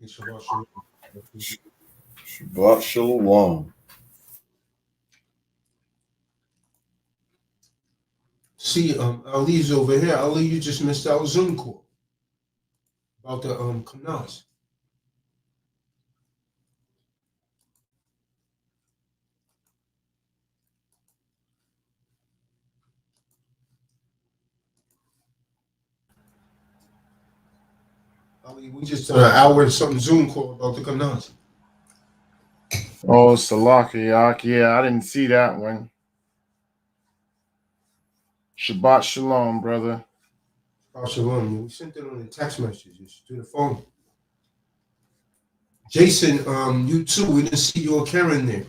Shabbat shalom. Shabbat shalom. See, Ali's over here. Ali, you just missed our Zoom call about the canals. Ali, we just done an hour and something Zoom call about the canals. Oh, Salakiak. Yeah, I didn't see that one. Shabbat shalom, brother. Shabbat shalom. We sent it on the text messages through the phone. Jason, you too. We didn't see you or Karen there.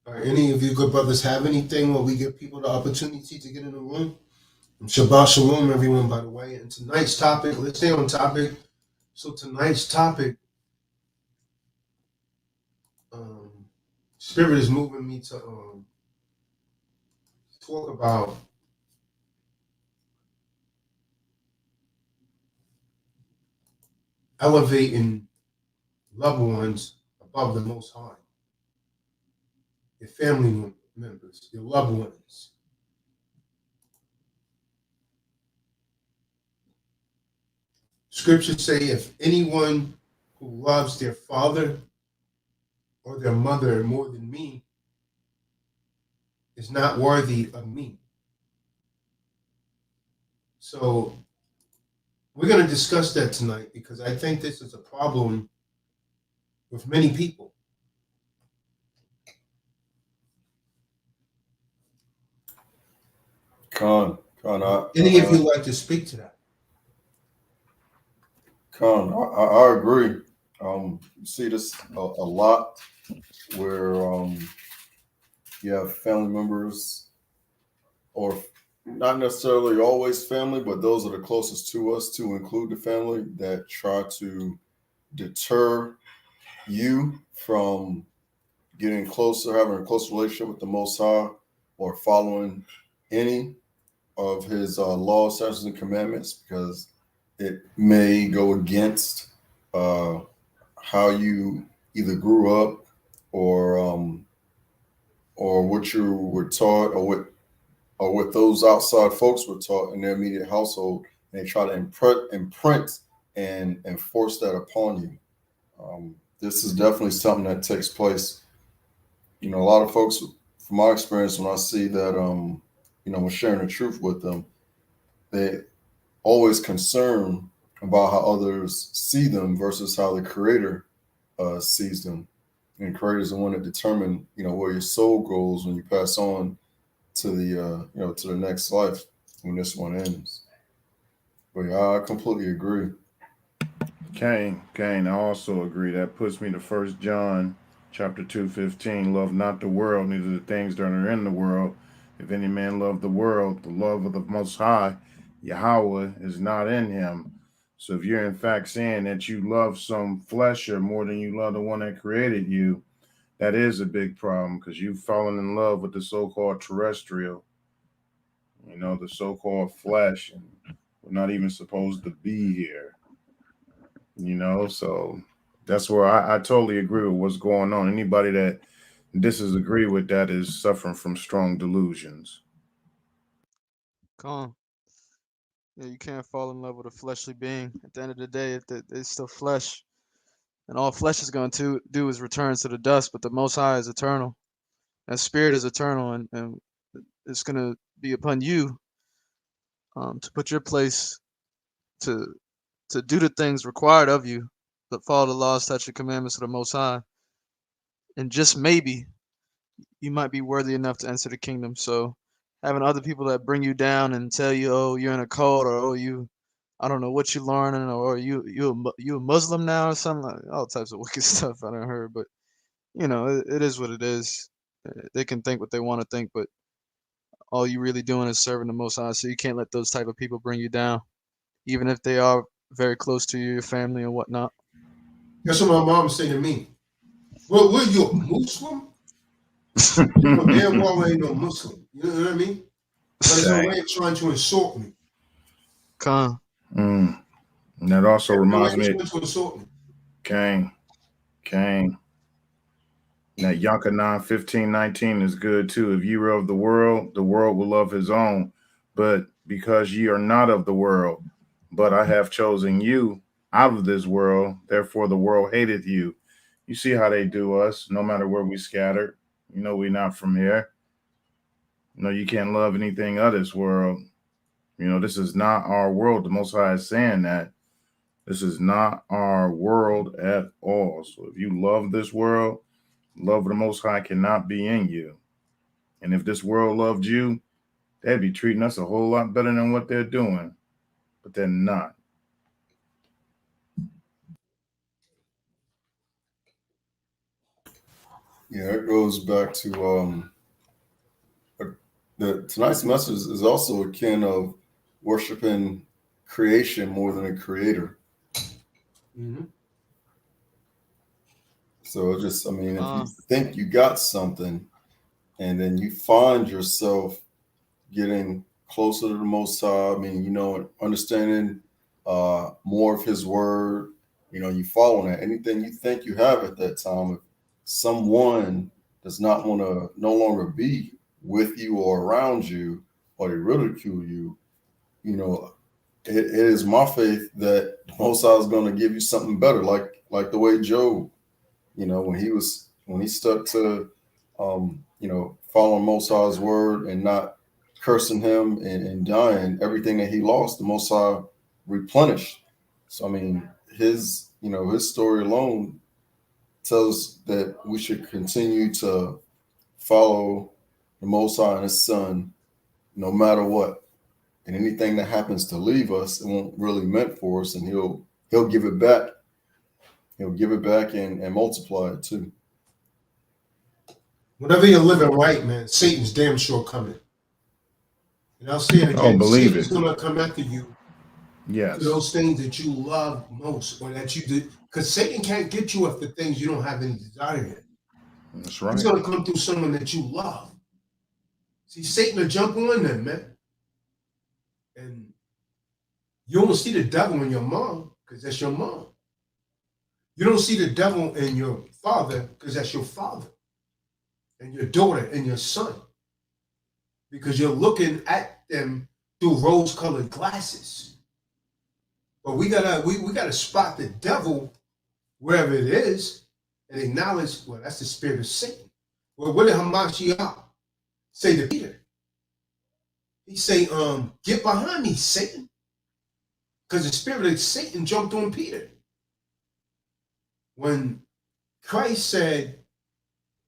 All right, any of you good brothers have anything where we give people the opportunity to get in the room? Shabbat shalom, everyone, by the way. And tonight's topic, let's stay on topic. So tonight's topic, Spirit is moving me to talk about elevating loved ones above the Most High. Your family members, your loved ones. Scriptures say if anyone who loves their father or their mother more than me is not worthy of me. So we're going to discuss that tonight because I think this is a problem with many people. Any of you like to speak to that? I agree. You see this a lot where you have family members, or not necessarily always family, but those that are closest to us, to include the family, that try to deter you from getting closer, having a close relationship with the Most High, or following any of His laws, statutes, and commandments, because it may go against how you either grew up, or what you were taught, or what those outside folks were taught in their immediate household, and they try to imprint and enforce that upon you. This is definitely something that takes place. A lot of folks, from my experience, when I see that, when sharing the truth with them, they always concerned about how others see them versus how the Creator sees them. And the Creator is the one that determines, where your soul goes when you pass on to the, to the next life when this one ends. But yeah, I completely agree. Cain, I also agree. That puts me to 1 John chapter 2:15. Love not the world, neither the things that are in the world. If any man love the world, the love of the Most High, Yahweh, is not in him. So if you're in fact saying that you love some flesher more than you love the one that created you, that is a big problem, because you've fallen in love with the so-called terrestrial, the so-called flesh, and we're not even supposed to be here. So that's where I totally agree with what's going on. Anybody that disagree with that is suffering from strong delusions. Come. Yeah, you can't fall in love with a fleshly being. At the end of the day, it's still flesh. And all flesh is going to do is return to the dust, but the Most High is eternal. And spirit is eternal, and it's going to be upon you to put your place to do the things required of you, to follow the laws, statutes, and commandments of the Most High, and just maybe you might be worthy enough to enter the kingdom. So having other people that bring you down and tell you, oh, you're in a cult, or oh, I don't know what you're learning, or you a Muslim now, or something, like all types of wicked stuff I done heard. But it is what it is. They can think what they want to think, but all you really doing is serving the Most High. So you can't let those type of people bring you down, even if they are very close to you, your family, and whatnot. That's what my mom said to me. Well, were you a Muslim? Damn well I ain't no Muslim. You know what I mean? But it's a way of trying to insult me. Con. And that also reminds me. To insult me. Cain. That Yonka 9:15-19 is good too. If you are of the world will love his own. But because ye are not of the world, but I have chosen you out of this world, therefore the world hateth you. You see how they do us, no matter where we scattered. We're not from here. You can't love anything of this world. This is not our world. The Most High is saying that. This is not our world at all. So if you love this world, love of the Most High cannot be in you. And if this world loved you, they'd be treating us a whole lot better than what they're doing. But they're not. Yeah, it goes back to tonight's message is also akin of worshiping creation more than a creator. Mm-hmm. So if you think you got something and then you find yourself getting closer to the Most High, understanding more of his word, you following that. Anything you think you have at that time, if someone does not want to no longer be with you or around you, or they ridicule you, it is my faith that the Most High is going to give you something better, like the way Job, when he stuck to following Most High's word and not cursing him and dying, everything that he lost, the Most High replenished. So his story alone tells that we should continue to follow the Most High and his Son no matter what. And anything that happens to leave us, it won't really meant for us, and he'll give it back. He'll give it back and multiply it too. Whenever you're living right, man, Satan's damn sure coming. And I'll say it again, Satan's going to come after you. Yes. For those things that you love most, or that you did. Because Satan can't get you after things you don't have any desire in. That's right. He's going to come through someone that you love. See, Satan will jump on them, man. And you don't see the devil in your mom, because that's your mom. You don't see the devil in your father, because that's your father. And your daughter and your son. Because you're looking at them through rose-colored glasses. But we gotta spot the devil wherever it is and acknowledge, well, that's the spirit of Satan. Well, what did Hamashiach say to Peter? He say, get behind me, Satan. Because the spirit of Satan jumped on Peter. When Christ said,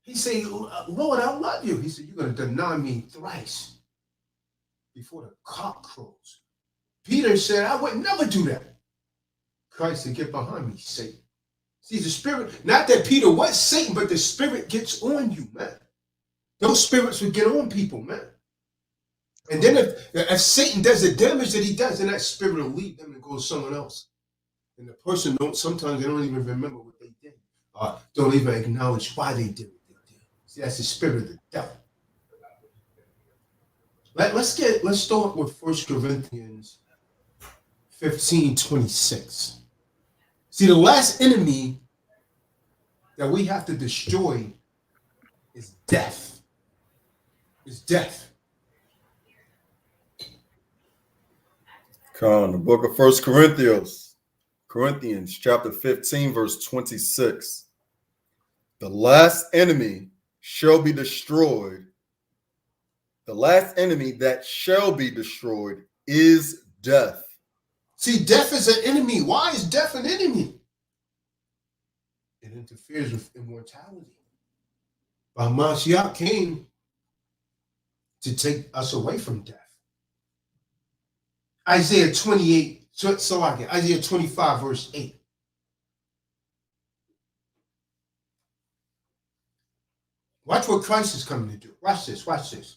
he said, Lord, I love you. He said, you're going to deny me thrice before the cock crows. Peter said, I would never do that. Christ said, get behind me, Satan. See, the spirit, not that Peter was Satan, but the spirit gets on you, man. Those spirits would get on people, man. And then if Satan does the damage that he does, then that spirit will leave them and go to someone else. And the person sometimes they don't even remember what they did. Don't even acknowledge why they did what they did. See, that's the spirit of the devil. Let's start with 1 Corinthians 15:26. See, the last enemy that we have to destroy is death. Is death. Come on, the book of 1 Corinthians chapter 15, verse 26. The last enemy shall be destroyed. The last enemy that shall be destroyed is death. See, death is an enemy. Why is death an enemy? It interferes with immortality. But Mashiach came to take us away from death. Isaiah 28, Isaiah 25, verse 8. Watch what Christ is coming to do. Watch this, watch this.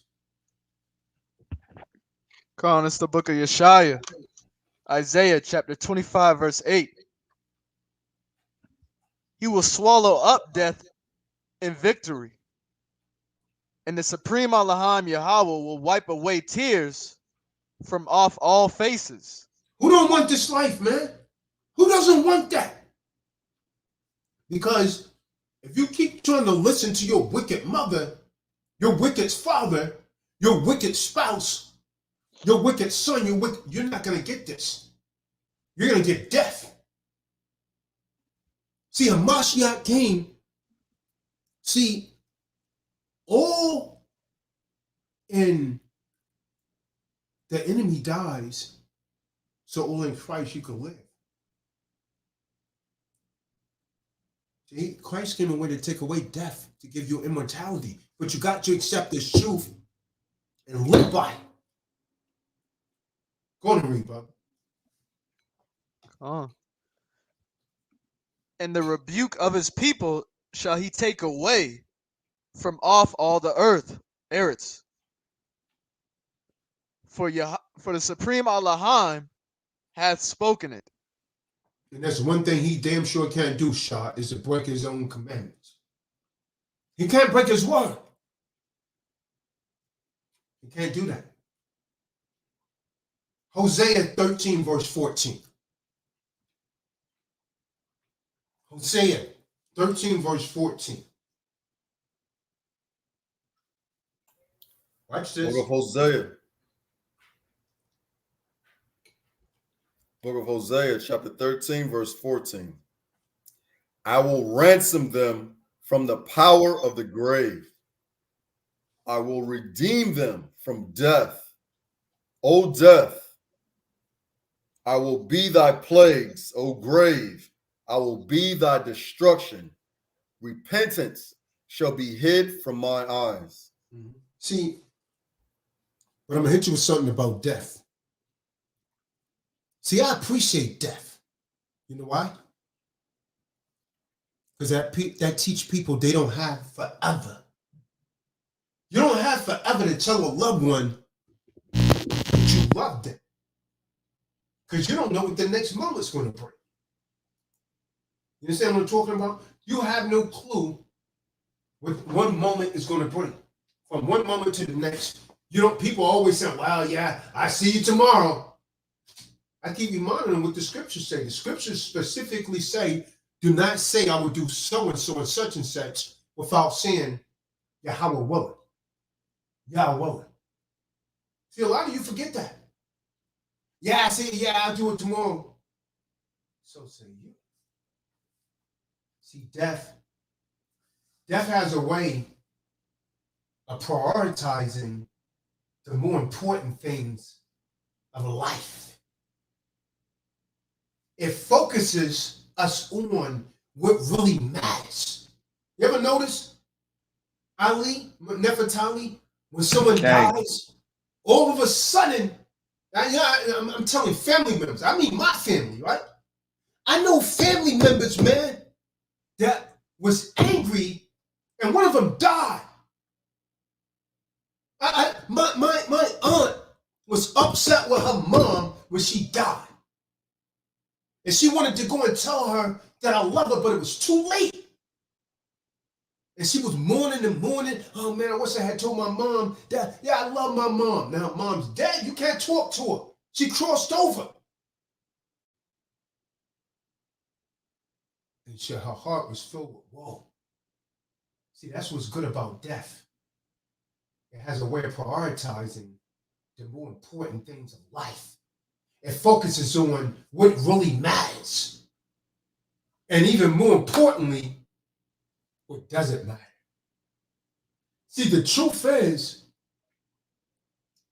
Come on, it's the book of Yeshaya, Isaiah chapter 25, verse 8. He will swallow up death in victory. And the Supreme Allahim Yahweh will wipe away tears from off all faces. Who don't want this life, man? Who doesn't want that? Because if you keep trying to listen to your wicked mother, your wicked father, your wicked spouse, your wicked son, you're not going to get this. You're going to get death. See, a Mashiach came. See, all in the enemy dies, so all in Christ you can live. See, Christ came away to take away death, to give you immortality. But you got to accept this truth and live by it. Go on and read, brother. And the rebuke of his people shall he take away from off all the earth, Eretz. For the Supreme Allahim hath spoken it. And that's one thing he damn sure can't do, Shah, is to break his own commandments. He can't break his word. He can't do that. Hosea 13, verse 14. Hosea 13, verse 14. Watch this. Book of Hosea. Book of Hosea, chapter 13, verse 14. I will ransom them from the power of the grave. I will redeem them from death. O death, I will be thy plagues. O grave, I will be thy destruction. Repentance shall be hid from my eyes. See, but I'm going to hit you with something about death. See, I appreciate death. You know why? Because that teach people they don't have forever. You don't have forever to tell a loved one that you love them. Because you don't know what the next moment's going to bring. You understand what I'm talking about? You have no clue what one moment is going to bring. From one moment to the next. People always say, well, yeah, I see you tomorrow. I keep reminding what the scriptures say. The scriptures specifically say, do not say I will do so and such and such without saying Yahweh willing. Yahweh willing. See, a lot of you forget that. Yeah, I say, yeah, I'll do it tomorrow. So say you. See, death has a way of prioritizing the more important things of life. It focuses us on what really matters. You ever notice, Ali, Nefertali, when someone dies, all of a sudden, I'm telling family members, I mean my family, right? I know family members, man, that was angry and one of them died. My aunt was upset with her mom when she died. And she wanted to go and tell her that I love her, but it was too late. And she was mourning and mourning. Oh, man, I wish I had told my mom that, yeah, I love my mom. Now, mom's dead. You can't talk to her. She crossed over. And her heart was filled with woe. See, that's what's good about death. It has a way of prioritizing the more important things of life. It focuses on what really matters. And even more importantly, what doesn't matter. See, the truth is,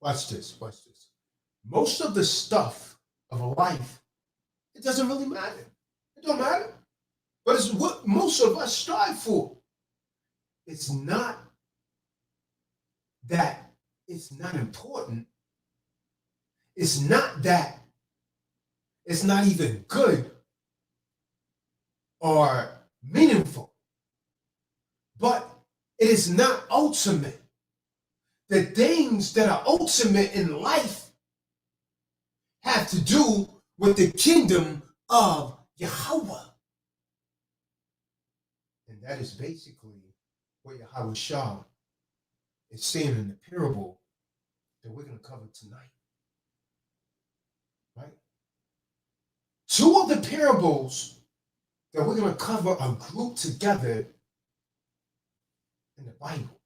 watch this. most of the stuff of life, it doesn't really matter. It don't matter. But it's what most of us strive for. It's not that it's not important. It's not that it's not even good or meaningful. But it is not ultimate. The things that are ultimate in life have to do with the kingdom of Yahweh. And that is basically what Yahweh Shah is saying in the parable that we're going to cover tonight. Right? Two of the parables that we're going to cover are grouped together in the Bible.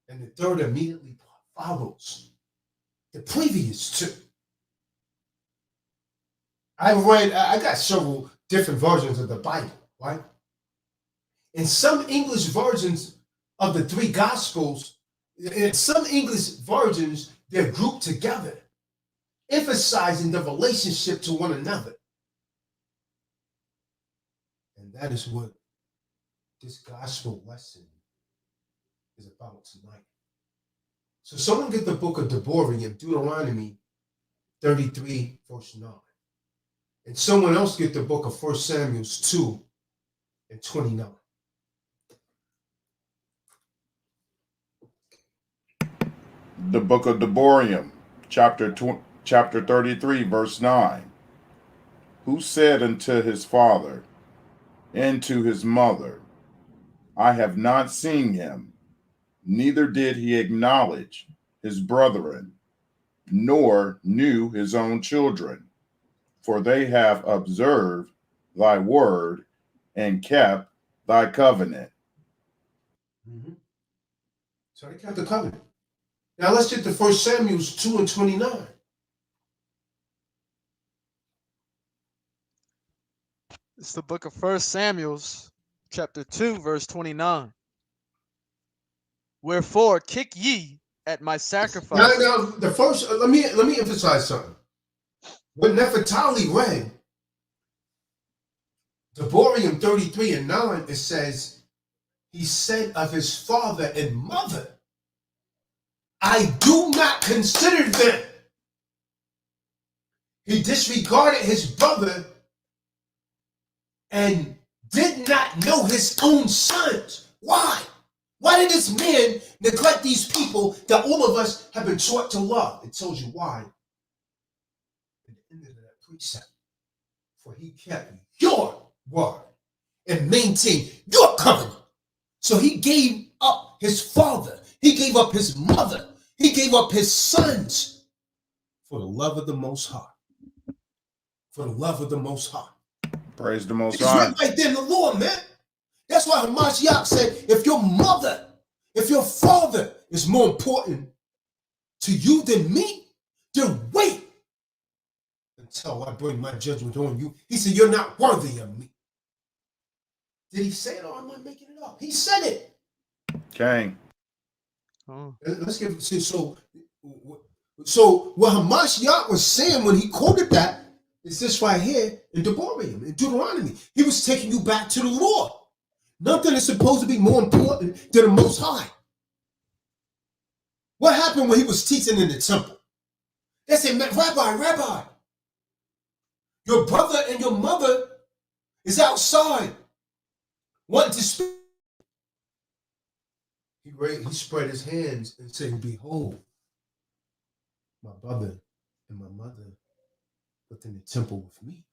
And the third immediately follows the previous two. I got several different versions of the Bible, right? In some English versions of the three Gospels, in some English versions, they're grouped together, emphasizing the relationship to one another. And that is what this gospel lesson is about tonight. So someone get the book of Deborah, Deuteronomy 33, verse 9. And someone else get the book of 1 Samuel 2 and 29. The book of Deborah, chapter 33, verse 9. Who said unto his father and to his mother, I have not seen him, neither did he acknowledge his brethren, nor knew his own children, for they have observed thy word and kept thy covenant. Mm-hmm. So they kept the covenant. Now let's get to 1 Samuel 2 and 29. It's the book of 1 Samuel, chapter 2, verse 29. Wherefore kick ye at my sacrifice. Now the first, let me emphasize something. When Nefertali read Deborah 33 and 9, it says, he said of his father and mother, I do not consider them. He disregarded his brother and did not know his own sons. Why? Why did this man neglect these people that all of us have been taught to love? It tells you why. At the end of that precept, for he kept your word and maintained your covenant. So he gave up his father. He gave up his mother. He gave up his sons for the love of the Most High. For the love of the Most High. Praise the Most It's High. right there in the Lord, man. That's why Hamashiach said, if your mother, if your father is more important to you than me, then wait until I bring my judgment on you. He said, you're not worthy of me. Did he say it or am I making it up? He said it. Okay. Oh. Let's give so what Hamashiach was saying when he quoted that is this right here in Deborah, in Deuteronomy. He was taking you back to the Lord. Nothing is supposed to be more important than the Most High. What happened when he was teaching in the temple? They said, Rabbi, your brother and your mother is outside wanting to speak. He spread his hands and said, behold, my brother and my mother within the temple with me.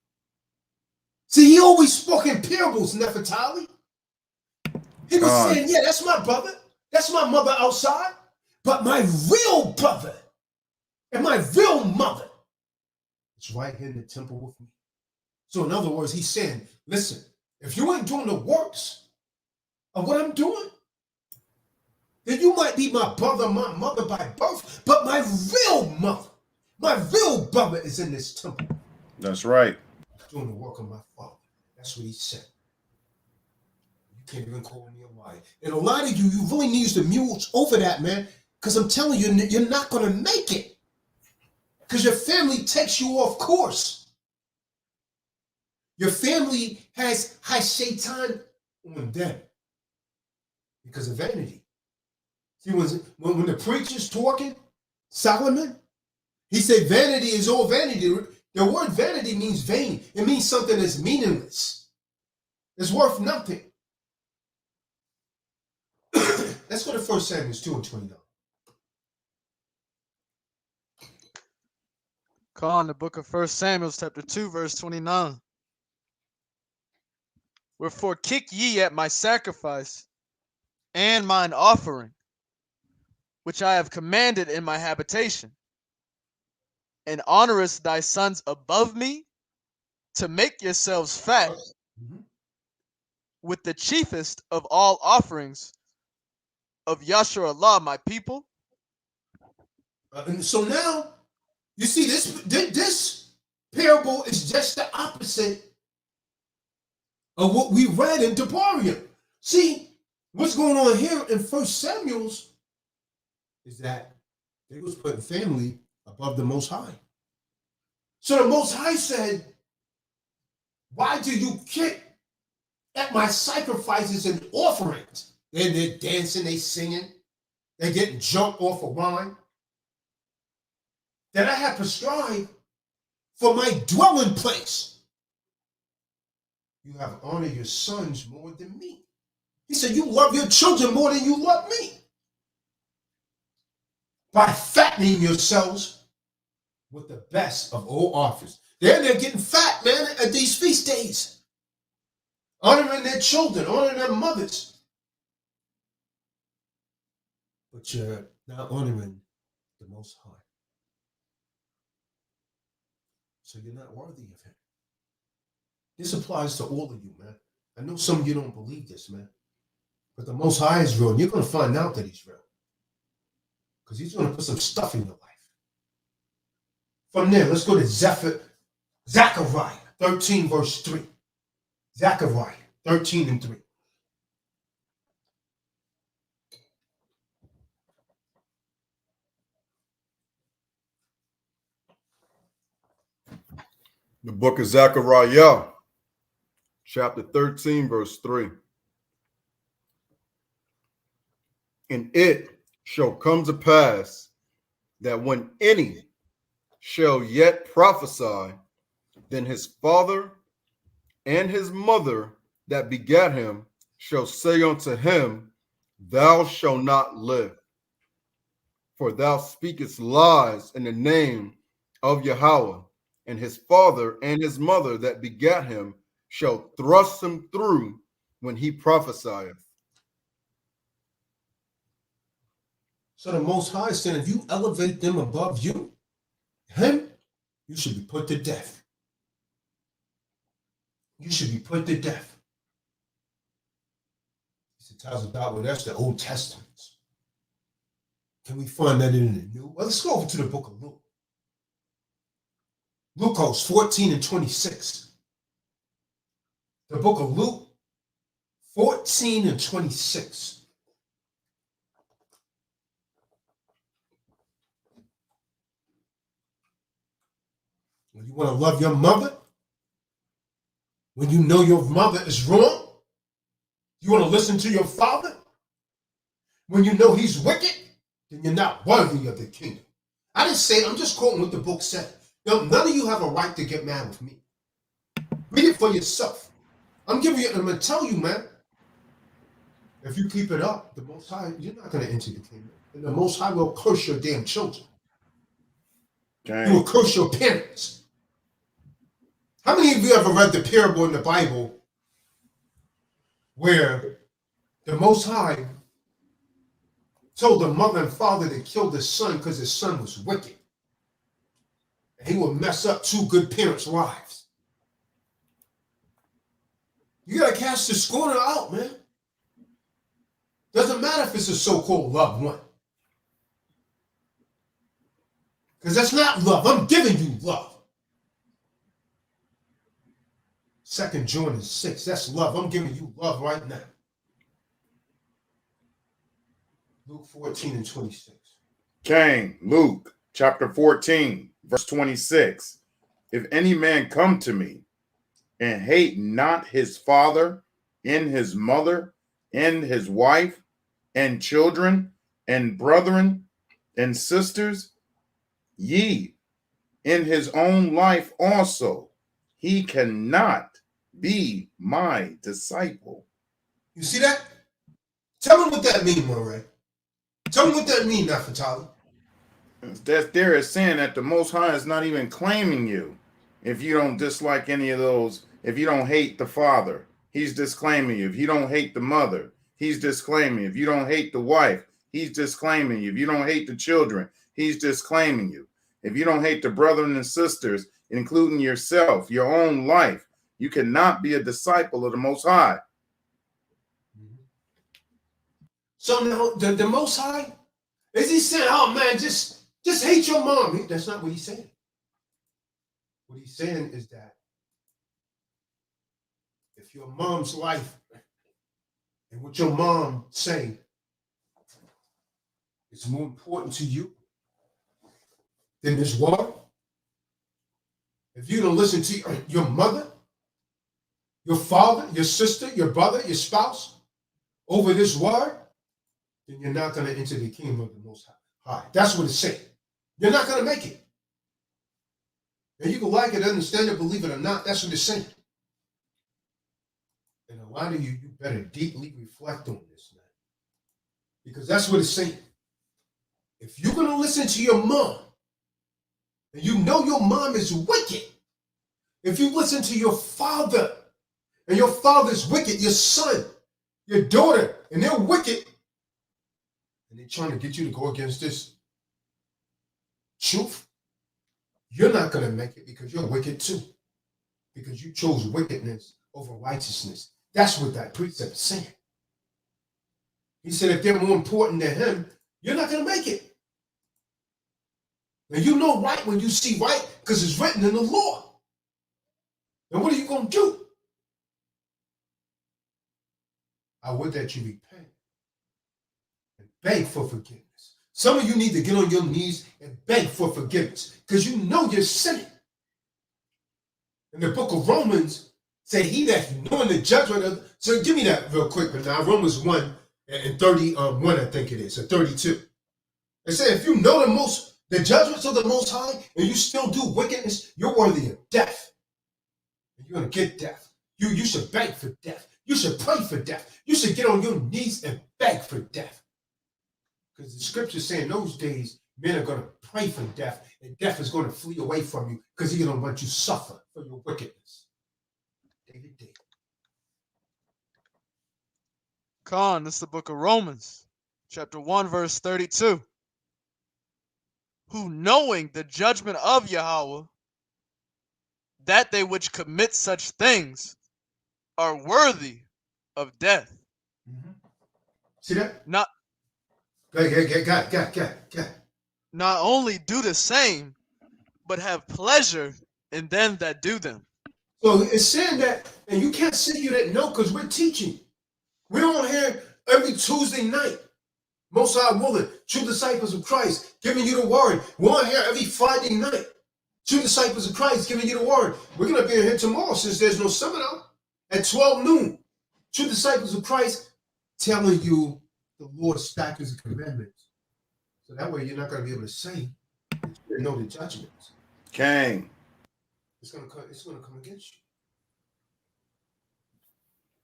See, he always spoke in parables, Nefertali. He was saying, yeah, that's my brother. That's my mother outside. But my real brother and my real mother is right here in the temple with me. So in other words, he's saying, listen, if you ain't doing the works of what I'm doing, then you might be my brother, my mother by birth, but my real mother, my real brother is in this temple. That's right. Doing the work of my father. That's what he said. You can't even call me a liar. And a lot of you really needs to muse over that, man, because I'm telling you, you're not going to make it. Because your family takes you off course. Your family has Shaitan on them because of vanity. See, when the preacher's talking, Solomon, he said vanity is all vanity. The word vanity means vain. It means something that's meaningless. It's worth nothing. Let's go to 1 Samuel 2:29. Call in the book of 1 Samuel, chapter 2, verse 29. Wherefore kick ye at my sacrifice and mine offering, which I have commanded in my habitation, and honorest thy sons above me, to make yourselves fat with the chiefest of all offerings of Yasharallah, my people. And so now, you see, this parable is just the opposite of what we read in Devarim. See, what's going on here in 1 Samuel's is that they was putting family above the Most High. So the Most High said, why do you kick at my sacrifices and offerings? Then they're dancing, they singing, they're getting drunk off of wine that I have prescribed for my dwelling place. You have honored your sons more than me. He said, you love your children more than you love me. By fattening yourselves with the best of all offers. They're getting fat, man, at these feast days. Honoring their children, honoring their mothers. But you're not honoring the Most High. So you're not worthy of him. This applies to all of you, man. I know some of you don't believe this, man. But the Most High is real, and you're going to find out that he's real. Because he's going to put some stuff in your life. From there, let's go to Zechariah 13, verse 3. Zechariah 13 and 3. The book of Zechariah, chapter 13, verse 3. And it shall come to pass that when any shall yet prophesy, then his father and his mother that begat him shall say unto him, thou shalt not live. For thou speakest lies in the name of Yahweh, and his father and his mother that begat him shall thrust him through when he prophesieth. So the Most High said, if you elevate them above you, him, you should be put to death. You should be put to death. He said, Tazadaq, well, that's the Old Testament. Can we find that in the New? Well, let's go over to the book of Luke. Luke 14 and 26. The book of Luke 14 and 26. When you want to love your mother, when you know your mother is wrong, you want to listen to your father, when you know he's wicked, then you're not worthy of the kingdom. I didn't say, I'm just quoting what the book said. None of you have a right to get mad with me. Read it for yourself. I'm going to tell you, man, if you keep it up, the Most High, you're not going to enter the kingdom. And the Most High will curse your damn children. Okay. He will curse your parents. How many of you ever read the parable in the Bible where the Most High told the mother and father to kill the son because his son was wicked? And he would mess up two good parents' lives. You got to cast the scorner out, man. Doesn't matter if it's a so-called loved one. Because that's not love. I'm giving you love. 2 John 6, that's love. I'm giving you love right now. Luke 14 and 26. Cain, Luke chapter 14, Verse 26. If any man come to me and hate not his father and his mother and his wife and children and brethren and sisters, ye in his own life also, he cannot be my disciple. You see that? Tell me what that means, Moray. Tell me what that means, Nafatali. That there is saying that the Most High is not even claiming you. If you don't dislike any of those, if you don't hate the father, he's disclaiming you. If you don't hate the mother, he's disclaiming you. If you don't hate the wife, he's disclaiming you. If you don't hate the children, he's disclaiming you. If you don't hate the brethren and sisters, including yourself, your own life, you cannot be a disciple of the Most High. So now the Most High, is he saying, oh man, just hate your mom? That's not what he's saying. What he's saying is that if your mom's life and what your mom saying is more important to you than this world, if you don't listen to your mother, your father, your sister, your brother, your spouse over this word, then you're not going to enter the kingdom of the Most High. That's what it's saying. You're not going to make it. And you can like it, understand it, believe it or not, that's what it's saying. And a lot of you better deeply reflect on this, man. Because that's what it's saying. If you're going to listen to your mom, and you know your mom is wicked, if you listen to your father, and your father's wicked, your son, your daughter, and they're wicked, and they're trying to get you to go against this truth, you're not going to make it because you're wicked too. Because you chose wickedness over righteousness. That's what that precept is saying. He said if they're more important than him, you're not going to make it. And you know right when you see right because it's written in the law. And what are you going to do? I would that you repent and beg for forgiveness. Some of you need to get on your knees and beg for forgiveness because you know you're sinning. In the book of Romans, said he that knowing the judgment of, so give me that real quick, but now Romans 1 and 31, I think it is, or 32. It said if you know the judgments of the Most High and you still do wickedness, you're worthy of death. And you're going to get death. You should beg for death. You should pray for death. You should get on your knees and beg for death. Because the scriptures say in those days, men are going to pray for death, and death is going to flee away from you because he don't want you to suffer for your wickedness. David. Khan, this is the book of Romans, chapter 1, verse 32. Who knowing the judgment of Yahweh, that they which commit such things are worthy of death. Mm-hmm. See that? Not Not only do the same, but have pleasure in them that do them. So it's saying that, and you can't say you didn't know because we're teaching. We're on here every Tuesday night. Most High willing, true disciples of Christ, giving you the word. We're on here every Friday night. True disciples of Christ, giving you the word. We're going to be here tomorrow since there's no seminar at 12 noon. True disciples of Christ telling you the Lord's statutes and commandments. So that way you're not going to be able to say that you didn't know the judgments. King. It's going to come against you.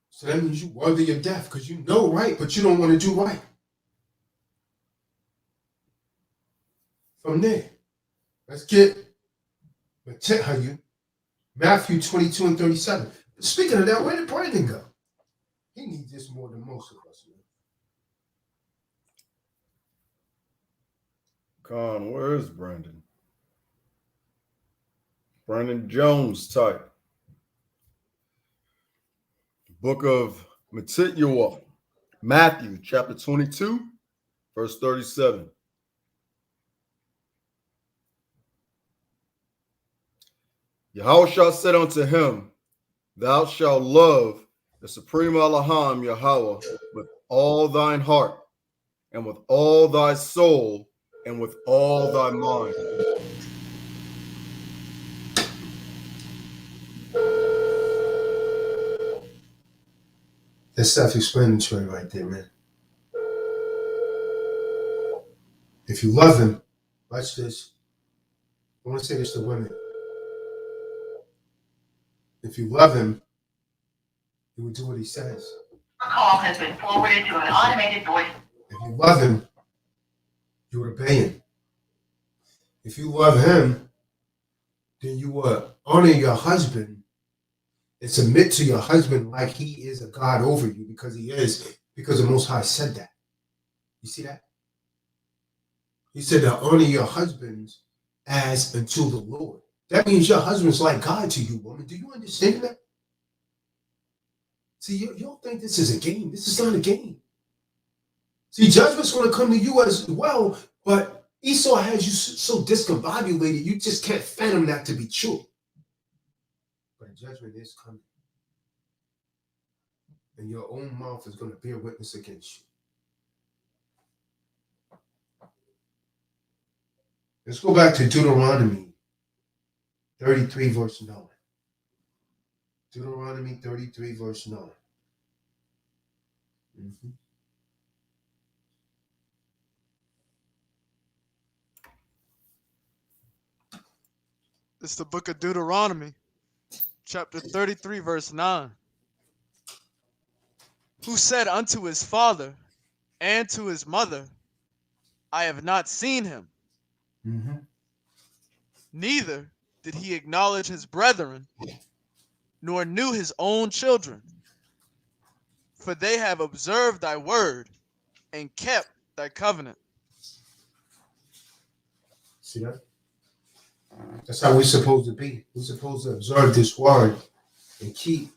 So that means you're worthy of death because you know right, but you don't want to do right. From there, let's get Matthew 22 and 37. Speaking of that, where did Brandon go? He needs this more than most of us, man. Con, where is Brandon? Brandon Jones type. Book of Matthew, chapter 22, verse 37. Yahweh said unto him, thou shalt love the supreme Elohim Yahweh with all thine heart, and with all thy soul, and with all thy mind. That's self-explanatory right there, man. If you love him, watch this. I want to say this to women. If you love him, you will do what he says. Your call has been forwarded to an automated voice. If you love him, you would obey him. If you love him, then you will honor your husband and submit to your husband like he is a God over you, because he is, because the Most High said that. You see that? He said to honor your husbands as unto the Lord. That means your husband's like God to you, woman. Do you understand that? See, you don't think this is a game. This is not a game. See, judgment's going to come to you as well, but Esau has you so discombobulated, you just can't fathom that to be true. But judgment is coming. And your own mouth is going to bear witness against you. Let's go back to Deuteronomy 33, verse 9. Deuteronomy 33, verse 9. It's the book of Deuteronomy, chapter 33, verse 9. Who said unto his father and to his mother, I have not seen him. Neither did he acknowledge his brethren, nor knew his own children. For they have observed thy word and kept thy covenant. See that? That's how we're supposed to be. We're supposed to observe this word and keep.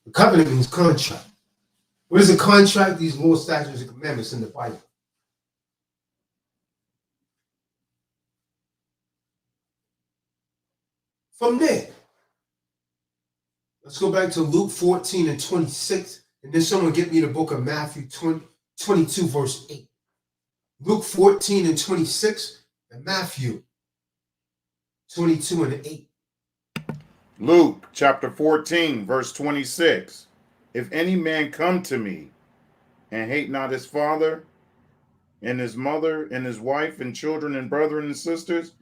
The covenant means contract. What is a contract? These laws, statutes, and commandments in the Bible. From there, let's go back to Luke 14 and 26, and then someone get me the book of Matthew 22, verse 8. Luke 14 and 26, and Matthew 22 and 8. Luke chapter 14, verse 26. If any man come to me and hate not his father and his mother and his wife and children and brethren and sisters,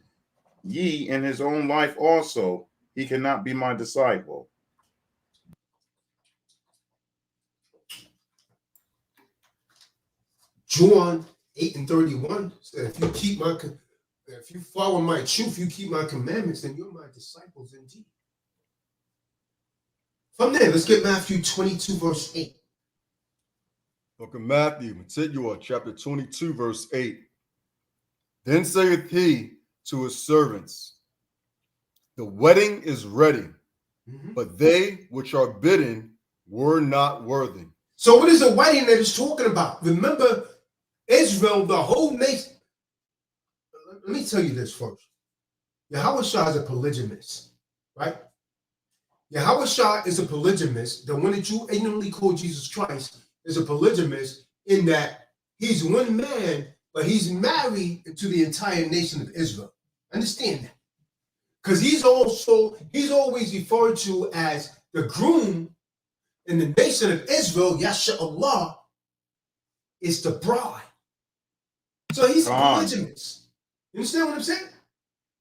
ye in his own life also, he cannot be my disciple. John 8 and 31 said, if you follow my truth, you keep my commandments, then you're my disciples indeed. From there, let's get Matthew 22, verse 8. Book of Matthew, chapter 22, verse 8. Then saith he to his servants, the wedding is ready, but they which are bidden were not worthy. So what is the wedding that he's talking about? Remember, Israel, the whole nation. Let me tell you this first. Yahweh Shah is a polygamist, right? Yahweh Shah is a polygamist. The one that you ignorantly call Jesus Christ is a polygamist in that he's one man, but he's married to the entire nation of Israel. Understand that? Because he's always referred to as the groom in the nation of Israel. Yasha'Allah is the bride. So he's a polygamist. You understand what I'm saying?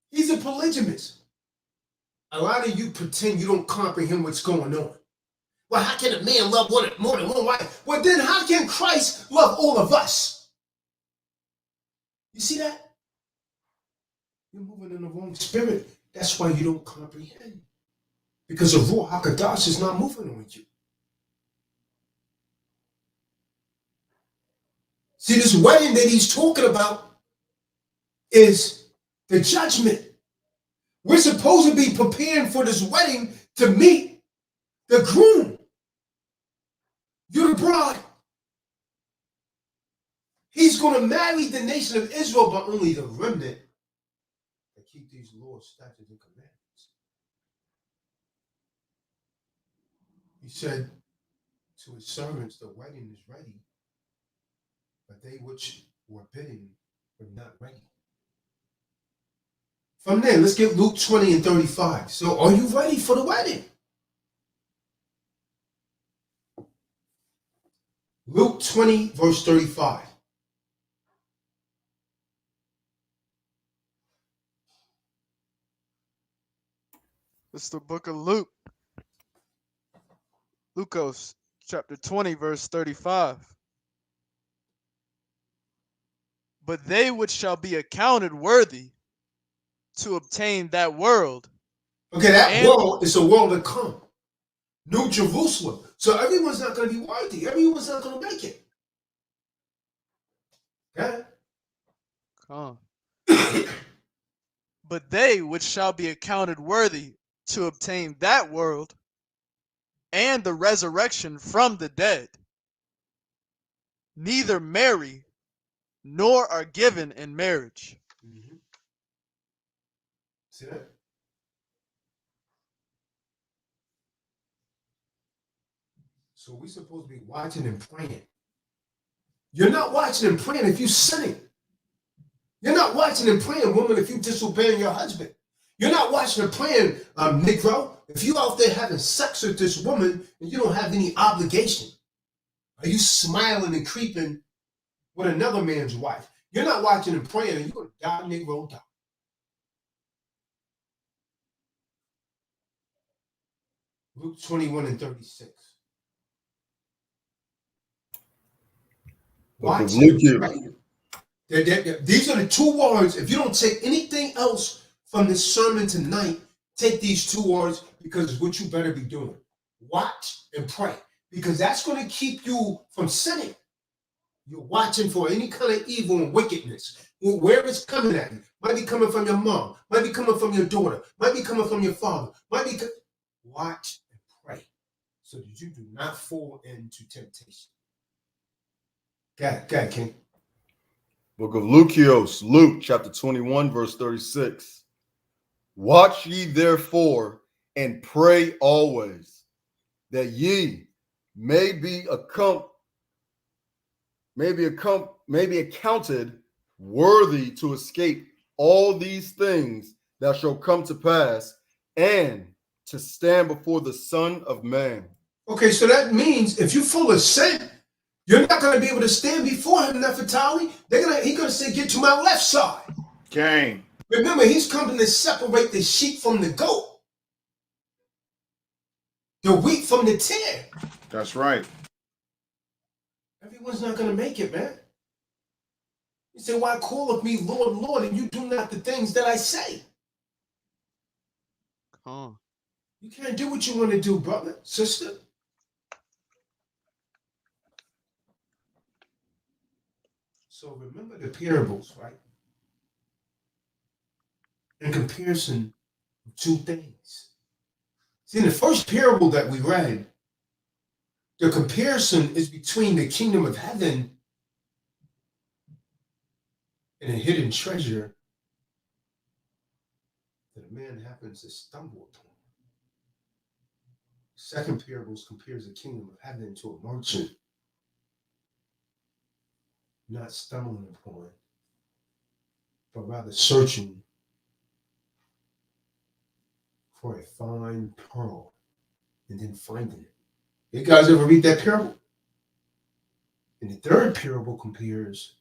He's a polygamist. A lot of you pretend you don't comprehend what's going on. Well, how can a man love more than one wife? Well, then how can Christ love all of us? You see that? You're moving in the wrong spirit. That's why you don't comprehend. Because the Ruach HaKodesh is not moving on you. See, this wedding that he's talking about is the judgment. We're supposed to be preparing for this wedding to meet the groom. You're the bride. He's going to marry the nation of Israel, but only the remnant that keep these laws, statutes, and commandments. He said to his servants, the wedding is ready, but they which were bidden were not ready. From there, let's get Luke 20 and 35. So are you ready for the wedding? Luke 20, verse 35. It's the book of Luke. Lucas chapter 20, verse 35. But they which shall be accounted worthy to obtain that world. Okay, that And world is a world to come. New Jerusalem. So everyone's not going to be worthy. Everyone's not going to make it. Okay? but they which shall be accounted worthy to obtain that world and the resurrection from the dead, neither marry nor are given in marriage. Mm-hmm. See that? So we're supposed to be watching and praying. You're not watching and praying if you're sinning. You're not watching and praying, woman, if you're disobeying your husband. You're not watching and praying, Negro, if you out there having sex with this woman and you don't have any obligation. Are you smiling and creeping with another man's wife? You're not watching and praying and you're going to die, Negro, die. Luke 21 and 36. Watch and pray. These are the two words. If you don't take anything else from this sermon tonight, take these two words because it's what you better be doing. Watch and pray because that's going to keep you from sinning. You're watching for any kind of evil and wickedness. Where it's coming at you. Might be coming from your mom. Might be coming from your daughter. Might be coming from your father. Watch and pray so that you do not fall into temptation. Go ahead, King. Book of Luke chapter 21, verse 36. Watch ye therefore and pray always, that ye may be accounted worthy to escape all these things that shall come to pass, and to stand before the Son of Man. Okay, so that means if you're full of sin, you're not going to be able to stand before him, Nefertari. He's going to say, get to my left side. Gang. Remember, he's coming to separate the sheep from the goat, the wheat from the tare. That's right. Everyone's not going to make it, man. You say, why call of me Lord, Lord, and you do not the things that I say? You can't do what you want to do, brother, sister. So remember the parables, right? In comparison of two things. See, in the first parable that we read, the comparison is between the kingdom of heaven and a hidden treasure that a man happens to stumble upon. The second parable compares the kingdom of heaven to a merchant not stumbling upon, but rather searching for a fine pearl and then finding it. You guys ever read that parable? And the third parable compares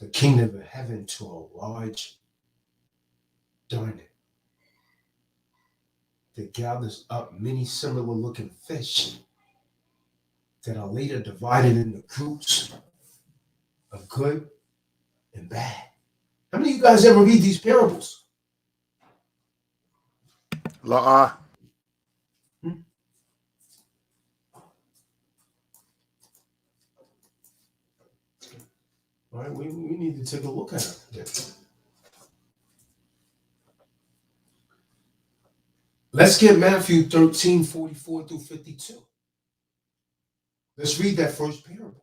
the kingdom of heaven to a large diamond that gathers up many similar looking fish that are later divided into groups of good and bad. How many of you guys ever read these parables? La. All right, we need to take a look at it. Let's get Matthew 13, 44 through 52. Let's read that first parable.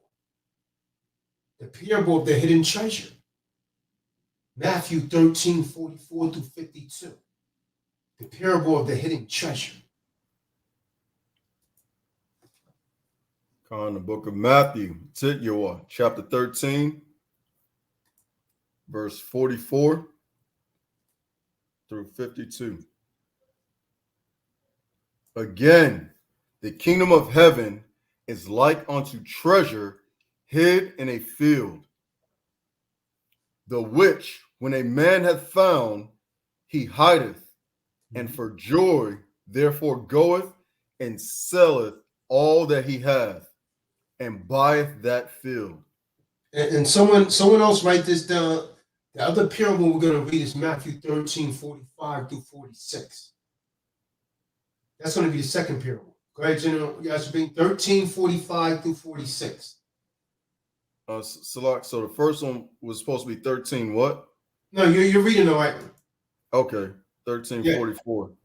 The parable of the hidden treasure. Matthew 13, 44 through 52. The parable of the hidden treasure. On the book of Matthew, chapter 13, verse 44 through 52. Again, the kingdom of heaven is like unto treasure hid in a field, the which, when a man hath found, he hideth, and for joy therefore goeth and selleth all that he hath, and buyeth that field. And someone else write this down. The other parable we're going to read is Matthew 13:45 through 46. That's going to be the second parable. Go ahead, General. You guys are being 13:45 through 46. So the first one was supposed to be 13 what? No, you're reading the right one. Okay, 13:44.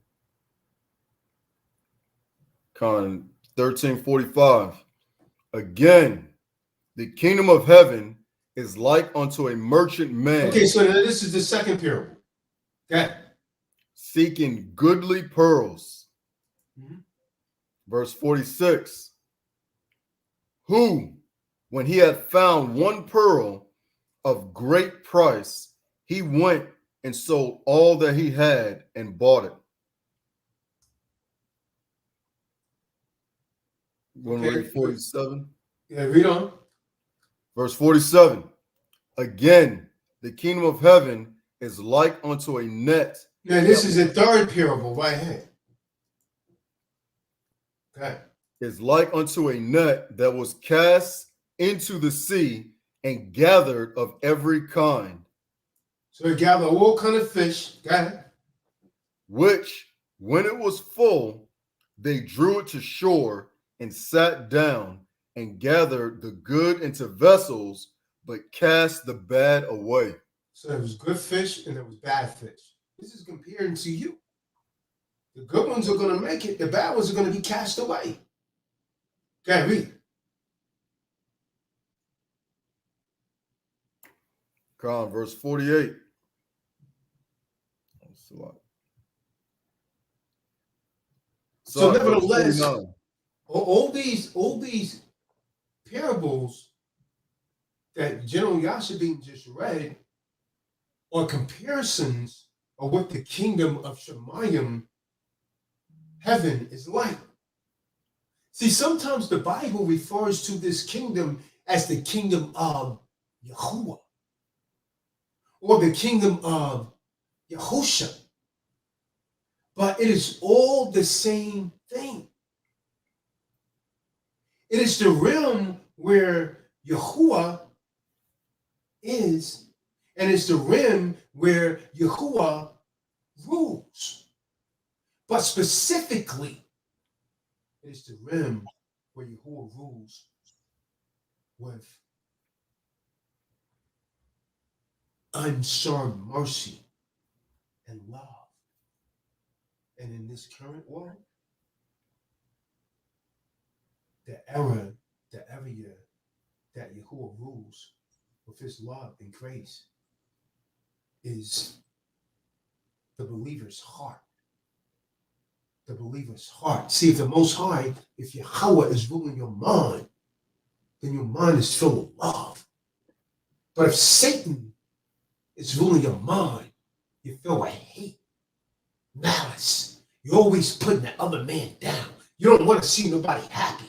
Con 13:45. Again, the kingdom of heaven is like unto a merchant man. Okay, so this is the second parable. Okay. Seeking goodly pearls. Mhm. Verse 46. Who, when he had found one pearl of great price, he went and sold all that he had and bought it. Want to read 47? Yeah, read on. Verse 47. Again, the kingdom of heaven is like unto a net. Now, this is the third parable right here. Okay. Is like unto a net that was cast into the sea and gathered of every kind. So they gather all kind of fish. Go ahead. Which, when it was full, they drew it to shore and sat down and gathered the good into vessels, but cast the bad away. So there was good fish and there was bad fish. This is comparing to you. The good ones are going to make it. The bad ones are going to be cast away. Okay, read. Come on, verse 48. So nevertheless, 49. all these parables that General Yashabin just read are comparisons of what the kingdom of Shemayim, heaven, is like. See, sometimes the Bible refers to this kingdom as the kingdom of Yahuwah or the kingdom of Yahusha. But it is all the same thing. It is the realm where Yahuwah is, and it's the realm where Yahuwah rules. But specifically, it is the realm where Yahuwah rules with unsung mercy and love. And in this current world, the area that Yahuwah rules with his love and grace is the believer's heart. The believer's heart. See, if the Most High, if Yahweh is ruling your mind, then your mind is filled with love. But if Satan is ruling your mind, you feel with hate, malice. You're always putting the other man down. You don't want to see nobody happy.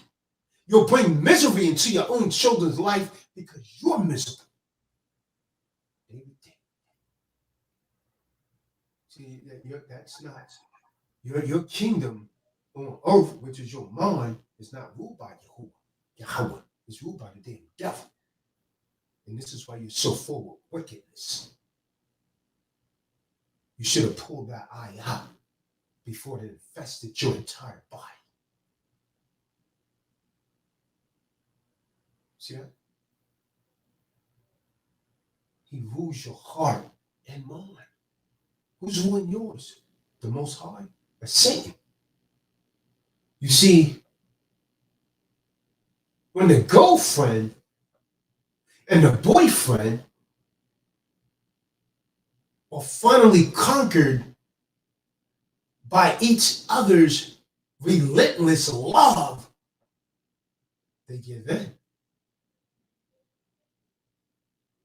You'll bring misery into your own children's life because you're miserable. See, that's not your kingdom on earth, which is your mind, is not ruled by Yahweh. It's ruled by the damn devil. And this is why you're so full of wickedness. You should have pulled that eye out before it infested your entire body. See that? He rules your heart and mind. Who's ruling yours? The Most High? Or Satan? You see, when the girlfriend and the boyfriend are finally conquered by each other's relentless love, they give in.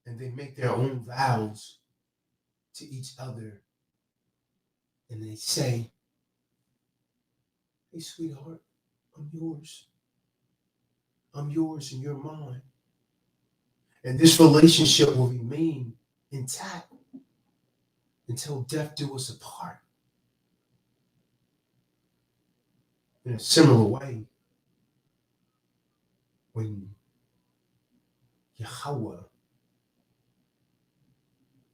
And they make their own vows to each other. And they say, hey, sweetheart, I'm yours. I'm yours and you're mine. And this relationship will remain intact until death do us apart. In a similar way, when Yahweh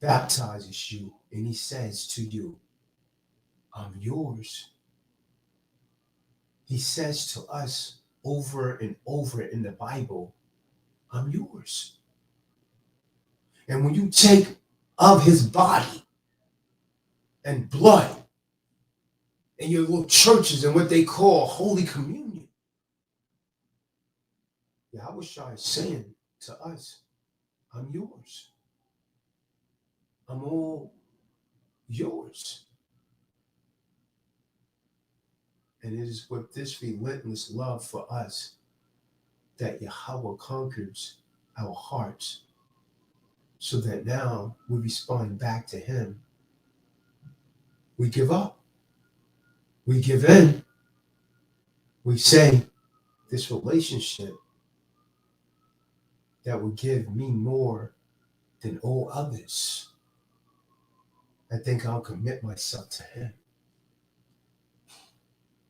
baptizes you and he says to you, I'm yours. He says to us over and over in the Bible, I'm yours. And when you take of his body and blood in your little churches and what they call Holy Communion, Yahweh Shai is saying to us, I'm yours. I'm all yours. And it is with this relentless love for us that Yahweh conquers our hearts, so that now we respond back to him. We give up. We give in. We say, this relationship that will give me more than all others, I think I'll commit myself to him.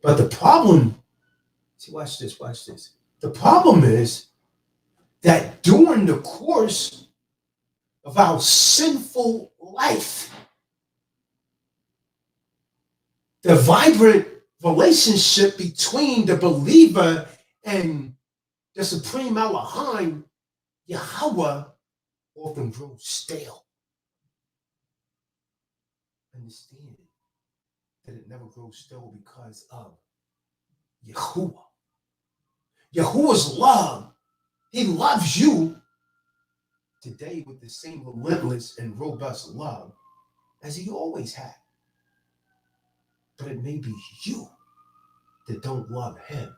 But the problem, see, watch this. The problem is that during the course of our sinful life, the vibrant relationship between the believer and the Supreme Elohim, Yahweh, often grows stale. Understand that it never grows stale because of Yahuwah. Yahuwah's love, he loves you today with the same relentless and robust love as he always had. But it may be you that don't love him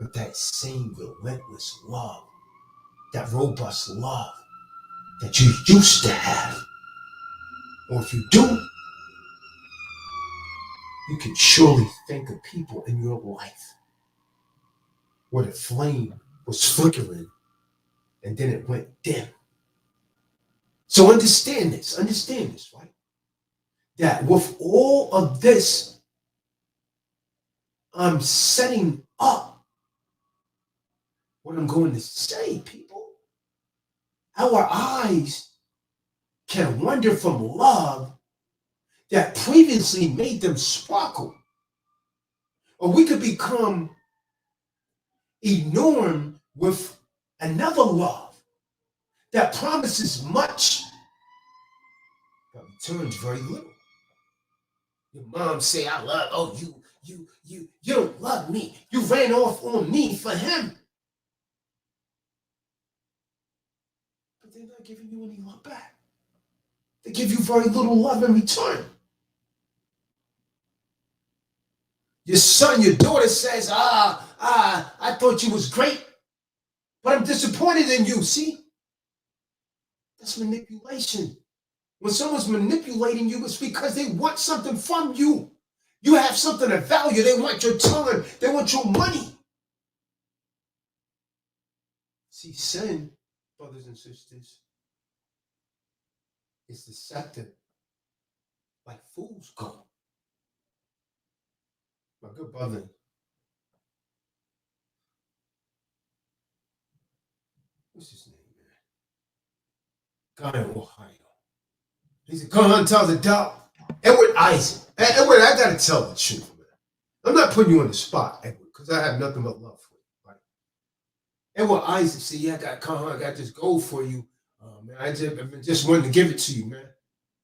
with that same relentless love, that robust love that you used to have. Or if you do, you can surely think of people in your life where the flame was flickering and then it went dim. So understand this, right? That with all of this, I'm setting up what I'm going to say, people. Our eyes can wander from love that previously made them sparkle. Or we could become enormed with another love that promises much but returns very little. Your mom say, I love, oh, you don't love me. You ran off on me for him. But they're not giving you any love back. They give you very little love in return. Your son, your daughter says, I thought you was great, but I'm disappointed in you. See? That's manipulation. When someone's manipulating you, it's because they want something from you. You have something of value. They want your time. They want your money. See, sin, brothers and sisters, is deceptive, like fool's gold. My good brother, what's his name, man? Guy in Ohio. He said, come on, Tazadaq. Edward Isaac. Edward, I gotta tell the truth, man. I'm not putting you on the spot, Edward, because I have nothing but love for you, right? Edward Isaac said, yeah, I got this gold for you. Man, I just wanted to give it to you, man.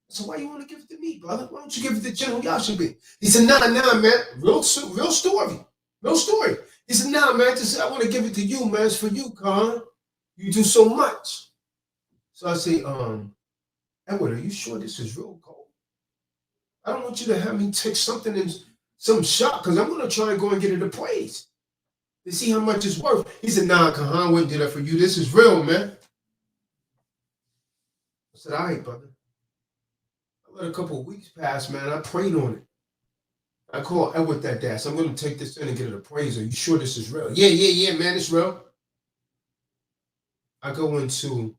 So why you want to give it to me, brother? Why don't you give it to General Yashabi? He said, nah, man. Real story. He said, nah, man, I want to give it to you, man. It's for you, Khan. You do so much. So I say, Edward, are you sure this is real gold? I don't want you to have me take something in some shop, because I'm going to try and go and get it appraised to see how much it's worth. He said, nah, Khan, I wouldn't do that for you. This is real, man. I said, all right, brother. I let a couple of weeks pass, man. I prayed on it. I called Edward that day. I said, I'm going to take this in and get it appraised. Are you sure this is real? Yeah, man, it's real. I go into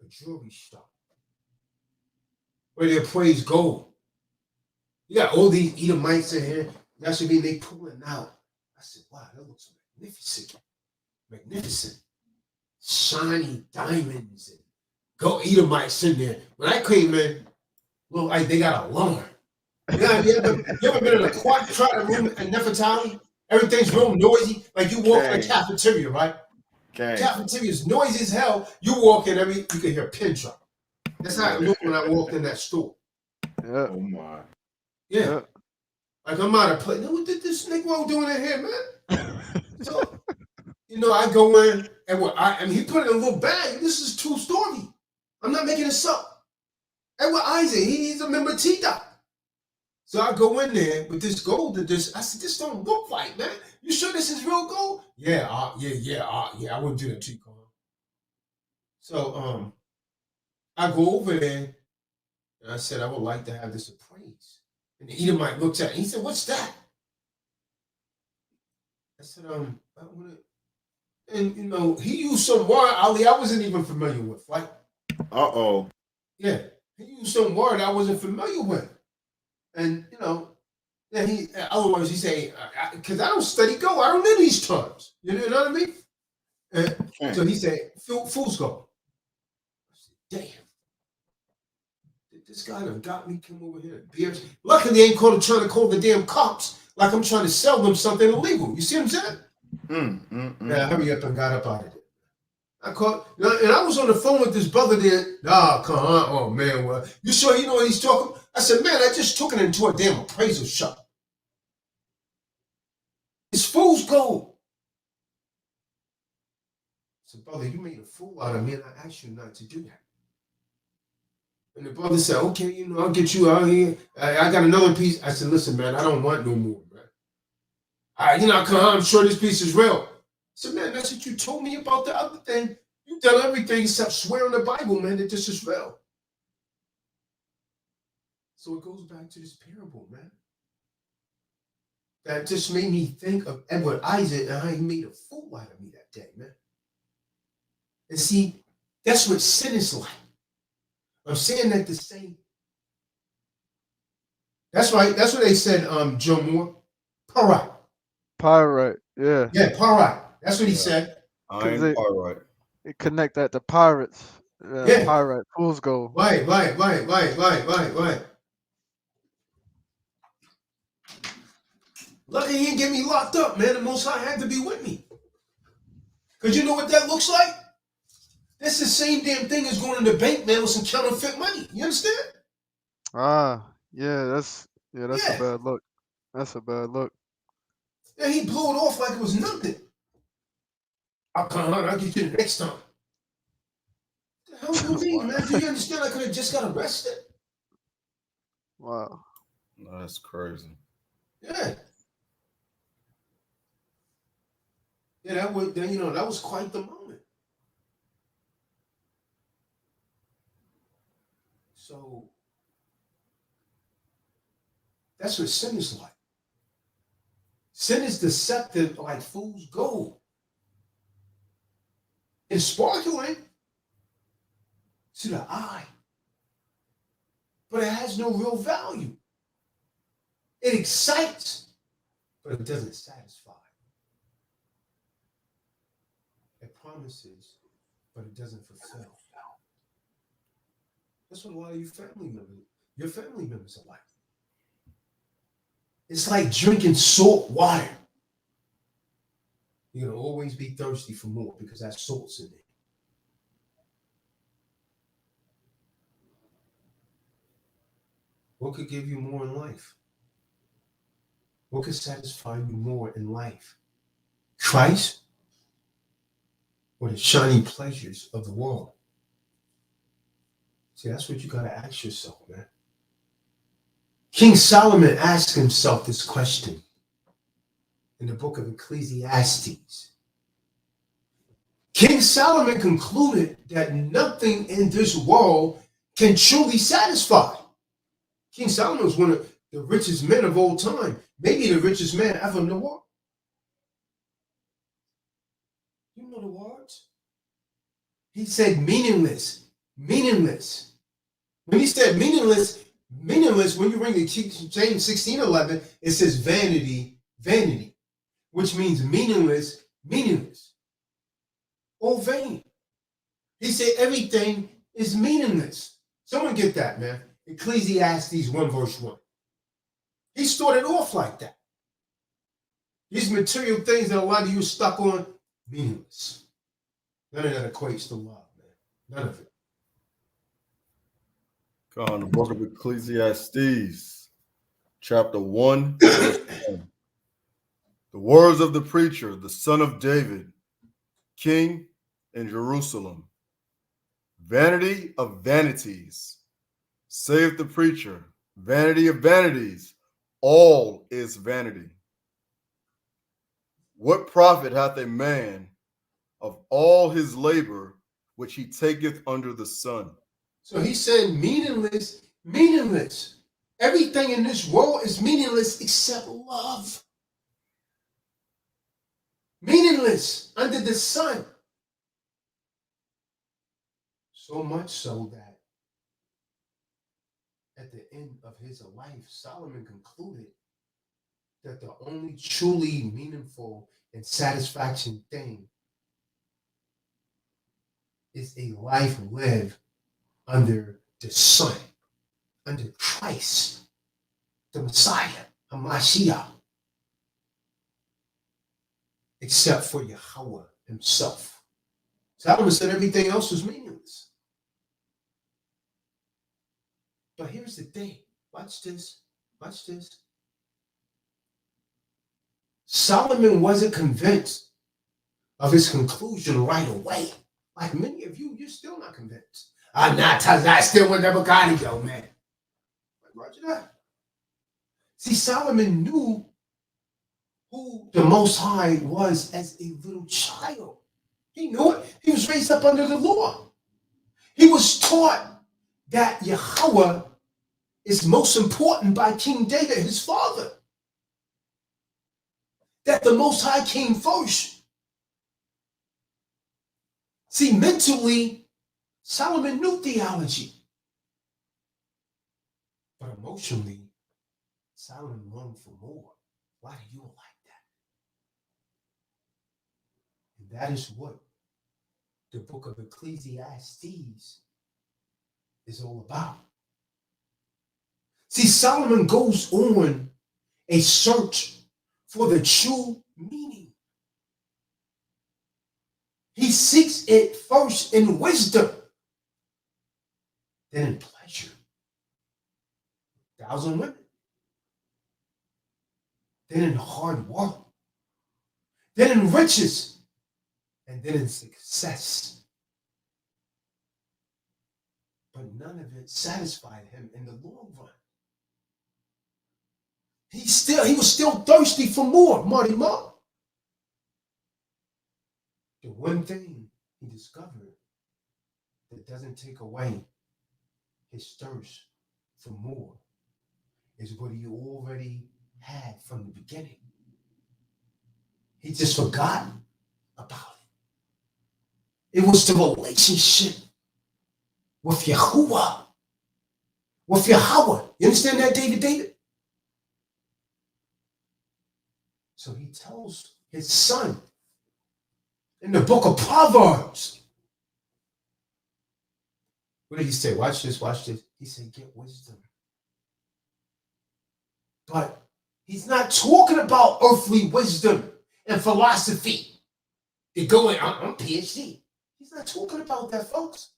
a jewelry shop where they praise gold. You got all these Edomites in here. That should mean they pulling out. I said, wow, that looks magnificent. Magnificent. Shiny diamonds and gold Edomites in there. When I came in, look like they got an alarm. You ever been in a quiet room in Nefertari? Everything's real noisy. Like you walk in a cafeteria, right? Okay. Cafeteria's noisy as hell. You walk in, you can hear a pin drop. That's how it looked when I walked in that store. Yeah. Oh my. Yeah. Like I'm out of place. What did this nigga doing in here, man? So, I go in and he put it in a little bag. This is true story. I'm not making this up. Edward Isaac, he's a member of TDOC. So I go in there with this gold I said, this don't look like, man. You sure this is real gold? Yeah, I wouldn't do that to you, Carl. So I go over there and I said, I would like to have this appraised. And the Edomite looked at it. He said, what's that? I said, I want to, and he used some word, Ali, I wasn't even familiar with, right? Uh-oh. Yeah. He used some word I wasn't familiar with. And, then otherwise he say, because I don't study gold, I don't know these terms. You know what I mean? And so he said, fool's gold. I said, damn. This guy done got me come over here and beers. Luckily, they ain't trying to call the damn cops like I'm trying to sell them something illegal. You see what I'm saying? Yeah, hurry up and got up out of there. I called, and I was on the phone with this brother there. Oh man, well, you sure you know what he's talking? I said, man, I just took it into a damn appraisal shop. It's fool's gold. I said, brother, you made a fool out of me, and I asked you not to do that. And the brother said, okay, I'll get you out here. I got another piece. I said, listen, man, I don't want no more, man. I'm sure this piece is real. I said, man, that's what you told me about the other thing. You've done everything except swear on the Bible, man, that this is real. So it goes back to this parable, man. That just made me think of Edward Isaac and how he made a fool out of me that day, man. And see, that's what sin is like. I'm saying that to say, that's right. That's what they said, Joe Moore. Pyrite. Yeah. Yeah, pyrite. That's what he said. Iron pyrite. It connect that to pirates. Yeah. Pyrite. Fool's gold. Right. Lucky he didn't get me locked up, man. The Most High had to be with me. Because you know what that looks like? That's the same damn thing as going to the bank, man, with some counterfeit money. You understand? That's a bad look. That's a bad look. Yeah, he blew it off like it was nothing. I'll get you the next time. What the hell do you mean, man? Do you understand I could have just got arrested? Wow. That's crazy. Yeah. Yeah, that was quite the moment. So that's what sin is like. Sin is deceptive like fool's gold. It's sparkling to the eye, but it has no real value. It excites, but it doesn't satisfy. It promises, but it doesn't fulfill. That's what a lot of your family members are like. It's like drinking salt water. You're going to always be thirsty for more because that salt's in there. What could give you more in life? What could satisfy you more in life? Christ or the shiny pleasures of the world? See, that's what you got to ask yourself, man. King Solomon asked himself this question in the book of Ecclesiastes. King Solomon concluded that nothing in this world can truly satisfy. King Solomon was one of the richest men of all time, maybe the richest man ever in the world. You know the words? He said meaningless, meaningless. When he said meaningless, meaningless, when you bring the King James 16:11, it says vanity, vanity, which means meaningless, meaningless. All vain. He said everything is meaningless. Someone get that, man. Ecclesiastes 1 verse 1. He started off like that. These material things that a lot of you are stuck on, meaningless. None of that equates to love, man. None of it. Go on, the book of Ecclesiastes, chapter 1, verse 1. The words of the preacher, the son of David, king in Jerusalem. Vanity of vanities, saith the preacher, vanity of vanities, all is vanity. What profit hath a man of all his labor which he taketh under the sun? So he said meaningless, meaningless. Everything in this world is meaningless except love. Meaningless under the sun. So much so that at the end of his life, Solomon concluded that the only truly meaningful and satisfaction thing is a life lived under the sun, under Christ, the Messiah, Hamashiach, except for Yahweh himself. Solomon said everything else was meaningless. But here's the thing. Watch this. Watch this. Solomon wasn't convinced of his conclusion right away. Like many of you, you're still not convinced. I'm not Tazadaq, still with Nebuchadnezzar, man. Like, Roger that. See, Solomon knew who the Most High was as a little child. He knew it. He was raised up under the law. He was taught that Yahweh is most important by King David, his father. That the Most High came first. See, mentally, Solomon knew theology. But emotionally, Solomon longed for more. Why do you like that? And that is what the book of Ecclesiastes is all about. See, Solomon goes on a search for the true meaning. He seeks it first in wisdom, then in pleasure. 1,000 women. Then in hard work. Then in riches. And then in success. But none of it satisfied him in the long run. He was still thirsty for more, Marty Mark. The one thing he discovered that doesn't take away his thirst for more is what he already had from the beginning. He just forgot about it. It was the relationship with Yahuwah, with Yahweh. You understand that, David? So he tells his son in the book of Proverbs. What did he say? Watch this, watch this. He said, get wisdom. But he's not talking about earthly wisdom and philosophy. They're going, I'm PhD. He's not talking about that, folks.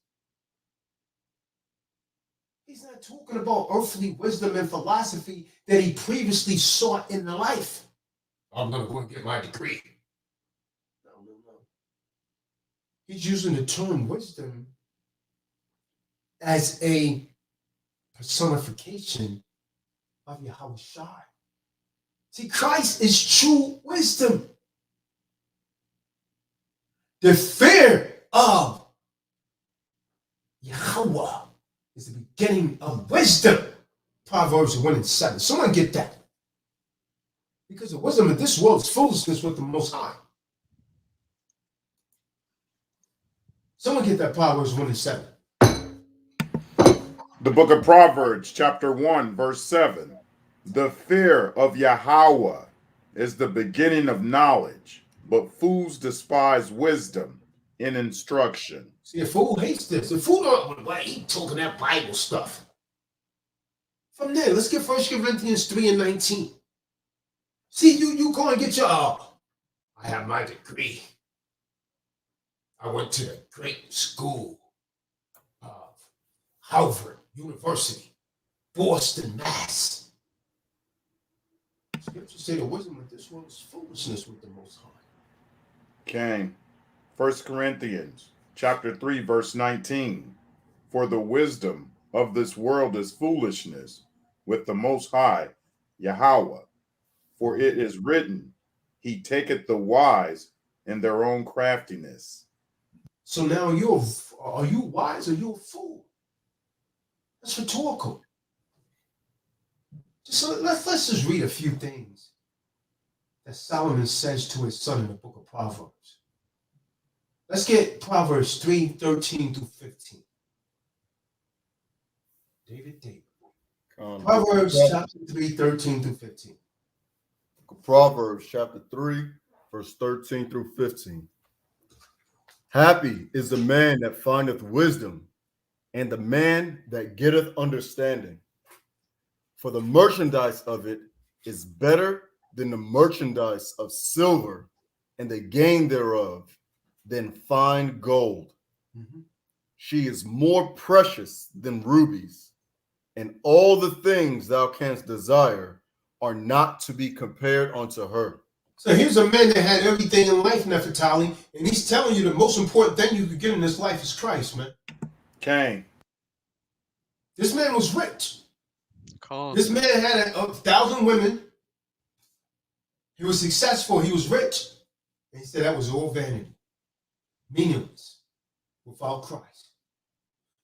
He's not talking about earthly wisdom and philosophy that he previously sought in the life. I'm going to go and get my degree. No. He's using the term wisdom as a personification of Yahweh Shai. See, Christ is true wisdom. The fear of Yahweh is the beginning of wisdom. Proverbs 1:7. Someone get that. Because the wisdom of this world is foolishness with the Most High. Someone get that Proverbs 1 and 7. The book of Proverbs, chapter 1, verse 7. The fear of Yahweh is the beginning of knowledge, but fools despise wisdom in instruction. See, a fool hates this. The fool don't, why he talking that Bible stuff. From there, let's get 1 Corinthians 3 and 19. See, you go and get your, I have my degree. I went to the great school of Harvard University, Boston, Mass. Scriptures say the wisdom of this world is foolishness with the Most High. Cain, 1 Corinthians, chapter 3, verse 19. For the wisdom of this world is foolishness with the Most High, Yahweh. For it is written, He taketh the wise in their own craftiness. So now are you wise or you a fool? That's rhetorical. Let's just read a few things that Solomon says to his son in the book of Proverbs. Let's get Proverbs 3, 13 through 15. David. Proverbs chapter 3, 13 through 15. Proverbs chapter 3, verse 13 through 15. Happy is the man that findeth wisdom, and the man that getteth understanding. For the merchandise of it is better than the merchandise of silver, and the gain thereof than fine gold. Mm-hmm. She is more precious than rubies, and all the things thou canst desire are not to be compared unto her. So here's a man that had everything in life, Nefertali, and he's telling you the most important thing you could get in this life is Christ, man. Cain. This man was rich. Con. This man had 1,000 women. He was successful. He was rich. And he said that was all vanity, meaningless, without Christ.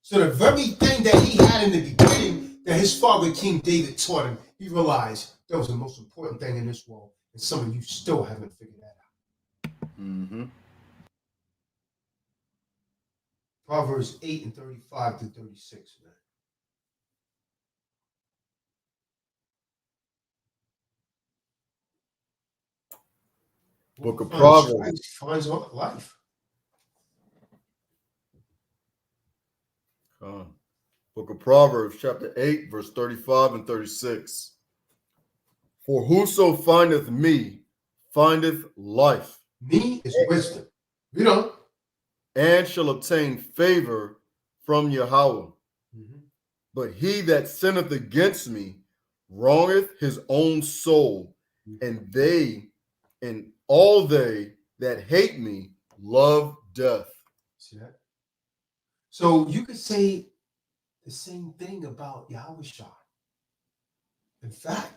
So the very thing that he had in the beginning that his father, King David, taught him, he realized that was the most important thing in this world. And some of you still haven't figured that out. Mm-hmm. Proverbs 8 and 35 to 36, man. Book of Proverbs. Christ finds all life. Book of Proverbs, chapter 8, verse 35 and 36. For whoso findeth me findeth life. Me is wisdom. You know. And shall obtain favor from Yahweh. Mm-hmm. But he that sinneth against me wrongeth his own soul, and all they that hate me love death. See that? So you could say the same thing about Yahushua. In fact,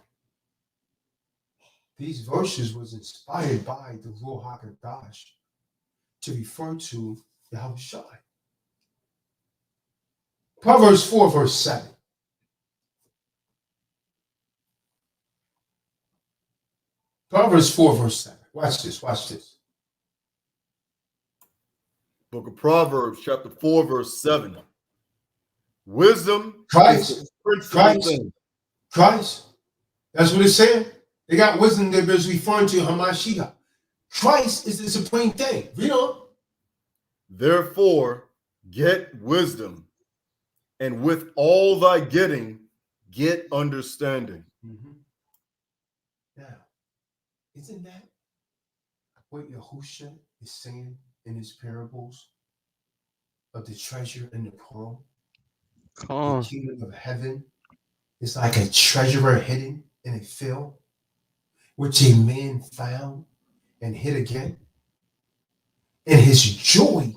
these verses was inspired by the Ruach HaKodesh to refer to Yahushua. Proverbs 4, verse 7. Proverbs 4, verse 7. Watch this. Book of Proverbs, chapter 4, verse 7. Wisdom Christ. is the principal thing. Christ. That's what it's saying. They got wisdom that is referring to Hamashiach. Christ is the supreme thing. Read on. Therefore, get wisdom, and with all thy getting, get understanding. Mm-hmm. Now, isn't that what Yahushua is saying in his parables of the treasure and the pearl? Con. The kingdom of heaven is like a treasurer hidden in a field, which a man found and hid again. In his joy,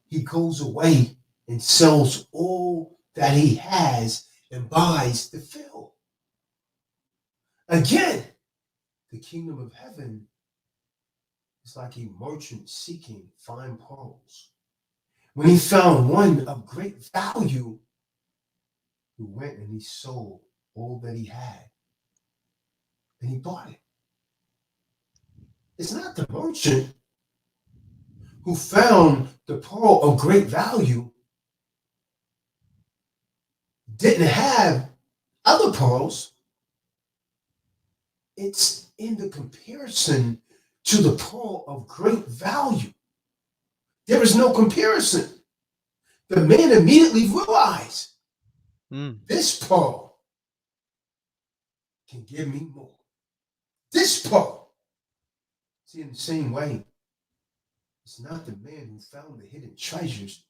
he goes away and sells all that he has and buys the field. Again, the kingdom of heaven is like a merchant seeking fine pearls. When he found one of great value, he went and he sold all that he had and he bought it. It's not the merchant who found the pearl of great value didn't have other pearls, it's in the comparison to the pearl of great value. There is no comparison. The man immediately realized this pearl can give me more. This pearl. See, in the same way, it's not the man who found the hidden treasures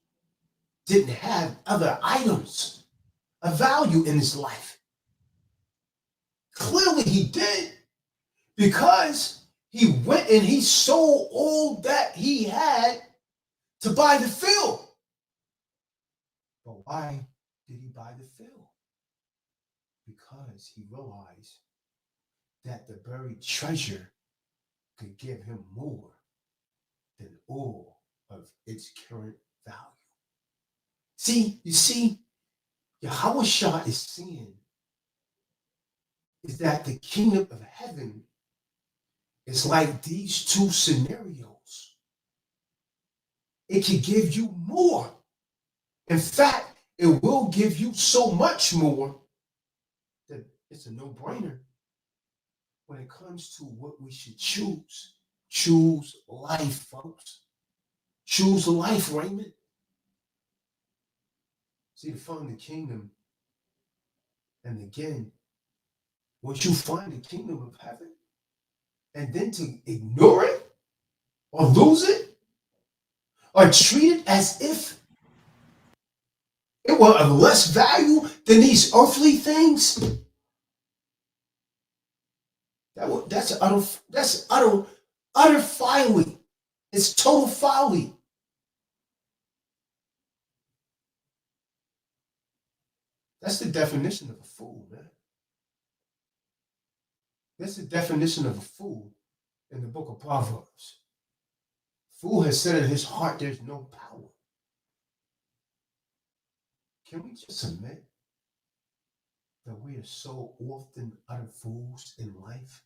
didn't have other items of value in his life. Clearly he did, because he went and he sold all that he had to buy the field. But why did he buy the field? Because he realized that the buried treasure could give him more than all of its current value. See, you see, Yahweh Shah is saying is that the kingdom of heaven is like these two scenarios. It can give you more. In fact, it will give you so much more that it's a no-brainer when it comes to what we should choose. Choose life, folks. Choose life, Raymond. See, to find the kingdom, and again, once you find the kingdom of heaven, and then to ignore it, or lose it, or treat it as if it were of less value than these earthly things, that's utter folly. It's total folly. That's the definition of a fool, man. That's the definition of a fool in the book of Proverbs. Fool has said in his heart, there's no power. Can we just admit that we are so often utter fools in life?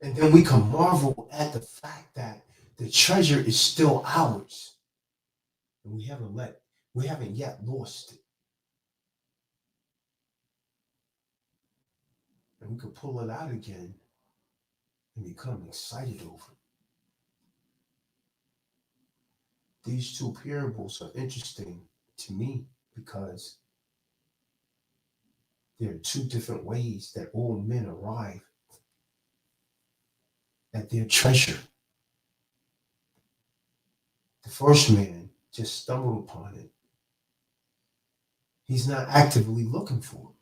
And then we can marvel at the fact that the treasure is still ours. And we haven't yet lost it. And we could pull it out again and become excited over it. These two parables are interesting to me because there are two different ways that all men arrive at their treasure. The first man just stumbled upon it. He's not actively looking for it.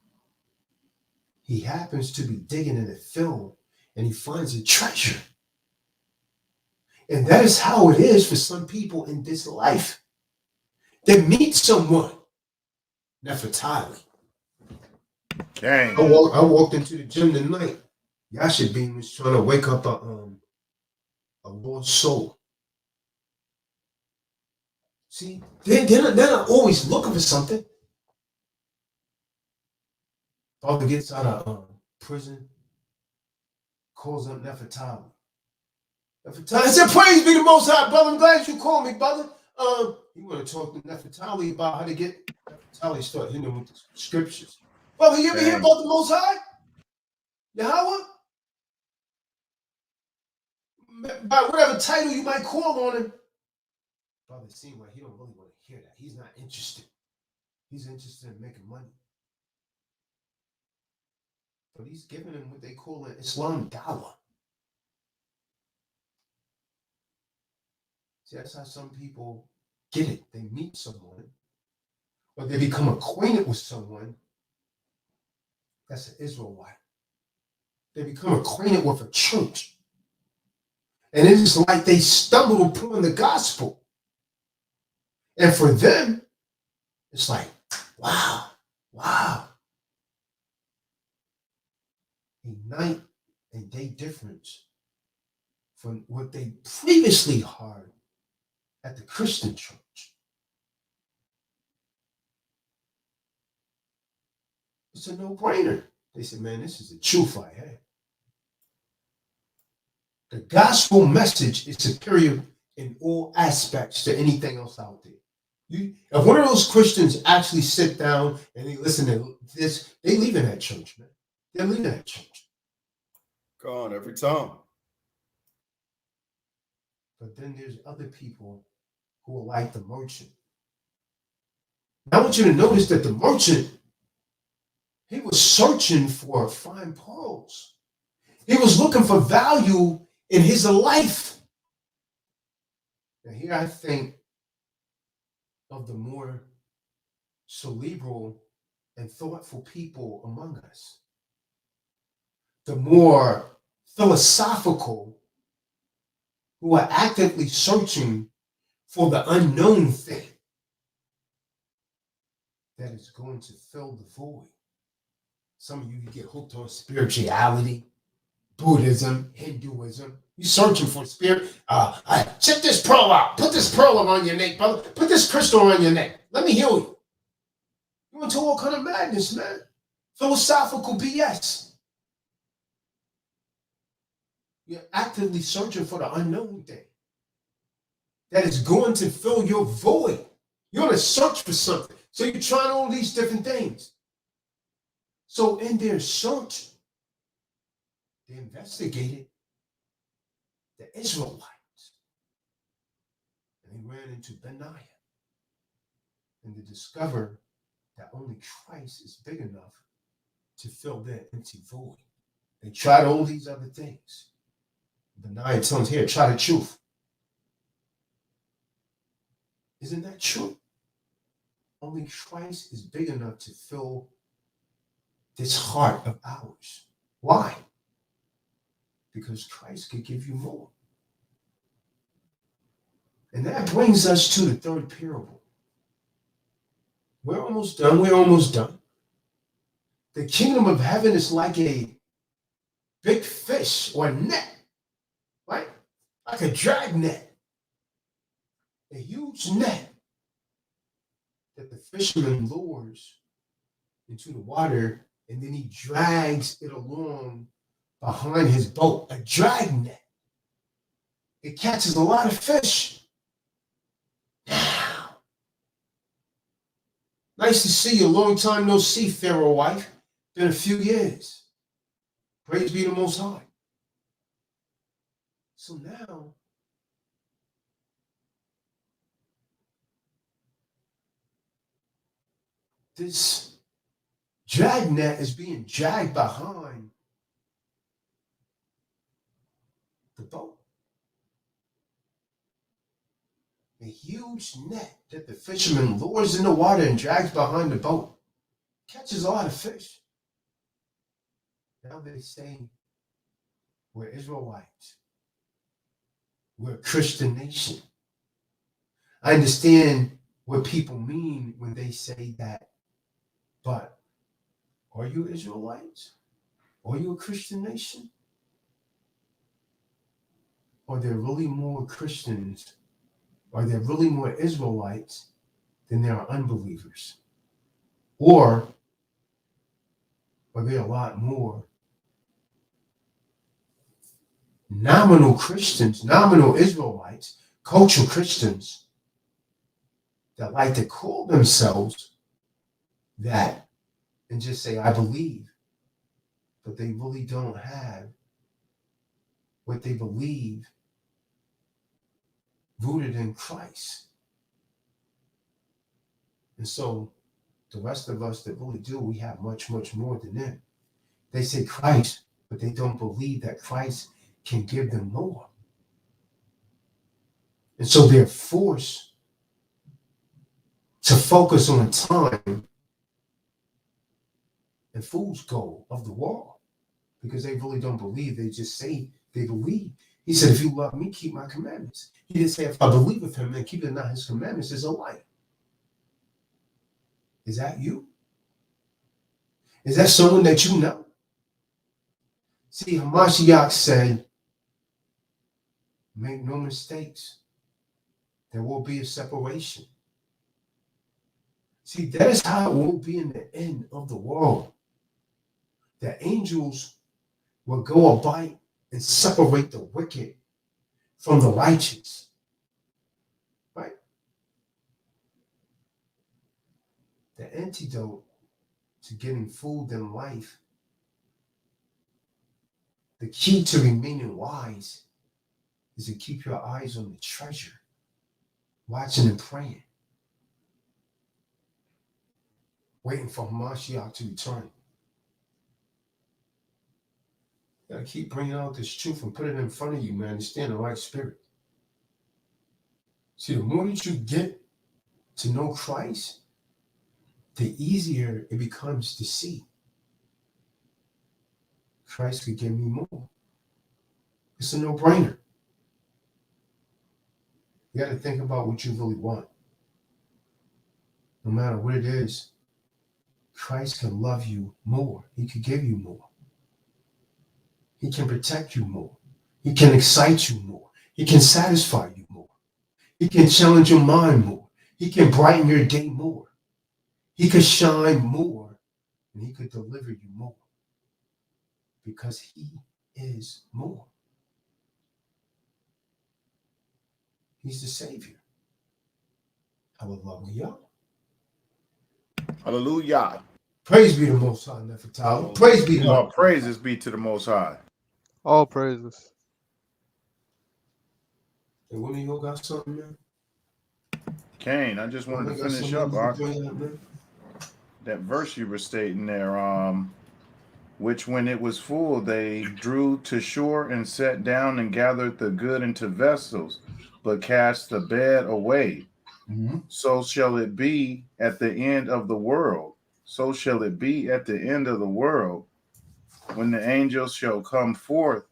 He happens to be digging in a field and he finds a treasure. And that is how it is for some people in this life. They meet someone, Nefertari. Gang. I walked into the gym tonight. Yasha Bean was trying to wake up a lost soul. See, they're not always looking for something. Father gets out of prison, calls up Nefertari. Nefertari said, "Praise be the Most High, brother. I'm glad you called me, brother. You want to talk to Nefertari about how to get Nefertari start hitting him with the scriptures. Brother, you ever hear about the Most High? Yahweh? By whatever title you might call on him." Brother, it seems like he don't really want to hear that. He's not interested. He's interested in making money. But he's giving him what they call an Islam dollar. See, that's how some people get it. They meet someone, or they become acquainted with someone that's an Israelite. They become acquainted with a church. And it's like they stumbled upon the gospel. And for them, it's like, wow. A night and day difference from what they previously heard at the Christian church. It's a no-brainer. They said, man, this is the truth I had. The gospel message is superior in all aspects to anything else out there. If one of those Christians actually sit down and they listen to this, they leaving that church, man. They're leaving that church. Gone every time. But then there's other people who are like the merchant. I want you to notice that the merchant, he was searching for fine pearls. He was looking for value in his life. And here I think of the more cerebral and thoughtful people among us, the more philosophical, who are actively searching for the unknown thing that is going to fill the void. Some of you get hooked on spirituality, Buddhism, Hinduism. You're searching for spirit. Check this pearl out. Put this pearl around your neck, brother. Put this crystal around your neck. Let me heal you. You're into all kind of madness, man. Philosophical BS. You're actively searching for the unknown thing that is going to fill your void. You're on a search for something. So you're trying all these different things. So in their search, they investigated the Israelites. And they ran into Benaiah. And they discovered that only Christ is big enough to fill their empty void. They tried all these other things. Benaiah tells here, try the truth. Isn't that true? Only Christ is big enough to fill this heart of ours. Why? Because Christ could give you more. And that brings us to the third parable. We're almost done. We're almost done. The kingdom of heaven is like a big fish or net, right? Like a drag net. A huge net that the fisherman lures into the water, and then he drags it along behind his boat. A drag net. It catches a lot of fish. Now, nice to see you. Long time no see, Pharaoh wife. Been a few years. Praise be the Most High. So now, this drag net is being dragged behind the boat. A huge net that the fisherman lures in the water and drags behind the boat. Catches a lot of fish. Now they say we're Israelites. We're a Christian nation. I understand what people mean when they say that, but are you Israelites? Are you a Christian nation? Are there really more Christians? Are there really more Israelites than there are unbelievers? Or are there a lot more nominal Christians, nominal Israelites, cultural Christians that like to call themselves that and just say, I believe, but they really don't have what they believe rooted in Christ. And so the rest of us that really do, we have much, much more than them. They say Christ, but they don't believe that Christ can give them more. And so they're forced to focus on the time and fool's goal of the world because they really don't believe. They just say they believe. He said, if you love me, keep my commandments. He didn't say, if I believe with him and keep not his commandments, is a lie. Is that you? Is that someone that you know? See, Hamashiach said, make no mistakes. There will be a separation. See, that is how it will be in the end of the world. The angels will go about and separate the wicked from the righteous. Right? The antidote to getting fooled in life, the key to remaining wise, is to keep your eyes on the treasure, watching and praying, waiting for Hamashiach to return. You gotta keep bringing out this truth and put it in front of you, man, to stay in the right spirit. See, the more that you get to know Christ, the easier it becomes to see. Christ could give me more. It's a no-brainer. You got to think about what you really want. No matter what it is, Christ can love you more. He can give you more. He can protect you more. He can excite you more. He can satisfy you more. He can challenge your mind more. He can brighten your day more. He could shine more, and he could deliver you more. Because he is more. He's the Savior. Hallelujah. Hallelujah. Praise be the Most High, Nefertari. Praise be to All God. praises be to the Most High. All praises. And when you got something, man? Cain, I just wanted to finish up that verse you were stating there. Which when it was full, they drew to shore and sat down and gathered the good into vessels, but cast the bad away. Mm-hmm. So shall it be at the end of the world. So shall it be at the end of the world, when the angels shall come forth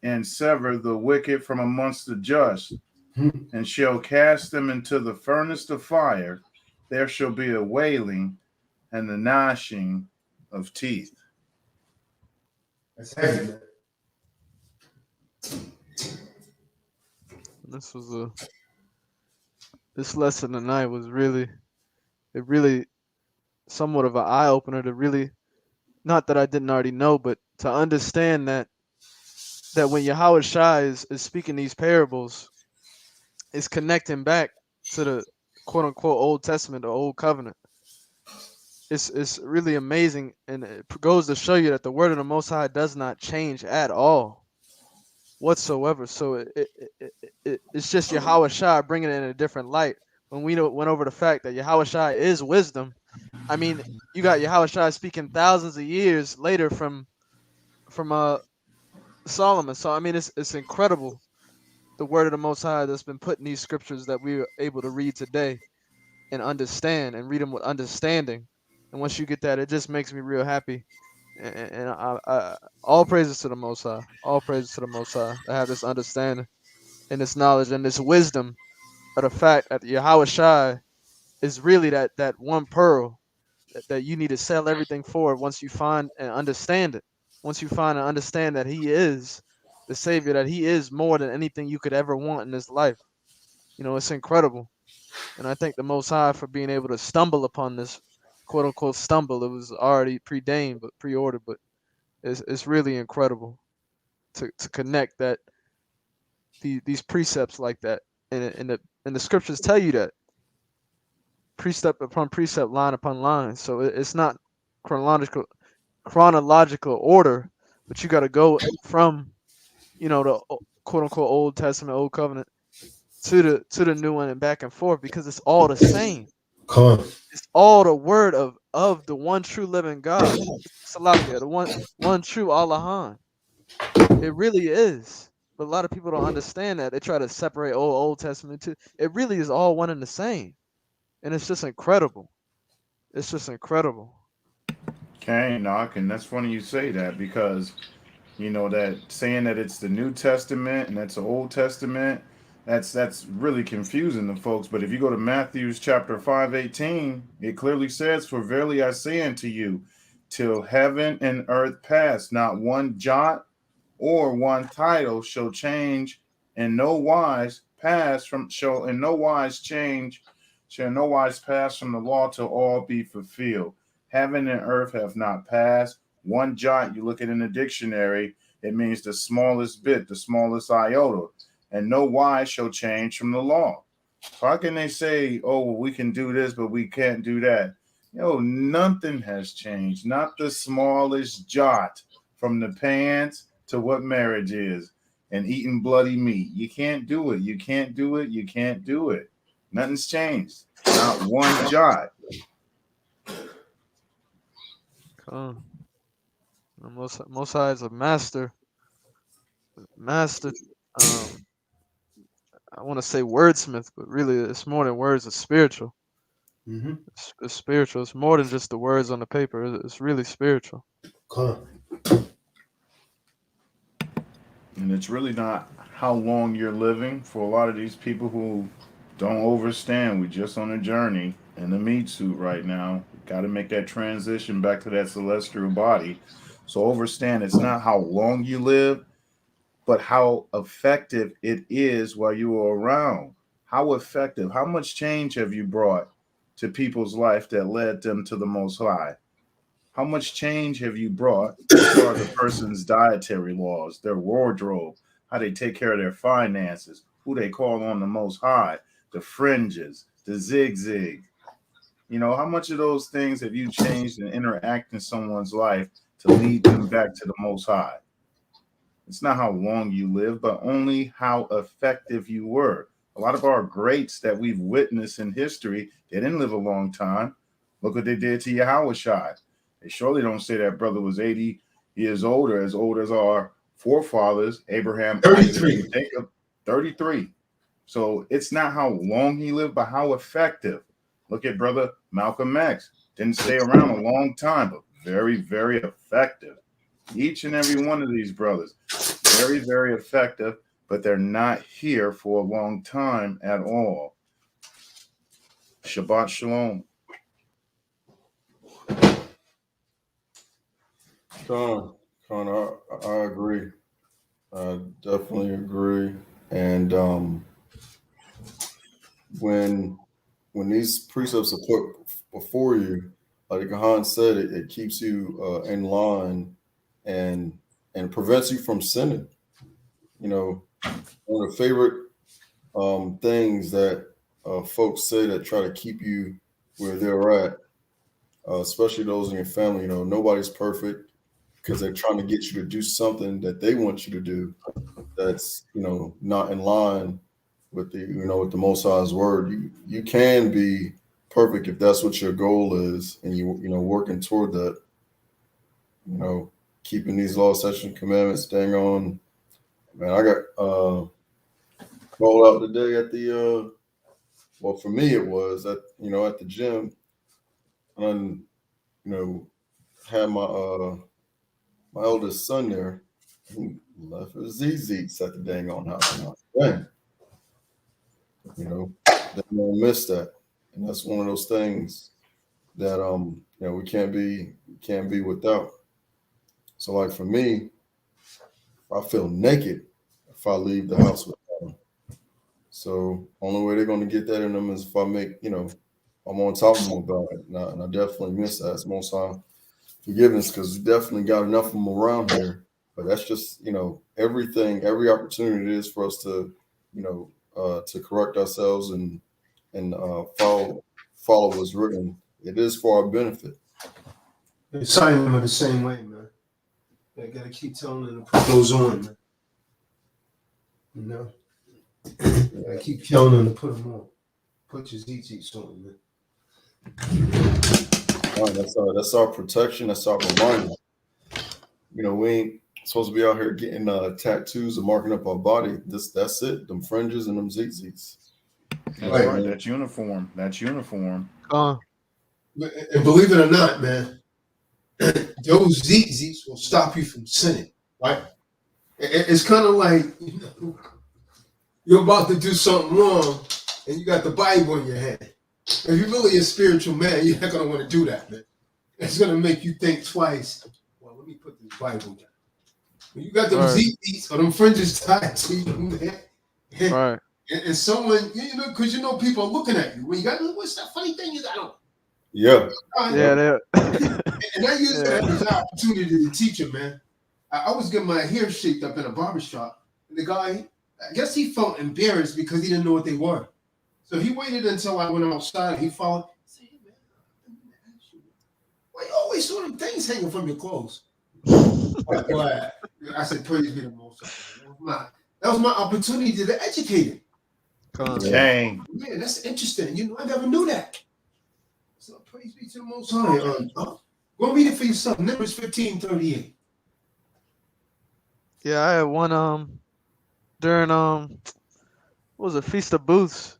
and sever the wicked from amongst the just, and shall cast them into the furnace of fire. There shall be a wailing and the gnashing of teeth. That's heavy, man. This lesson tonight was really somewhat of an eye opener to really, not that I didn't already know, but to understand that when Yahweh Shai is speaking these parables, is connecting back to the quote unquote Old Testament or Old Covenant. It's really amazing, and it goes to show you that the word of the Most High does not change at all whatsoever. So it's just Yahweh Shai bringing it in a different light. When we went over the fact that Yahweh Shai is wisdom, I mean, you got Yahweh Shai speaking thousands of years later from Solomon. So I mean, it's incredible, the word of the Most High that's been put in these scriptures that we are able to read today and understand and read them with understanding. And once you get that, it just makes me real happy. And I all praises to the Most High. All praises to the Most High to have this understanding and this knowledge and this wisdom of the fact that Yahweh Shai is really that one pearl that you need to sell everything for once you find and understand it. Once you find and understand that he is the Savior, that he is more than anything you could ever want in this life. You know, it's incredible. And I thank the Most High for being able to stumble upon this quote unquote stumble. It was already preordained, but pre-ordered, but it's really incredible to connect that these precepts like that. And the scriptures tell you that precept upon precept, line upon line. So it's not chronological order, but you got to go from, you know, the quote unquote Old Testament, Old Covenant to the new one and back and forth, because it's all the same. Come on. It's all the word of the one true living God, Salakia, the one true Allahan. It really is. But a lot of people don't understand that. They try to separate Old Testament too. It really is all one and the same. And it's just incredible. It's just incredible. Okay, knock, and that's funny you say that, because you know that saying that it's the New Testament and that's the Old Testament, that's really confusing to folks. But if you go to Matthew's chapter 5:18, it clearly says, "For verily I say unto you, till heaven and earth pass, not one jot or one title shall change in no wise pass from shall in no wise change shall in no wise pass from the law till all be fulfilled. Heaven and earth have not passed. One jot, you look at it in the dictionary, It means the smallest bit, the smallest iota. And no wise shall change from the law. So how can they say, oh, well, we can do this, but we can't do that? Nothing has changed. Not the smallest jot from the pants to what marriage is and eating bloody meat. You can't do it. You can't do it. You can't do it. Nothing's changed. Not one jot. Most High is a master. I want to say wordsmith, but really it's more than words. It's spiritual. Mm-hmm. It's spiritual. It's more than just the words on the paper. It's really spiritual. And it's really not how long you're living. For a lot of these people who don't understand, we're just on a journey in the meat suit right now. Got to make that transition back to that celestial body. So understand, it's not how long you live, but how effective it is while you are around. How effective, how much change have you brought to people's life that led them to the Most High? How much change have you brought as far as a person's dietary laws, their wardrobe, how they take care of their finances, who they call on the Most High, the fringes, the zigzag? How much of those things have you changed and interact in someone's life to lead them back to the Most High? It's not how long you live, but only how effective you were. A lot of our greats that we've witnessed in history, they didn't live a long time. Look what they did to Yahushua. They surely don't say that brother was 80 years old as our forefathers, Abraham, 33. Isaac, Jacob, 33. So it's not how long he lived, but how effective. Look at brother Malcolm X. Didn't stay around a long time, but very, very effective. Each and every one of these brothers, very, very effective, but they're not here for a long time at all. Shabbat Shalom. Con, I agree. I definitely agree. And when these precepts are put before you, like Kahan said, it keeps you in line and prevents you from sinning. One of the favorite things that folks say that try to keep you where they're at, especially those in your family, nobody's perfect, because they're trying to get you to do something that they want you to do that's not in line with the Most High's word. You can be perfect if that's what your goal is, and you working toward that. Keeping these law, statutes, commandments. Dang on, man! I got called out today at the well, for me it was at the gym, and had my my eldest son there. He left his ZZs at the dang on house. And I was like, dang, they don't miss that, and that's one of those things that we can't be without. So like for me, I feel naked if I leave the house with them. So only way they're going to get that in them is if I make I'm on top of them about it, and I definitely miss that. It's Most High forgiveness, because we definitely got enough of them around here. But that's just every opportunity it is for us to to correct ourselves and follow what's written. It is for our benefit. Sign them are the same way, man. I gotta keep telling them to put those on, man. I keep telling them to put them on. Put your ZTs on, man. That's our protection. That's our reminder. We ain't supposed to be out here getting tattoos and marking up our body. That's it. Them fringes and them ZZs. That's right. That's uniform. And believe it or not, man, those ZZs will stop you from sinning, right? It's kind of like you're about to do something wrong and you got the Bible in your hand. If you're really a spiritual man, you're not going to want to do that, man. It's going to make you think twice. Well, let me put this Bible down. When you got them ZZs or them fringes tied to you, man. Right. And someone, because people are looking at you. When you got, what's that funny thing you got on? Yeah. Yeah. And I use that as an opportunity to teach them, man. I was getting my hair shaped up in a barbershop. And the guy, I guess he felt embarrassed because he didn't know what they were. So he waited until I went outside. He followed. He said, hey, man, let me ask you, why you always saw them things hanging from your clothes? Glad. I said, praise be the Most High. That was my opportunity to educate him. Gang. Yeah, that's interesting. You know, I never knew that. So praise be to the Most High. Go read it for yourself. Numbers 15:38. Yeah, I had one during what was it, Feast of Booths.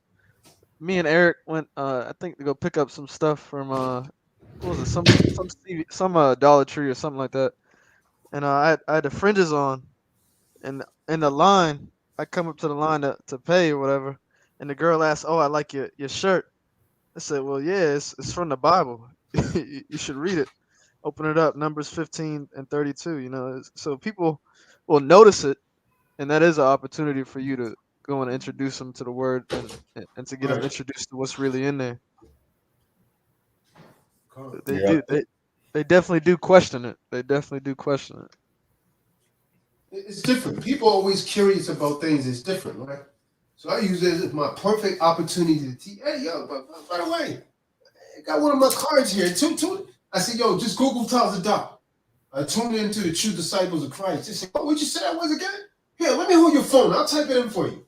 Me and Eric went I think to go pick up some stuff from what was it, some Dollar Tree or something like that. And I had the fringes on, and in the line, I come up to the line to pay or whatever, and the girl asked, "Oh, I like your shirt." I said, "Well, yeah, it's from the Bible. You should read it. Open it up, Numbers 15 and 32. You know, so people will notice it, and that is an opportunity for you to go and introduce them to the word and to get them Right. introduced to what's really in there. They Yeah. do they definitely do question it. They definitely do question it. It's different. People are always curious about things. It's different, right? So I use it as my perfect opportunity to teach. Hey, yo, by the way, I got one of my cards here. I said, yo, just Google Tazadaq. Tune into the true disciples of Christ. They say, oh, what'd you say that was again? Here, let me hold your phone. I'll type it in for you.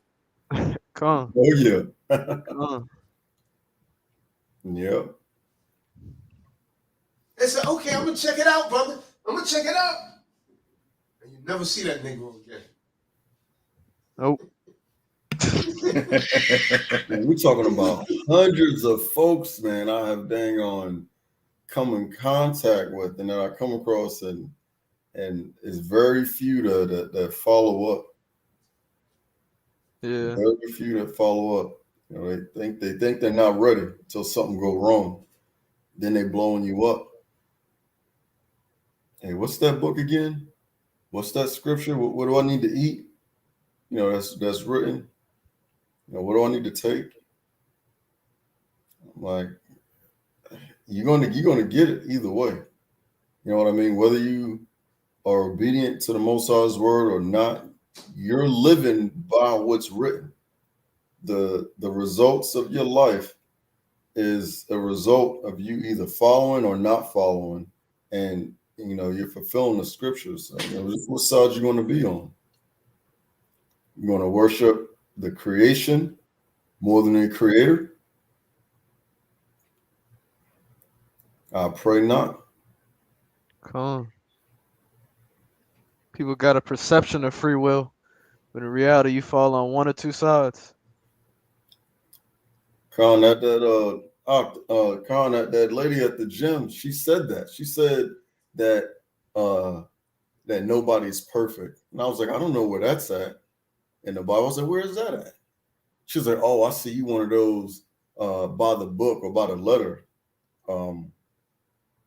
Come on. Oh yeah. Come on. Yep. They said, okay, I'm gonna check it out, brother. I'm gonna check it out. And you never see that Negro again. Nope. Man, we're talking about hundreds of folks, man, I have dang on come in contact with, and that I come across, and it's very few that follow up. Yeah. Very few that follow up. You know, they think they're not ready until something go wrong. Then they blowing you up. Hey, what's that book again? What's that scripture? What do I need to eat? You know, that's written. You know, what do I need to take? I'm like, you're gonna get it either way. You know what I mean? Whether you are obedient to the Most High's word or not, you're living by what's written. The results of your life is a result of you either following or not following, and you know you're fulfilling the scriptures. So, you know, what side you going to be on? You going to worship the creation more than the creator? I pray not. Come on. People got a perception of free will, but in reality, you fall on one or two sides. Con, that lady at the gym, she said that. She said that that nobody's perfect. And I was like, I don't know where that's at in the Bible. I was like, where is that at? She was like, oh, I see you one of those by the book or by the letter.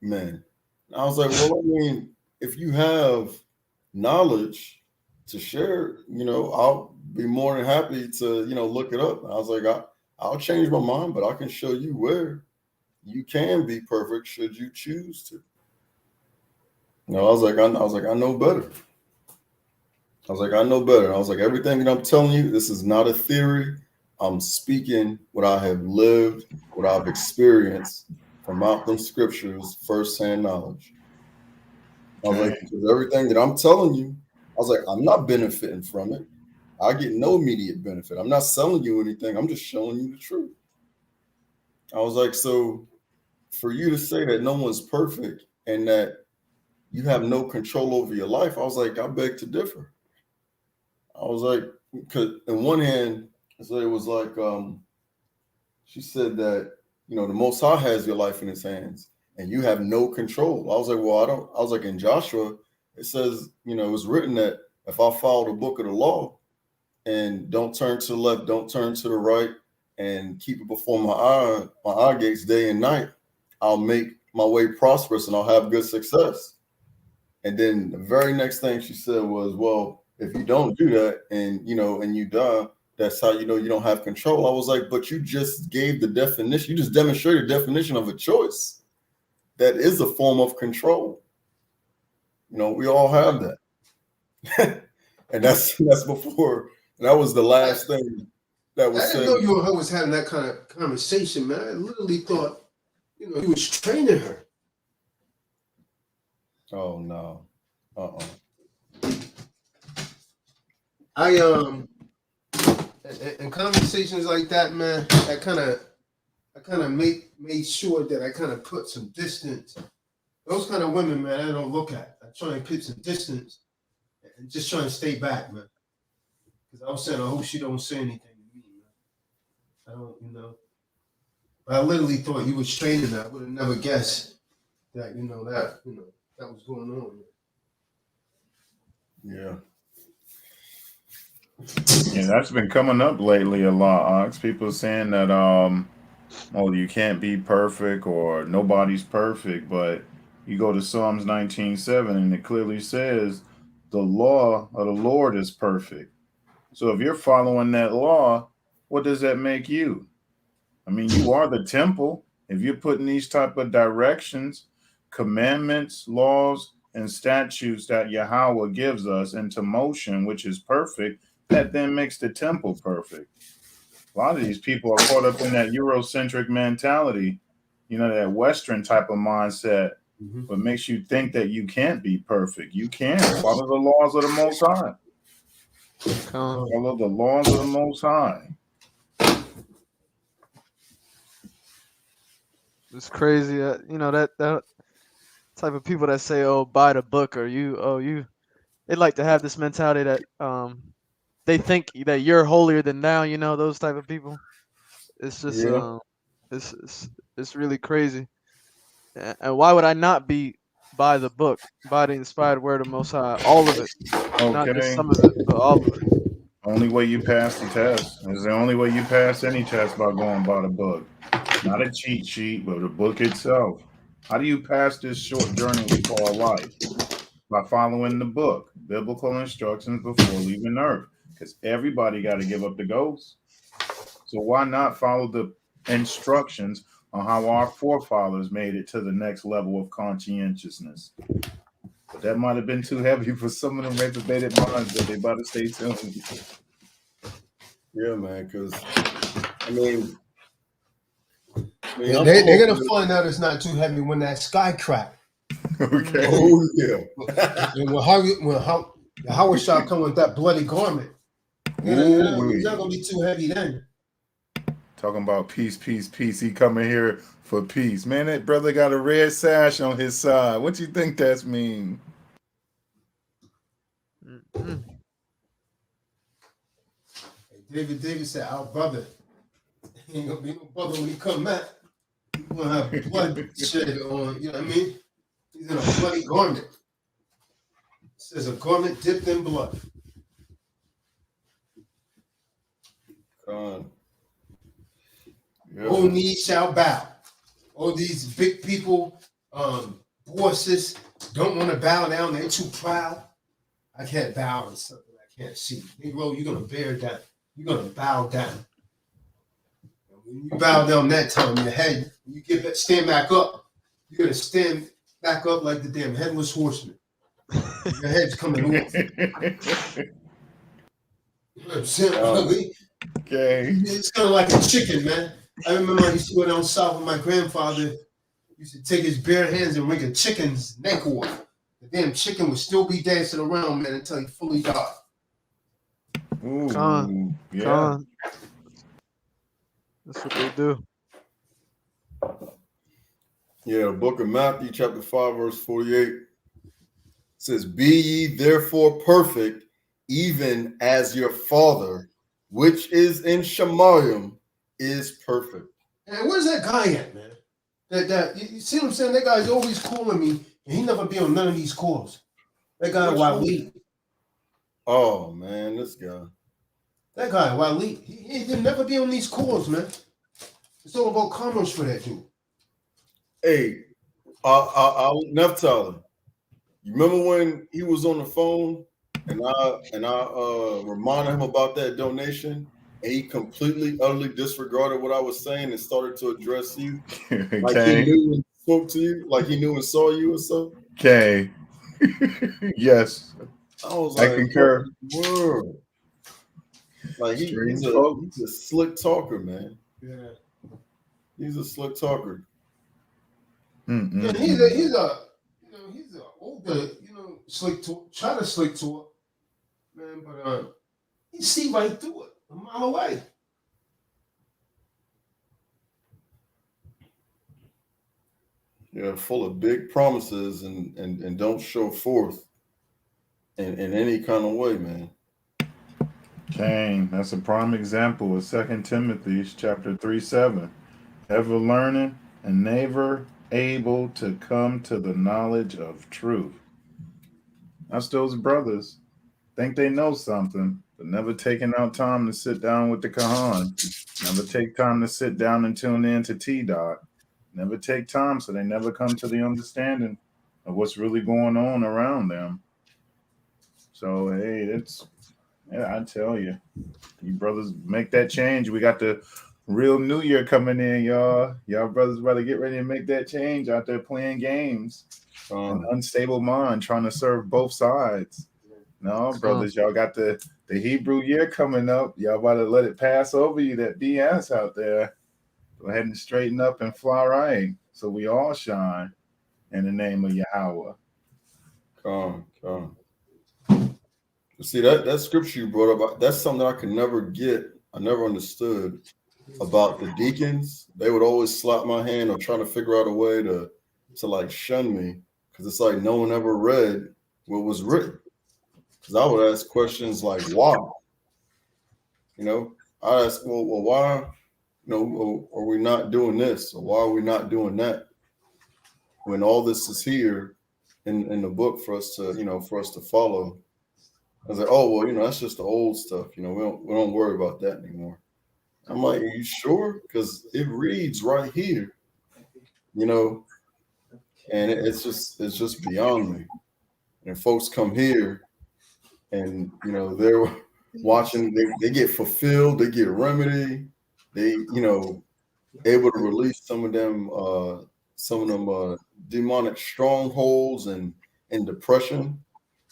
Man. And I was like, well, I mean, if you have knowledge to share, you know, I'll be more than happy to, you know, look it up. And I was like, I'll change my mind, but I can show you where you can be perfect should you choose to. You know, I was like, I know better. I was like, I know better. I was like, everything that I'm telling you, this is not a theory. I'm speaking what I have lived, what I've experienced from out them scriptures, firsthand knowledge. I was like, because everything that I'm telling you, I was like, I'm not benefiting from it. I get no immediate benefit. I'm not selling you anything. I'm just showing you the truth. I was like, so for you to say that no one's perfect and that you have no control over your life, I was like, I beg to differ. I was like, because on one hand, so it was like, she said that, you know, the Most High has your life in his hands and you have no control. I was like, well, I was like, in Joshua, it says, you know, it's written that if I follow the book of the law and don't turn to the left, don't turn to the right, and keep it before my eye gates day and night, I'll make my way prosperous and I'll have good success. And then the very next thing she said was, well, if you don't do that and, you know, and you die, that's how you know you don't have control. I was like, but you just gave the definition. You just demonstrated the definition of a choice. That is a form of control. You know, we all have that. And that's before. That was the last thing that was I said. didn't know you and her was having that kind of conversation, man. I literally thought, he was training her. Oh no. I in conversations like that, man, I kind of made sure that I kind of put some distance. Those kind of women, man, I don't look at. I try and put some distance and just try and stay back, man. Because I was saying, I hope she don't say anything to me, man. I don't. But I literally thought you was training her. I would have never guessed that, that was going on. Yeah. Yeah, that's been coming up lately a lot, Ox. People saying that you can't be perfect or nobody's perfect, but you go to Psalms 19:7 and it clearly says the law of the Lord is perfect. So if you're following that law, what does that make you? I mean, you are the temple. If you're putting these type of directions, commandments, laws, and statutes that Yahweh gives us into motion, which is perfect, that then makes the temple perfect. A lot of these people are caught up in that Eurocentric mentality, that Western type of mindset, but makes you think that you can't be perfect. You can follow the laws of the Most High. Follow the laws of the Most High. It's crazy. That type of people that say, "Oh, buy the book," or you. They like to have this mentality that they think that you're holier than thou. Those type of people. It's just Yeah. it's really crazy. And why would I not be by the book, by the inspired word of Most High, all of it, not just Okay. some of it, but all of it. Only way you pass the test is the only way you pass any test by going by the book. Not a cheat sheet, but the book itself. How do you pass this short journey we call life? By following the book, biblical instructions before leaving earth. Because everybody got to give up the ghost. So why not follow the instructions on how our forefathers made it to the next level of conscientiousness? But that might have been too heavy for some of them reprobated minds, but they better stay tuned. Yeah, man. Because I mean, They're gonna find out it's not too heavy when that sky crack. Okay. Oh yeah. And when Howard shall come with that bloody garment, it's not gonna be too heavy then. Talking about peace, peace, peace. He coming here for peace. Man, that brother got a red sash on his side. What you think that's mean? David said, "Our brother, he ain't gonna be no brother when he come back. He's gonna have blood shed on. You know what I mean? He's in a bloody garment. It says a garment dipped in blood." Yeah. All knees shall bow. All these big people, bosses, don't want to bow down. They're too proud. I can't bow in something I can't see. Negro, you're gonna bear down. You're gonna bow down. And when you bow down that time, your head, when you stand back up, you're gonna stand back up like the damn headless horseman. Your head's coming off. You know what I'm saying? Okay. It's kind of like a chicken, man. I remember I used to go down south with my grandfather. He used to take his bare hands and wring a chicken's neck off. The damn chicken would still be dancing around, man, until he fully died. Ooh, yeah. Con. That's what they do. Yeah, book of Matthew, chapter 5, verse 48 says, "Be ye therefore perfect, even as your Father, which is in Shemayim, is perfect." And where's that guy at, man? That you see what I'm saying? That guy's always calling me, and he never be on none of these calls. That guy Waleed. Oh man, this guy. That guy Waleed. He'll never be on these calls, man. It's all about commerce for that dude. Hey, Neftali, you remember when he was on the phone and I reminded him about that donation, and he completely, utterly disregarded what I was saying and started to address you like he knew and spoke to you, like he knew and saw you or something? Okay. Yes. I was I like, what concur. in the world? Like Strange he's folks. a slick talker, man. Yeah. He's a slick talker. Yeah, Mm-mm-mm. he's a older, slick talk, try to slick talk, man, but he see right through it a mile away. Yeah, full of big promises and don't show forth in any kind of way, man. Cain, that's a prime example of 2 Timothy chapter 3:7. Ever learning and never able to come to the knowledge of truth. That's those brothers. Think they know something, but never taking out time to sit down with the Kahan. Never take time to sit down and tune in to TDOC. Never take time, so they never come to the understanding of what's really going on around them. So hey, I tell you, you brothers make that change. We got the real new year coming in, y'all. Y'all brothers better get ready to make that change out there playing games. An unstable mind trying to serve both sides. No, brothers, y'all got the Hebrew year coming up. Y'all about to let it pass over you, that BS out there. Go ahead and straighten up and fly right, so we all shine in the name of Yahweh. Come. See that scripture you brought up, that's something I could never get. I never understood about the deacons. They would always slap my hand or try to figure out a way to like shun me, because it's like no one ever read what was written. Because I would ask questions like, why? I ask, well, why? Are we not doing this, or why are we not doing that? When all this is here in the book for us to follow. I was like, oh well, that's just the old stuff. We don't worry about that anymore. I'm like, are you sure? Because it reads right here, and it's just beyond me. And folks come here, and they're watching. They get fulfilled. They get remedy. They able to release some of them demonic strongholds and depression.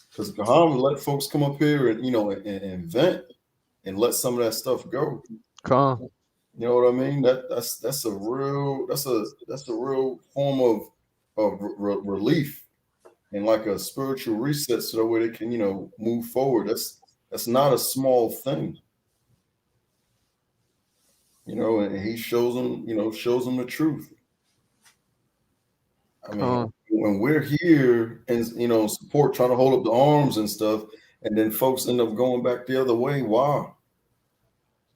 Because Kaham let folks come up here and and vent and let some of that stuff go. Calm. You know what I mean? That's a real form of relief and like a spiritual reset, so that way they can move forward. That's not a small thing. And he shows them the truth. I mean, when we're here and support, trying to hold up the arms and stuff, and then folks end up going back the other way. Why?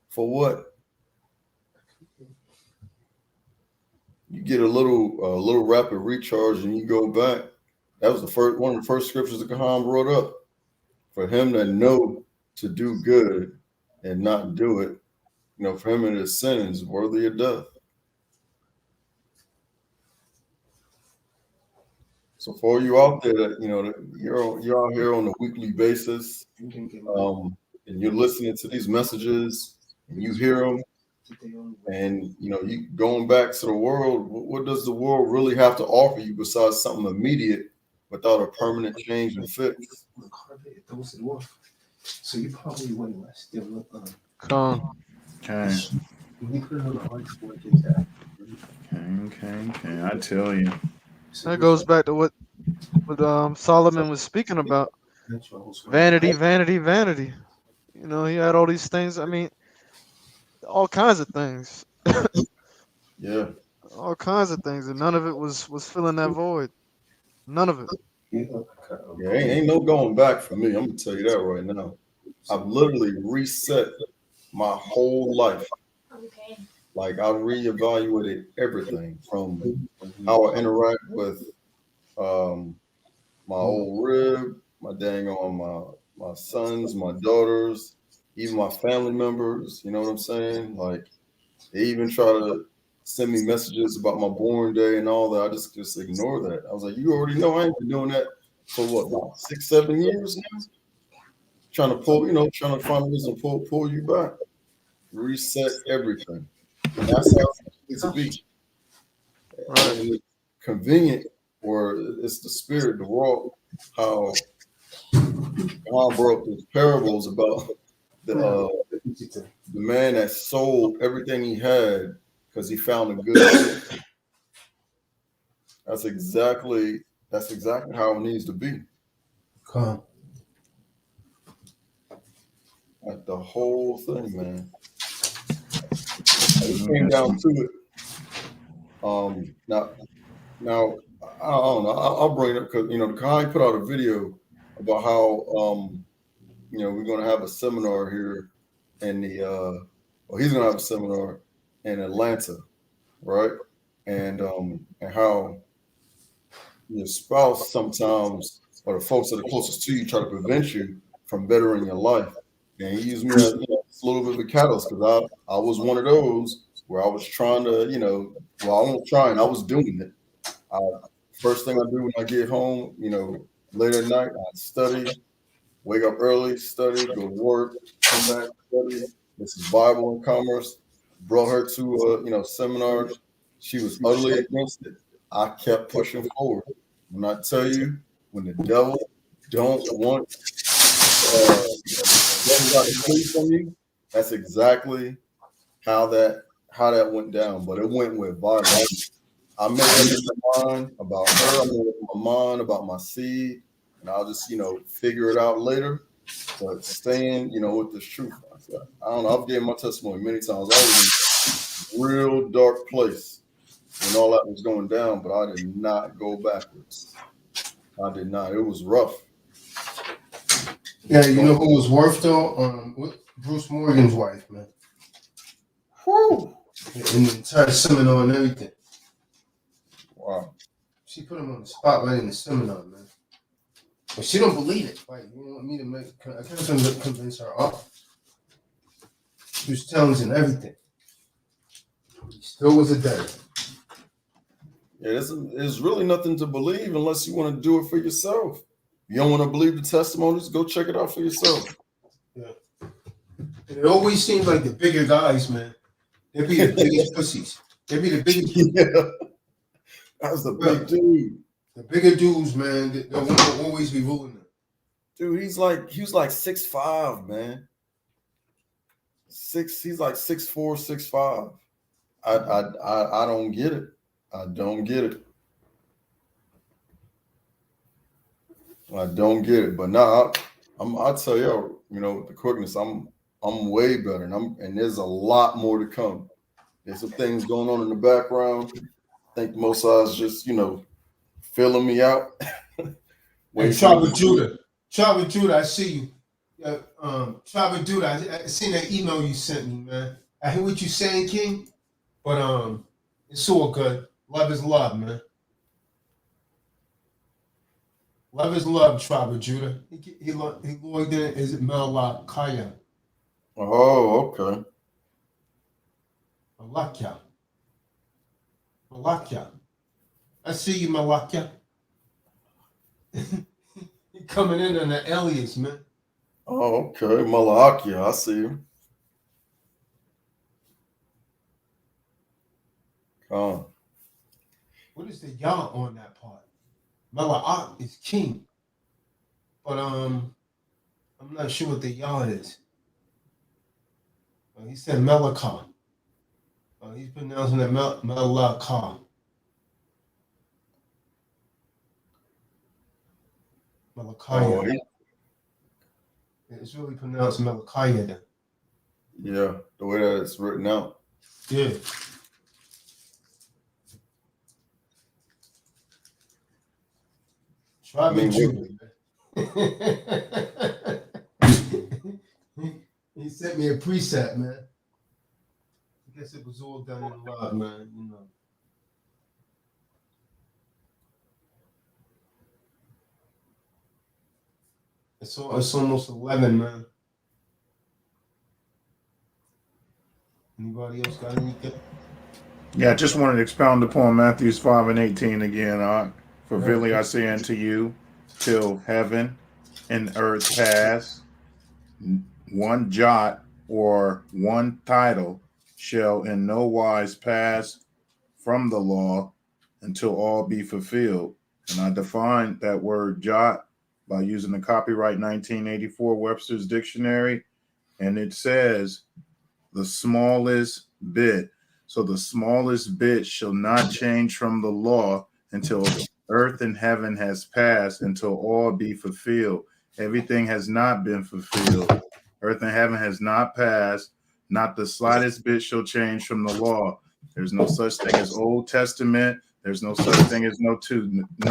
For what? You get a little rapid recharge and you go back. That was one of the first scriptures that Kahan brought up. For him to know to do good and not do it, for him and his sin is worthy of death. So for all you out there that you're out here on a weekly basis, and you're listening to these messages and you hear them, and you going back to the world. What does the world really have to offer you besides something immediate without a permanent change and fix? So you probably wouldn't still Calm. Okay. I tell you. That goes back to what Solomon was speaking about. Vanity, vanity, vanity. He had all these things. I mean, all kinds of things. Yeah. All kinds of things, and none of it was filling that void. None of it. Yeah, ain't no going back for me. I'm gonna tell you that right now. I've literally reset my whole life. Like I reevaluated everything from how I interact with my old rib, my dang on my sons, my daughters, even my family members. You know what I'm saying? Like they even try to send me messages about my born day and all that. I just ignore that. I was like, you already know I ain't been doing that for what, about 6-7 years now? Trying to find a reason to pull you back. Reset everything. And that's how it needs to be. Right. And it's convenient, or it's the spirit, the world, how John brought these parables about the man that sold everything he had because he found a good deal. That's exactly how it needs to be. Come. Like the whole thing, man. It came down to it. Now I don't know. I'll bring it up because the Kai put out a video about how we're going to have a seminar here in the he's going to have a seminar in Atlanta, right? And how your spouse sometimes, or the folks that are closest to you, try to prevent you from bettering your life. And he used me as a little bit of a catalyst because I was one of those where I was trying to, I wasn't trying, I was doing it. First thing I do when I get home, late at night, I study, wake up early, study, go to work, come back, study. This is Bible and Commerce. Brought her to seminar. She was utterly against it. I kept pushing forward. When I tell you, when the devil don't want to flee from you, that's exactly how that went down. But it went with violence. I made up my mind about her. I made up my mind about my seed, and I'll just figure it out later. But staying with this truth. I don't know. I've given my testimony many times. I was in a real dark place when all that was going down, but I did not go backwards. I did not. It was rough. Yeah, you know who was worth though? Bruce Morgan's wife, man. Whew. In the entire seminar and everything. Wow. She put him on the spotlight in the seminar, man. But she don't believe it. Like, you want me to I can't convince her off. She was challenging everything. He still was a devil. Yeah, there's really nothing to believe unless you want to do it for yourself. You don't want to believe the testimonies? Go check it out for yourself. Yeah. And it always seems like the bigger guys, man, they be the biggest pussies. They be the biggest. Yeah. That's the big dude. The bigger dudes, man, they'll always be ruling them. Dude, he was like 6'5", man. He's like 6'4", 6'5". I don't get it. I don't get it. I don't get it. But now I'll tell you, with the quickness, I'm way better, and there's a lot more to come. There's some things going on in the background. I think the Most High is just, filling me out. Hey, Tribal Judah, I see you. Tribal Judah, I seen that email you sent me, man. I hear what you're saying, King, but it's all good. Love is love, man. Love is love, Tribal Judah. He logged in as Melak Kaya. Oh, okay. Malakya. I see you, Malakya. He coming in on the alias, man. Oh, okay. Malakia, I see him. What is the Yah on that part? Malak is king. But I'm not sure what the Yah is. He said Melaka. He's pronouncing it Melaka. Malakaya. It's really pronounced Malakaya then. Yeah, the way that it's written out. Yeah. Try me, Judah. He sent me a preset, man. I guess it was all done in love, man. It's almost 11, man. Anybody else got anything? Yeah, I just wanted to expound upon Matthew 5:18 again. For verily I say unto you, till heaven and earth pass, one jot or one title shall in no wise pass from the law until all be fulfilled. And I defined that word jot by using the copyright 1984 Webster's Dictionary, and it says the smallest bit. So the smallest bit shall not change from the law until earth and heaven has passed, until all be fulfilled. Everything has not been fulfilled. Earth and heaven has not passed. Not the slightest bit shall change from the law. There's no such thing as Old Testament. There's no such thing as no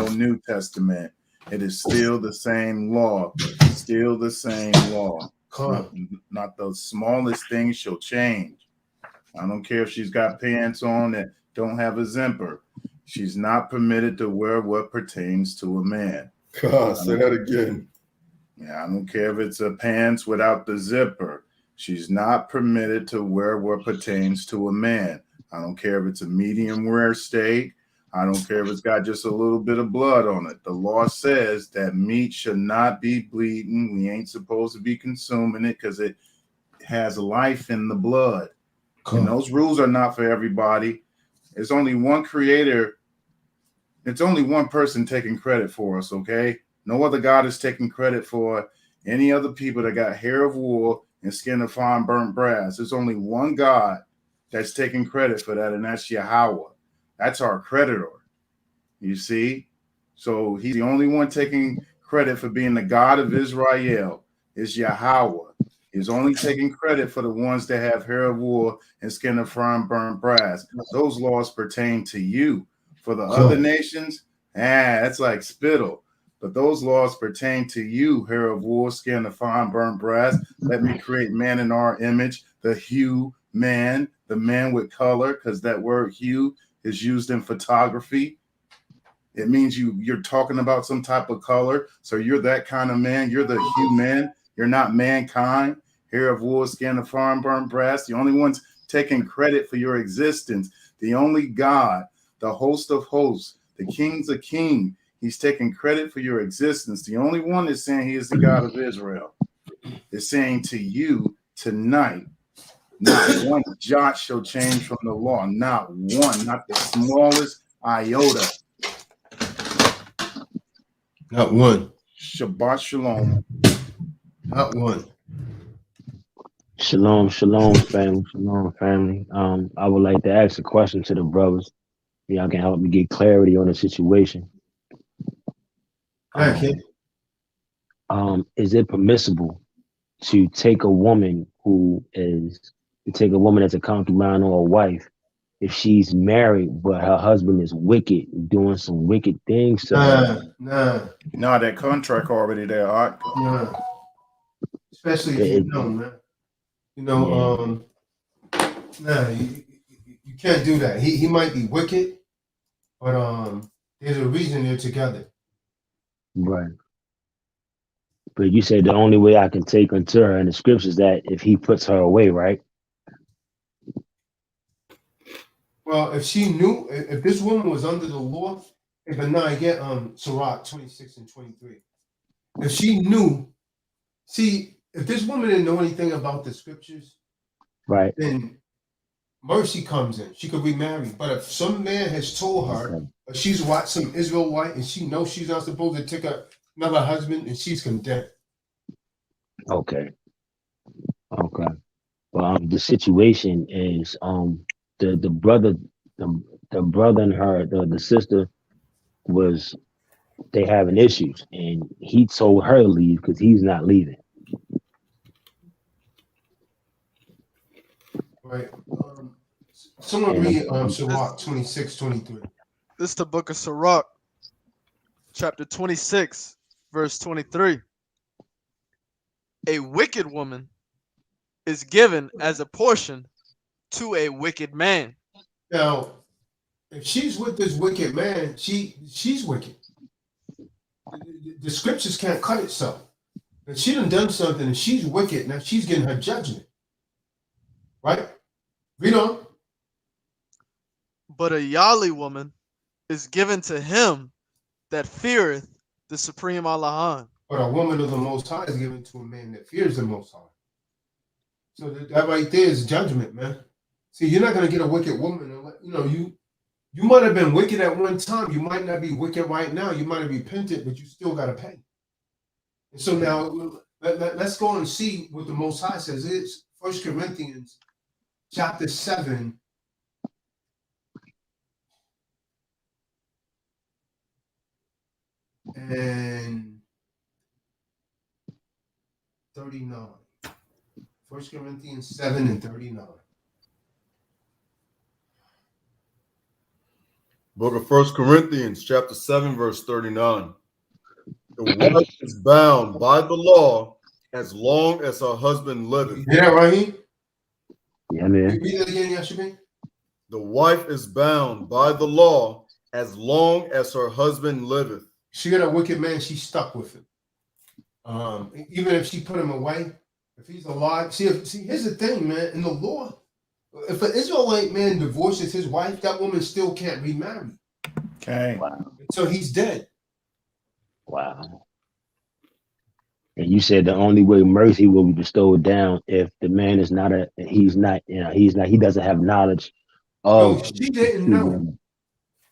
New Testament. It is still the same law. Still the same law. Not the smallest thing shall change. I don't care if she's got pants on that don't have a zipper. She's not permitted to wear what pertains to a man. God, say that again. Yeah, I don't care if it's a pants without the zipper. She's not permitted to wear what pertains to a man. I don't care if it's a medium rare steak. I don't care if it's got just a little bit of blood on it. The law says that meat should not be bleeding. We ain't supposed to be consuming it because it has life in the blood. Cool. And those rules are not for everybody. There's only one creator. It's only one person taking credit for us, okay? No other God is taking credit for any other people that got hair of wool and skin of fine burnt brass. There's only one God that's taking credit for that, and that's Yahweh. That's our creditor, you see? So he's the only one taking credit for being the God of Israel is Yahweh. He's only taking credit for the ones that have hair of wool and skin of fine burnt brass. Those laws pertain to you. For the other nations, that's like spittle. But those laws pertain to you, hair of wool, skin of fine burnt brass. Let me create man in our image, the hue man, the man with color, because that word hue is used in photography. It means you're talking about some type of color. So you're that kind of man. You're the hue man. You're not mankind. Hair of wool, skin of fine burnt brass. The only ones taking credit for your existence. The only God, the host of hosts, the kings of kings. He's taking credit for your existence. The only one that's saying he is the God of Israel is saying to you tonight, not one jot shall change from the law. Not one, not the smallest iota. Not one. Shabbat shalom. Not one. Shalom, shalom, family. Shalom, family. I would like to ask a question to the brothers. Y'all can help me get clarity on the situation. Okay. Is it permissible to take a woman as a concubine or a wife if she's married but her husband is wicked, doing some wicked things to her? Nah, that contract already there, Art. Nah. Especially if you know, man. You know, you can't do that. He might be wicked, but there's a reason they're together. Right. But you said the only way I can take unto her in the scriptures that if he puts her away, right? Well, if she knew, if this woman was under the law, but now I get Sirach 26 and 23. If she knew, see, if this woman didn't know anything about the scriptures, right, then mercy comes in. She could remarry. But if some man has told her, or she's watched some Israelite and she knows she's not supposed to take another husband, and she's condemned. Okay. Well, the situation is the brother and her the sister they having issues, and he told her to leave because he's not leaving. Right. Someone read Sirach 26, 23. This is the book of Sirach, chapter 26, verse 23. A wicked woman is given as a portion to a wicked man. Now, if she's with this wicked man, she's wicked. The scriptures can't cut itself. If she done something and she's wicked, now she's getting her judgment. Right? Read on. But a Yali woman is given to him that feareth the Supreme Allahan. But a woman of the Most High is given to a man that fears the Most High. So that right there is judgment, man. See, you're not going to get a wicked woman. You know, you might have been wicked at one time. You might not be wicked right now. You might have repented, but you still got to pay. So now let's go and see what the Most High says. It's 1 Corinthians chapter 7. And 39. 1 Corinthians 7 and 39. Book of 1 Corinthians, chapter 7, verse 39. The wife is bound by the law as long as her husband liveth. You hear that, Raheem? Yeah, man. Read that again, Yashibin. The wife is bound by the law as long as her husband liveth. She got a wicked man, she's stuck with him. Even if she put him away, if he's alive. See, here's the thing, man. In the law, if an Israelite man divorces his wife, that woman still can't remarry Okay. Wow. until he's dead. Wow. And you said the only way mercy will be bestowed down if the man is not he doesn't have knowledge No, of she didn't the know. woman.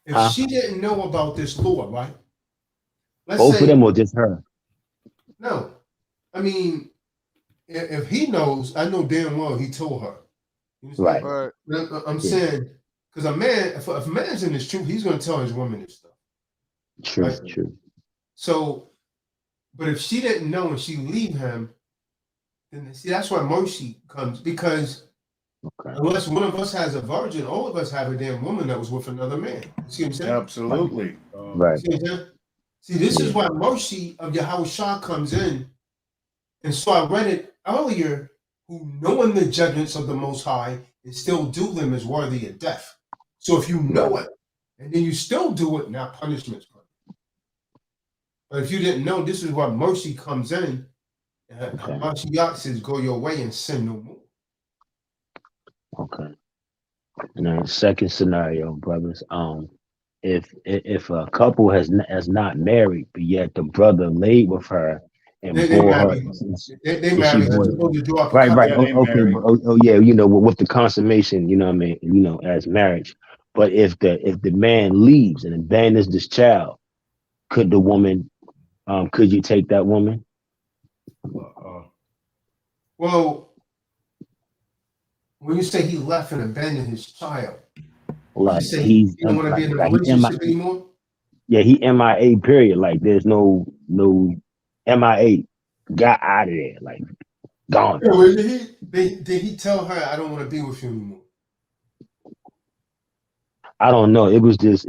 If Huh? she didn't know about this law, right? Let's Both say of them or just her? no. I mean, if he knows, I know damn well he told her. You Right. understand? Right. I'm Yeah. saying, because a man, if a man's in his truth, he's going to tell his woman this stuff. True, Right. true. So, but if she didn't know and she leave him, then see that's where mercy comes. Because Okay. unless one of us has a virgin, all of us have a damn woman that was with another man. You see what I'm saying? Absolutely. Right. See what I'm saying? See, this is why mercy of Yahushua comes in. And so I read it earlier, who knowing the judgments of the Most High and still do them is worthy of death. So if you know it and then you still do it, now punishment's coming. But if you didn't know, this is why mercy comes in. Hamashiach says, go your way and sin no more. Okay. And then second scenario, brothers. If a couple has not married, but yet the brother laid with her and They bore her, married. They she married. They're bore supposed to draw up a right. Yeah, covenant. they Okay. married. Yeah. With the consummation, you know what I mean. As marriage. But if the man leaves and abandons this child, could the woman? Could you take that woman? Well, when you say he left and abandoned his child, Like you say he he's don't want to be in a like relationship anymore? Yeah, he MIA. Period. Like there's no MIA. Got out of there. Like gone. Yeah, well, did he tell her, I don't want to be with you anymore? I don't know. I was just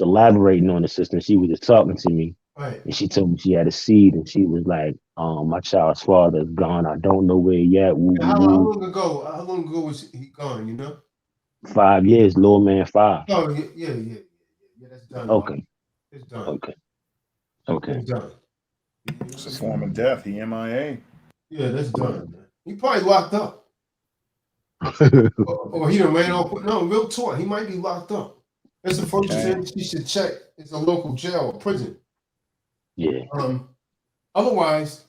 elaborating on the sister. She was just talking to me, Right. and she told me she had a seed, and she was like, my child's father is gone. I don't know where he at. Woo, How woo, woo. long ago? How long ago was he gone? You know? 5 years, little man, 5. Oh yeah. That's done. Okay, Right? It's done. okay, okay. It's done. It's a form of death. He MIA. Yeah, that's done. Man. He probably locked up, or he done ran off. No, real talk. He might be locked up. That's the first thing she should check. It's a local jail or prison. Yeah. Otherwise,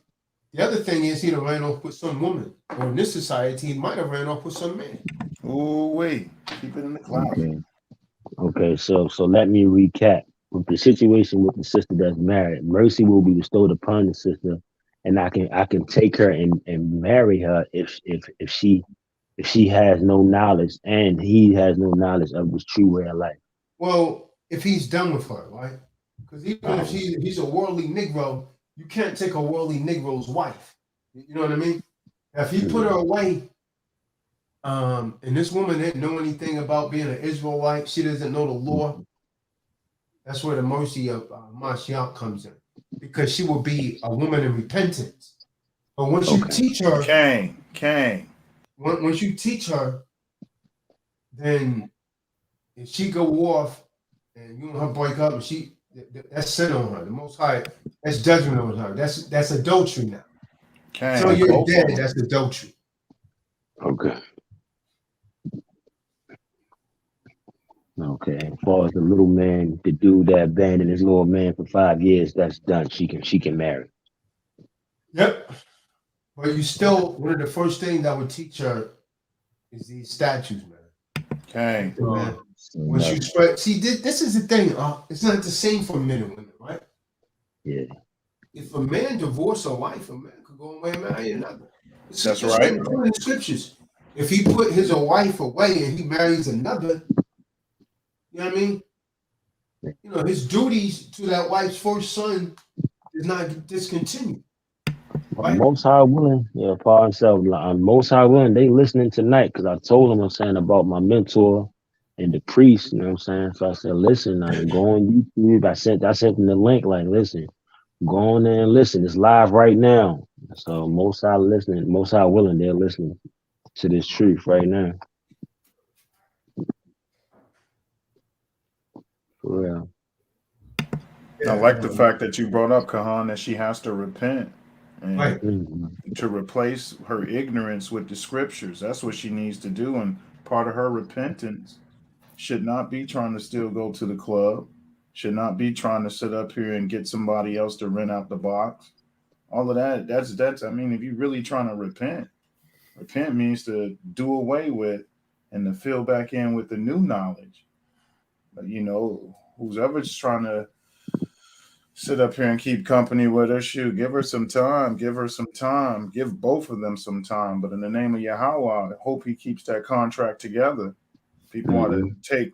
the other thing is he done ran off with some woman, or in this society, he might have ran off with some man. Ooh, wait. Keep it in the closet. Okay. So let me recap. With the situation with the sister that's married, mercy will be bestowed upon the sister, and I can take her and marry her if she has no knowledge and he has no knowledge of this true way of life. Well, if he's done with her, right? Because even if he's a worldly Negro, you can't take a worldly Negro's wife. You know what I mean? If he put her away, and this woman didn't know anything about being an Israelite, she doesn't know the law. That's where the mercy of Mashiach comes in, because she will be a woman in repentance. But once you teach her, Cain. once you teach her, then if she go off and you and her break up, and that's sin on her. The Most High, that's judgment on her. That's adultery now. Cain. So you're dead. That's adultery. Okay. Okay. As far as the little man, the dude that abandoned his little man for 5 years, that's done. She can marry. Yep. But you still, one of the first things I would teach her is these statutes, man. Cain. Once you spread, see, this is the thing. It's not the same for men and women, right? Yeah. if a man divorce a wife, a man could go away and marry another. That's It's right. written in the scriptures. If he put his wife away and he marries another, you know what I mean? You know, his duties to that wife's first son is not discontinued. Right? Most High willing, yeah, Paul himself, Most High willing, they listening tonight because I told them I'm saying about my mentor and the priest, you know what I'm saying? So I said, listen, like, go on YouTube. I sent them the link, like, listen, go on there and listen. It's live right now. So Most High listening, Most High willing, they're listening to this truth right now. For real. I like the fact that you brought up, Kahan, that she has to repent and Right. to replace her ignorance with the scriptures. That's what she needs to do. And part of her repentance should not be trying to still go to the club, should not be trying to sit up here and get somebody else to rent out the box. All of that, that's I mean, if you're really trying to repent means to do away with and to fill back in with the new knowledge. But you know, who's ever's trying to sit up here and keep company with her, shoot, give her some time, give both of them some time. But in the name of Yahweh, I hope he keeps that contract together. People ought to take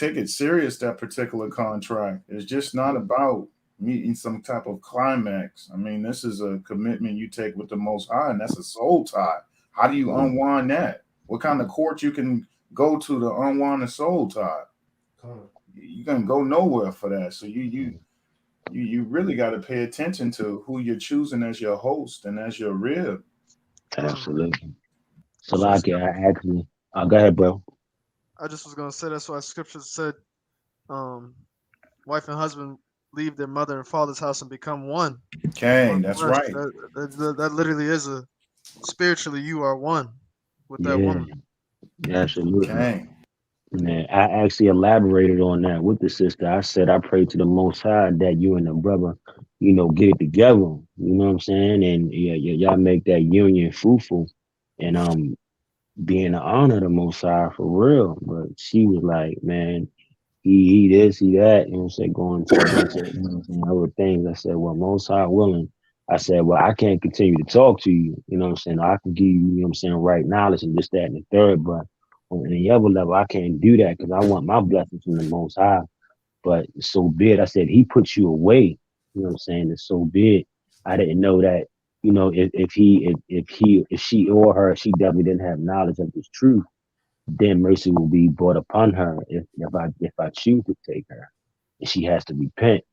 it serious, that particular contract. It's just not about meeting some type of climax. I mean, this is a commitment you take with the Most High, and that's a soul tie. How do you unwind that? What kind of court you can go to unwind a soul tie? You can go nowhere for that. So you really got to pay attention to who you're choosing as your host and as your rib. Absolutely. So like, I actually, go ahead, bro. I just was gonna say that's why scripture said, wife and husband leave their mother and father's house and become one. Okay, that's right. That literally is spiritually you are one with that woman. Absolutely. Okay. Man, I actually elaborated on that with the sister. I said I pray to the Most High that you and the brother, get it together. You know what I'm saying? And y'all make that union fruitful, and be in the honor of the Most High for real. But she was like, man, he this, he that, you know what I'm saying, going to a bunch of other things. I said, well, Most High willing. I said, well, I can't continue to talk to you, you know what I'm saying? I can give you, you know what I'm saying, right knowledge and this, that, and the third, but on the other level, I can't do that because I want my blessings from the Most High. But so be it. I said, he puts you away, you know what I'm saying? And so be it. I didn't know that, if she or her, she definitely didn't have knowledge of this truth, then mercy will be brought upon her if I choose to take her. And she has to repent.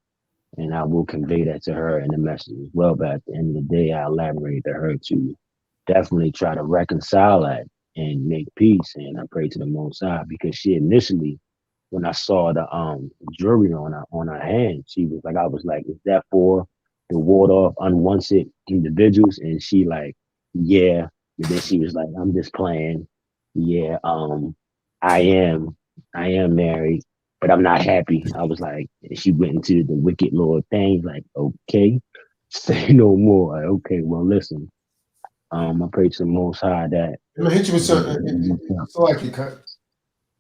And I will convey that to her in the message as well. But at the end of the day, I elaborate to her to definitely try to reconcile that and make peace. And I pray to the Most High because she initially, when I saw the jewelry on her hand, she was like, I was like, is that for the ward off unwanted individuals? And she like, yeah. And then she was like, I'm just playing. Yeah, I am married, but I'm not happy. I was like, and she went into the wicked Lord thing, like, okay, say no more. Like, okay, well, listen, I pray to the Most High that. I'm gonna hit you with something. So like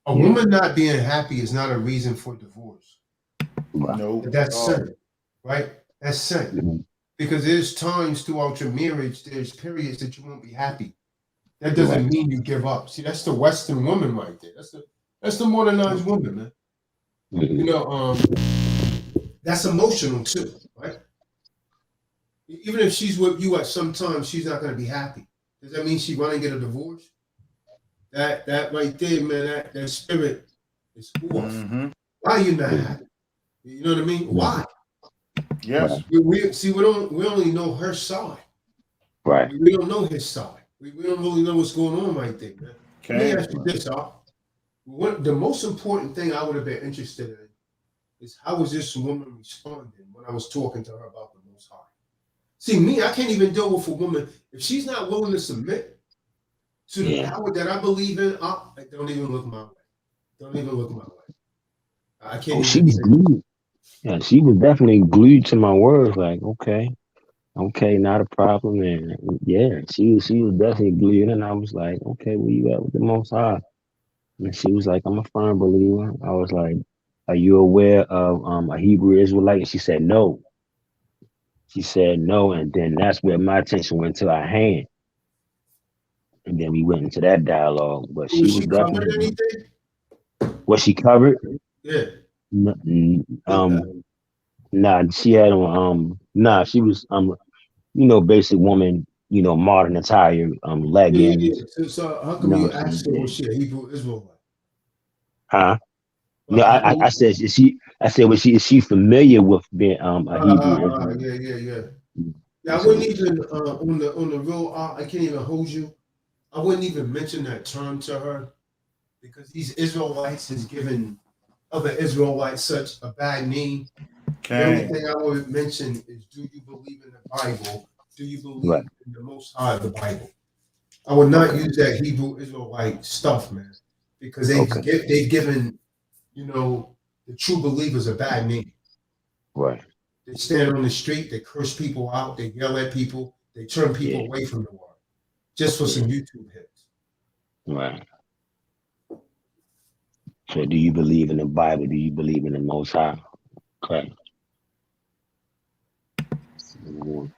a woman not being happy is not a reason for divorce. No, that's sin, right? That's sin. Mm-hmm. Because there's times throughout your marriage, there's periods that you won't be happy. That doesn't mean you give up. See, that's the Western woman right there. That's the modernized woman, man. Mm-hmm. That's emotional too, right? Even if she's with you at some time, she's not gonna be happy. Does that mean she's gonna get a divorce? That right there, man, that spirit is off. Mm-hmm. Why are you not happy? You know what I mean? Why? Yes. We only know her side. Right. We don't know his side. We don't really know what's going on right there, man. Okay. Let me ask you this, the most important thing I would have been interested in is how was this woman responding when I was talking to her about the Most High? See, me, I can't even deal with a woman if she's not willing to submit to the power that I believe in. Don't even look my way. Don't even look my way. I can't. She was glued. Yeah, she was definitely glued to my words. Like, okay, not a problem. And yeah, she was definitely glued. And I was like, okay, where you at with the Most High? And she was like, I'm a firm believer. I was like, are you aware of a Hebrew Israelite? And she said, no. She said no, and then that's where my attention went to her hand, and then we went into that dialogue. But she Was was she covered definitely anything? was she covered? Yeah. Nah, she had on nah, she was basic woman, modern attire, Yeah. leggings, So how you come know you what I'm asked her was saying? she a Hebrew Israelite? Huh? No, How come I said I said is she familiar with being a Hebrew Israelite? yeah. Yeah, I That's what wouldn't I'm even saying. on the real I can't even hold you. I wouldn't even mention that term to her because these Israelites has given other Israelites such a bad name. The only Okay. thing I would mention is, do you believe in the Bible? Do you Right. believe in the Most High of the Bible? I would not Okay. use that Hebrew Israelite stuff, man, because Okay. they've given the true believers a bad name. Right. They stand on the street, they curse people out, they yell at people, they turn people Yeah. away from the Lord just for Yeah. some YouTube hits. Right. So do you believe in the Bible? Do you believe in the Most High? Okay. Mhm.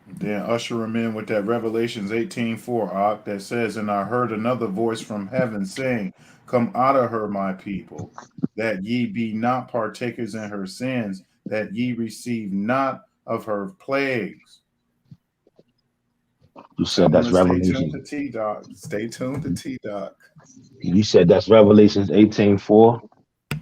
Then usher him in with that Revelations 18:4 that says, "And I heard another voice from heaven saying, Come out of her, my people, that ye be not partakers in her sins, that ye receive not of her plagues." You Tell said them that's to stay tuned to Revelation. TDOC. Stay tuned to TDOC. You said that's Revelations 18:4.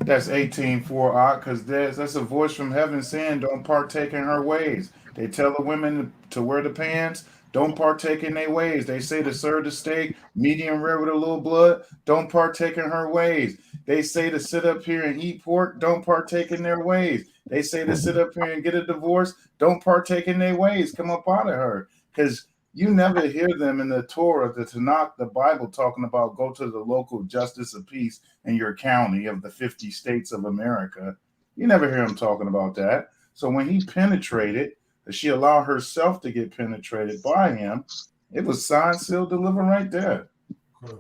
That's 18:4 because that's a voice from heaven saying, Don't partake in her ways. They tell the women to wear the pants, don't partake in their ways. They say to serve the steak, medium rare with a little blood, don't partake in her ways. They say to sit up here and eat pork, don't partake in their ways. They say to sit up here and get a divorce, don't partake in their ways. Come up out of her. Because you never hear them in the Torah, the Tanakh, the Bible, talking about go to the local justice of peace in your county of the 50 states of America. You never hear him talking about that. So when he penetrated, she allowed herself to get penetrated by him, it was signed, sealed, delivered right there.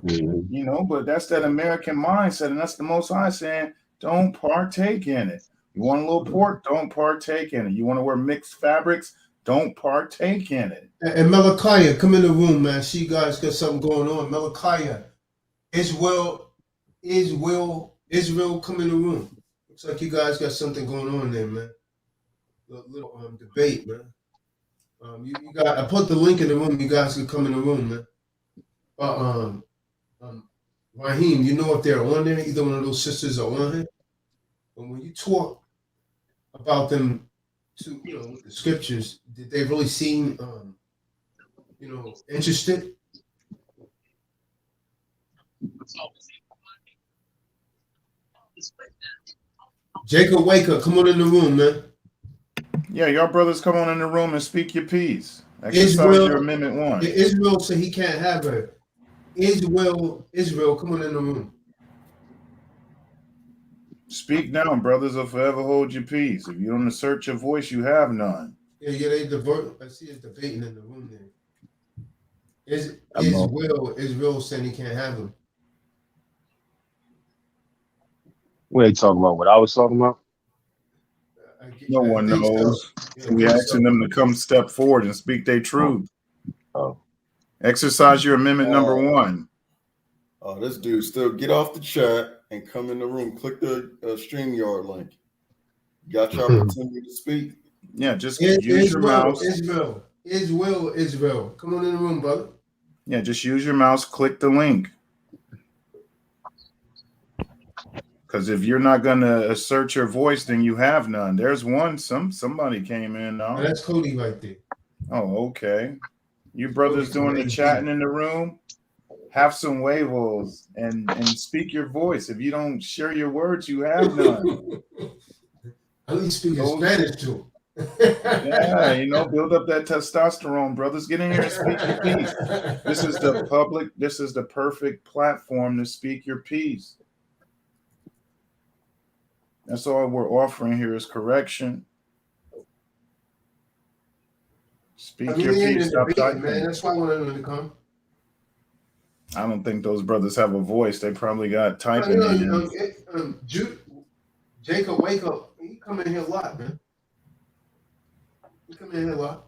Mhm. But that's that American mindset, and that's the Most High saying, don't partake in it. You want a little pork? Don't partake in it. You want to wear mixed fabrics? Don't partake in it. And Malachi, come in the room, man. See you guys got something going on. Malachi, Israel, come in the room. Looks like you guys got something going on there, man. Little debate, man. You got. I put the link in the room. You guys can come in the room, man. But Raheem, you know if they're on there, either one of those sisters are on here. But when you talk about them, to with the scriptures, did they really seem interested? Jacob, wake up! Come on in the room, man. Yeah, y'all brothers come on in the room and speak your piece. Exercise your Israel, Amendment 1. Israel said he can't have her. Israel, come on in the room. Speak now, brothers, or forever hold your peace. If you don't assert your voice, you have none. Yeah, they divert. I see it's debating in the room there. About Israel saying he can't have him. what they talking about? What I was talking about? No I one think so. knows. Yeah, I We think asking so. them to come step forward and speak their Oh, truth. oh. Exercise your Amendment number 1. This dude still get off the chat and come in the room. Click the StreamYard link. Got your opportunity to speak. Yeah, just use your mouse. Israel. Come on in the room, brother. Yeah, just use your mouse. Click the link. Because if you're not going to assert your voice, then you have none. There's one. Somebody came in Now, now. that's Cody right there. Oh, okay. You That's brothers Cody from doing the HD. chatting in the room, have some huevos and speak your voice. If you don't share your words, you have none. At least speak in Those, Spanish too. yeah, build up that testosterone, brothers. Get in here and speak your piece. This is the perfect platform to speak your piece. That's all we're offering here is correction. Speak your They ain't piece. in Stop debating, man. typing. That's why I wanted them to come. I don't think those brothers have a voice. They probably got typing hands. Jacob, wake up. He come in here a lot, man. Come in here, Lot.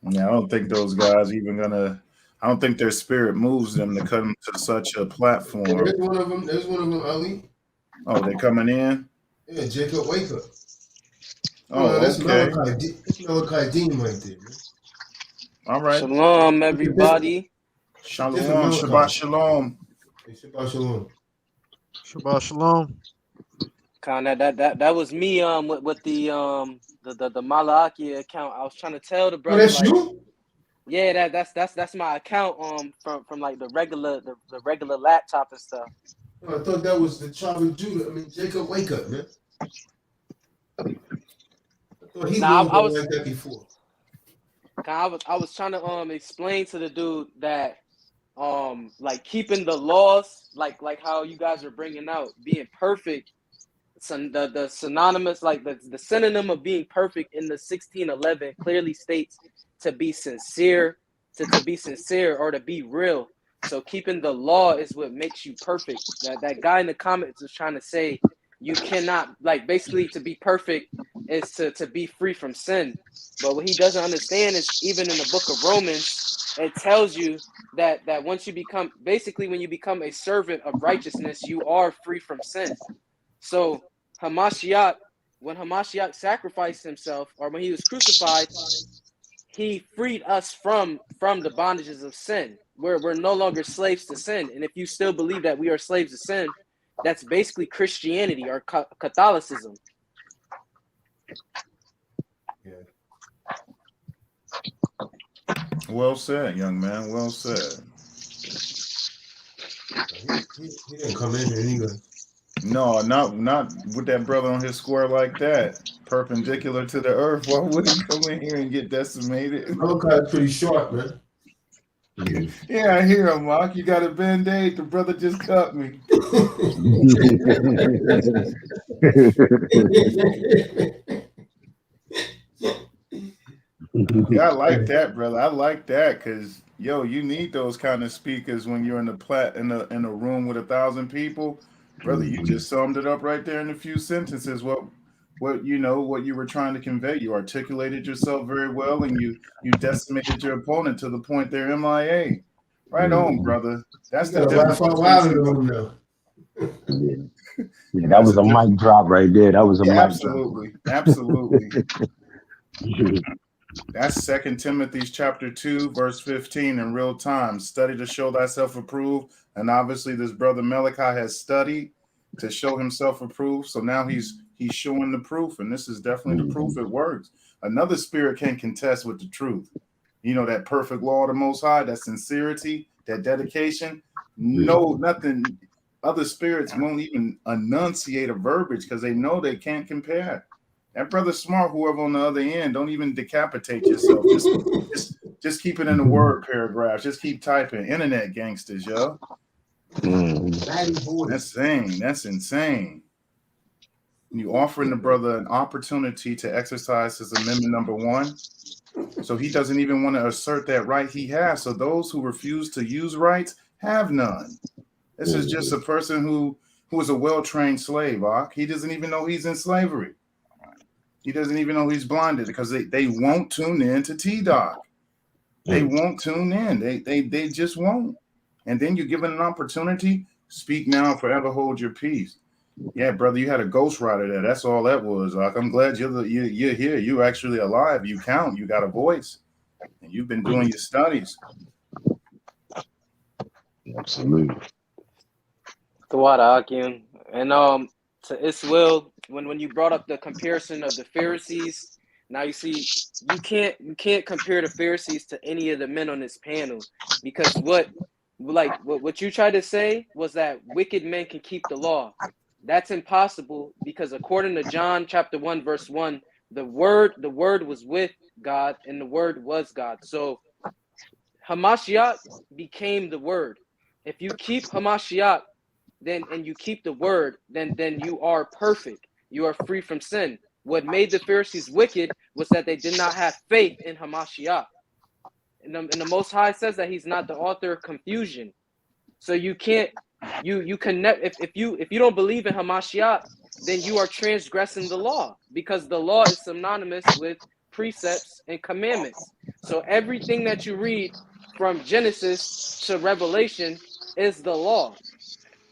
Yeah, I don't think those guys even gonna. I don't think their spirit moves them to come to such a Yeah, platform. there's one of them. There's one of them, Ali. Oh, they're coming in. Yeah, Jacob, wake up. Oh no, Oh, that's okay. Malachi. That's Malachi Dean right there, man. All right. Shalom, It's a different, everybody. it's a different Shalom. Shabbat Malachi. shalom. Hey, Shabbat Shalom. Shabbat shalom. Kind of that was me with the Malachi account. I was trying to tell the Oh, brother that's like, you? yeah, that's my account from like the regular laptop and stuff. Oh, I thought that was the tribe of Judah. I mean, Jacob, wake up, man. I thought he Now moved I on was like that before. I was trying to explain to the dude that like keeping the laws like how you guys are bringing out being perfect. So the synonymous like the synonym of being perfect in the 1611 clearly states to be sincere, to be sincere or to be real. So keeping the law is what makes you perfect. That guy in the comments is trying to say you cannot, like, basically to be perfect is to be free from sin. But what he doesn't understand is even in the book of Romans, it tells you that once you become, basically when you become a servant of righteousness, you are free from sin. So Hamashiach, when Hamashiach sacrificed himself, or when he was crucified, he freed us from the bondages of sin. We're no longer slaves to sin. And if you still believe that we are slaves to sin, that's basically Christianity or Catholicism. Well said, young man. Well said. He didn't come in here anyway. No, not with that brother on his square like that, perpendicular to the earth. Why would he come in here and get decimated? Malachi's pretty short, man. Yeah, I hear him, Mark. You got a band-aid? The brother just cut me. Yeah, I like that, brother. I like that because you need those kind of speakers when you're in a room with 1,000 people, brother. You just summed it up right there in a few sentences. What you were trying to convey. You articulated yourself very well, and you decimated your opponent to the point they're MIA. Right on, brother. That's You the gotta laugh difference out between loud in the two. room now. Yeah, that That's was a a mic drop right there. That was a Yeah, mic drop. absolutely. That's 2 Timothy chapter 2, verse 15 in real time. Study to show thyself approved. And obviously this brother Malachi has studied to show himself approved. So now he's showing the proof, and this is definitely the proof it works. Another spirit can contest with the truth. That perfect law of the Most High, that sincerity, that dedication. No, nothing. Other spirits won't even enunciate a verbiage because they know they can't compare. That brother smart, whoever on the other end, don't even decapitate yourself. Just keep it in the word paragraph. Just keep typing. Internet gangsters, yo. That's insane. You offering the brother an opportunity to exercise his amendment number 1. So he doesn't even want to assert that right he has. So those who refuse to use rights have none. This is just a person who is a well-trained slave, Ak. He doesn't even know he's in slavery. He doesn't even know he's blinded because they won't tune in to TDOC. They won't tune in. They just won't. And then you're given an opportunity. Speak now, forever hold your peace. Yeah, brother, you had a ghostwriter there. That's all that was. Like, I'm glad you're here. You're actually alive. You count. You got a voice, and you've been doing your studies. Absolutely. The water, Akim. And to Iswil, when you brought up the comparison of the Pharisees, now you see you can't compare the Pharisees to any of the men on this panel, because what you tried to say was that wicked men can keep the law. That's impossible, because according to John chapter 1 verse 1, the word was with God and the word was God. So Hamashiach became the word. If you keep Hamashiach, and you keep the word, then you are perfect. You are free from sin. What made the Pharisees wicked was that they did not have faith in Hamashiach. And the Most High says that he's not the author of confusion. So you can't you connect if you don't believe in Hamashiach, then you are transgressing the law, because the law is synonymous with precepts and commandments. So everything that you read from Genesis to Revelation is the law,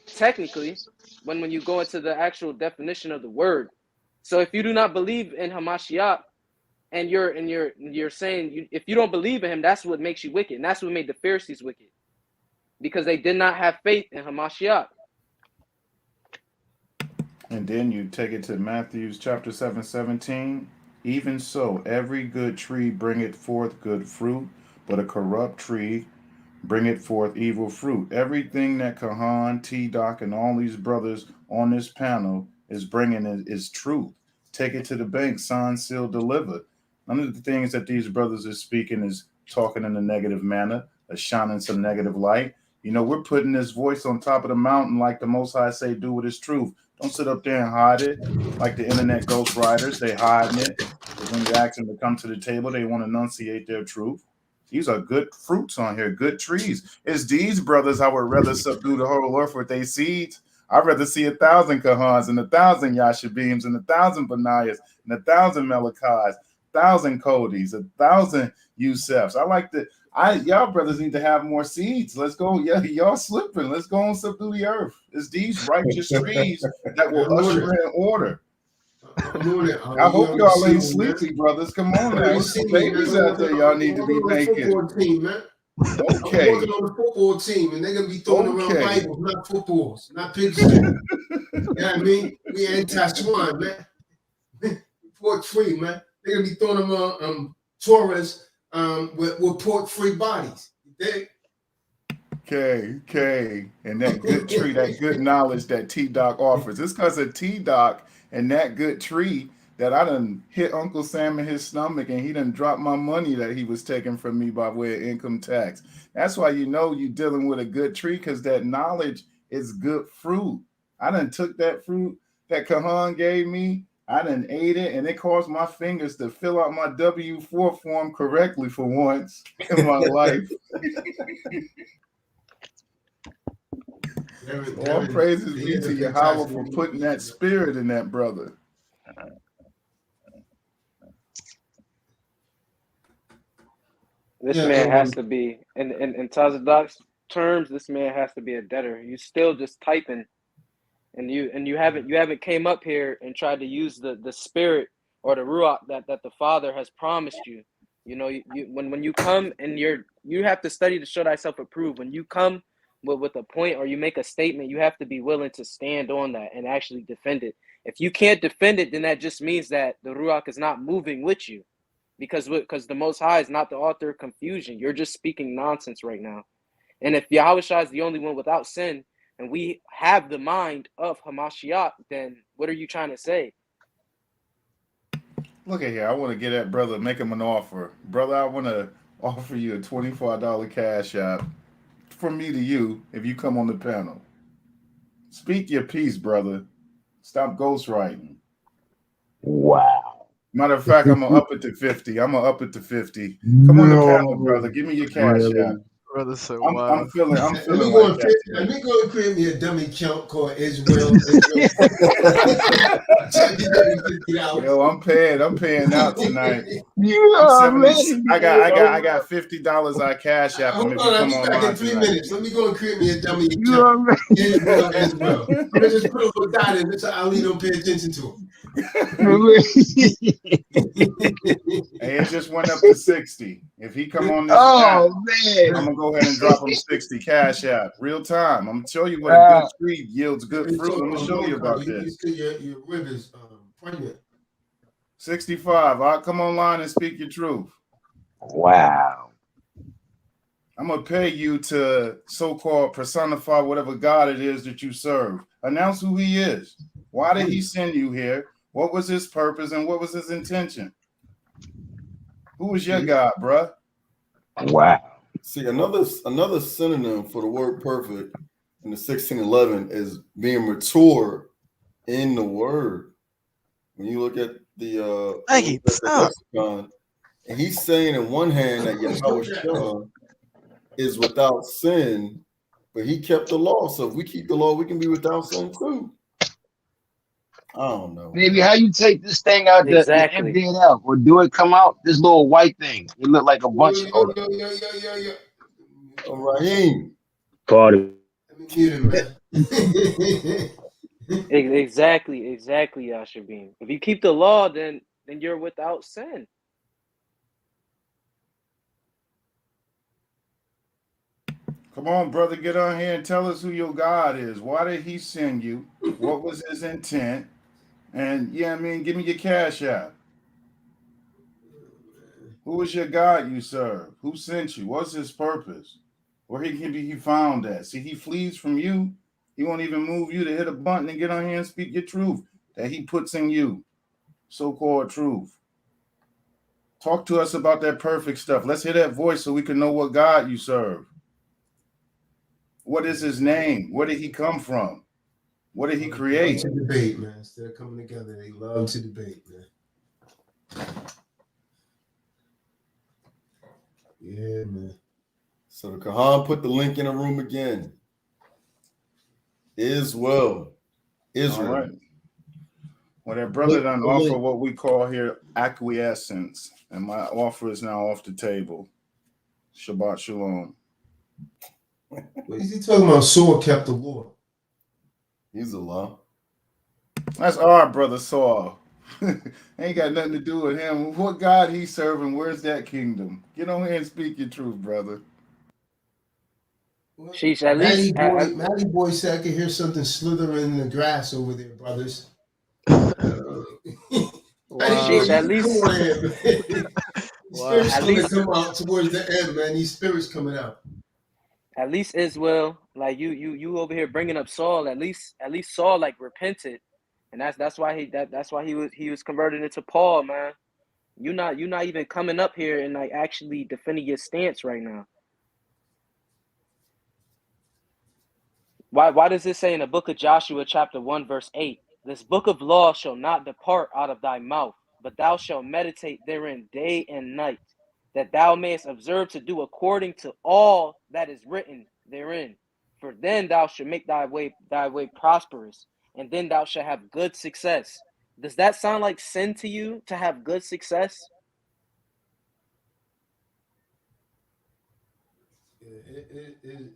technically, when you go into the actual definition of the word. So if you do not believe in Hamashiach, and you're saying if you don't believe in him, that's what makes you wicked, and that's what made the Pharisees wicked, because they did not have faith in Hamashiach. And then you take it to Matthew chapter 7:17. Even so, every good tree bringeth forth good fruit, but a corrupt tree bringeth forth evil fruit. Everything that Kahan, TDOC, and all these brothers on this panel is bringing is truth. Take it to the bank, sign, seal, deliver. None of the things that these brothers are speaking is talking in a negative manner, or shining some negative light. You know, we're putting this voice on top of the mountain like the Most High say, do with his truth. Don't sit up there and hide it like the internet ghost writers. They hiding it. But when you ask them to come to the table, they want to enunciate their truth. These are good fruits on here, good trees. It's these brothers I would rather subdue the whole earth with their seeds. I'd rather see 1,000 Kahans and 1,000 Yashabims and 1,000 Benaiahs and 1,000 Melachis, 1,000 Codys, 1,000 Yusefs. Y'all brothers need to have more seeds. Let's go. Yeah, y'all slipping. Let's go and subdue the earth. It's these righteous trees that will usher in order. I hope y'all ain't sleepy, brothers. Come on now. There's some babies out there y'all need to be making. Okay. I'm working on the football team, and they're going to be throwing around Bibles, not footballs, not pigskin. You know what I mean? We anti-swine, man. Pork-free, man. They're going to be throwing around Taurus with pork-free bodies. You dig? Okay. And that good tree, that good knowledge that TDOC offers. It's because of TDOC and that good tree that I done hit Uncle Sam in his stomach, and he done dropped my money that he was taking from me by way of income tax. That's why you know you're dealing with a good tree, because that knowledge is good fruit. I done took that fruit that Kahan gave me, I done ate it, and it caused my fingers to fill out my W-4 form correctly for once in my life. All praises be to Yahweh for putting that spirit in that brother. This man has to be, in Tazadaq's terms, this man has to be a debtor. You still just typing, and you haven't came up here and tried to use the spirit or the ruach that the Father has promised you. You know, when you come and you have to study to show thyself approved. When you come with a point or you make a statement, you have to be willing to stand on that and actually defend it. If you can't defend it, then that just means that the ruach is not moving with you. Because the Most High is not the author of confusion. You're just speaking nonsense right now. And if Yahushua is the only one without sin, and we have the mind of Hamashiach, then what are you trying to say? Look at here. I want to get that brother, make him an offer. Brother, I want to offer you a $25 cash app from me to you if you come on the panel. Speak your piece, brother. Stop ghostwriting. Wow. Matter of fact, I'm going to up it to 50. Come on the panel, brother. Give me your cash app. Brother, so I'm feeling Let me like that. Let me go and create me a dummy count called Israel. Yo, I'm paying out tonight. I got $50 I cash app him if you come online in 3 tonight. minutes. Let me go and create me a dummy account. Israel. I'm gonna just put a little dot in it so Ali don't pay attention to him. Hey, it just went up to 60. If he come on this app, man, I'm gonna go ahead and drop him 60 cash app, real time. I'm gonna show you what a good tree yields good fruit. Let me show you about this. Your rib is pregnant. 65. All right, come online and speak your truth. Wow. I'm gonna pay you to so-called personify whatever God it is that you serve. Announce who he is. Why did he send you here? What was his purpose and what was his intention? Who is your God, bruh? Wow. See, another synonym for the word perfect in the 1611 is being mature in the word. When you look at the lexicon, and he's saying in one hand that Yahushua is without sin, But he kept the law. So if we keep the law, we can be without sin too. I don't know. Maybe how you take this thing out the Exactly. empty it out, or do it come out this little white thing? It look like a bunch of hold up. Yo. All right, Raheem. Cardi. Let me mute him, man. Exactly, Yashabin. If you keep the law, then you're without sin. Come on, brother, get on here and tell us who your God is. Why did he send you? What was his intent? And yeah, I mean, give me your cash app. Who is your God you serve? Who sent you? What's his purpose? Where he can be found at? See, he flees from you. He won't even move you to hit a button and get on here and speak your truth that he puts in you. So-called truth. Talk to us about that perfect stuff. Let's hear that voice so we can know what God you serve. What is his name? Where did he come from? What did he create? They love to debate, man. Instead of coming together, they love to debate, man. Yeah, man. So the Kahan put the link in the room again. Israel. All right. Well, that brother done offer what we call here acquiescence, and my offer is now off the table. Shabbat shalom. What is he talking about? Saul kept the law. He's a law. That's our brother Saul. Ain't got nothing to do with him. What God he serving? Where's that kingdom? Get on here and speak your truth, brother. Sheesh, at least Matty boy said I could hear something slithering in the grass over there, brothers. Sheesh, at least Come on here, man. Spirits at gonna least come out towards the end, man. These spirits coming out. at least Israel, like you over here bringing up Saul. At least Saul like repented, and that's why he was converted into Paul, man. You're not even coming up here and like actually defending your stance right now. Why does it say in the book of Joshua chapter 1 verse 8, this book of law shall not depart out of thy mouth, but thou shalt meditate therein day and night, that thou mayest observe to do according to all that is written therein. For then thou shalt make thy way prosperous, and then thou shalt have good success. Does that sound like sin to you to have good success?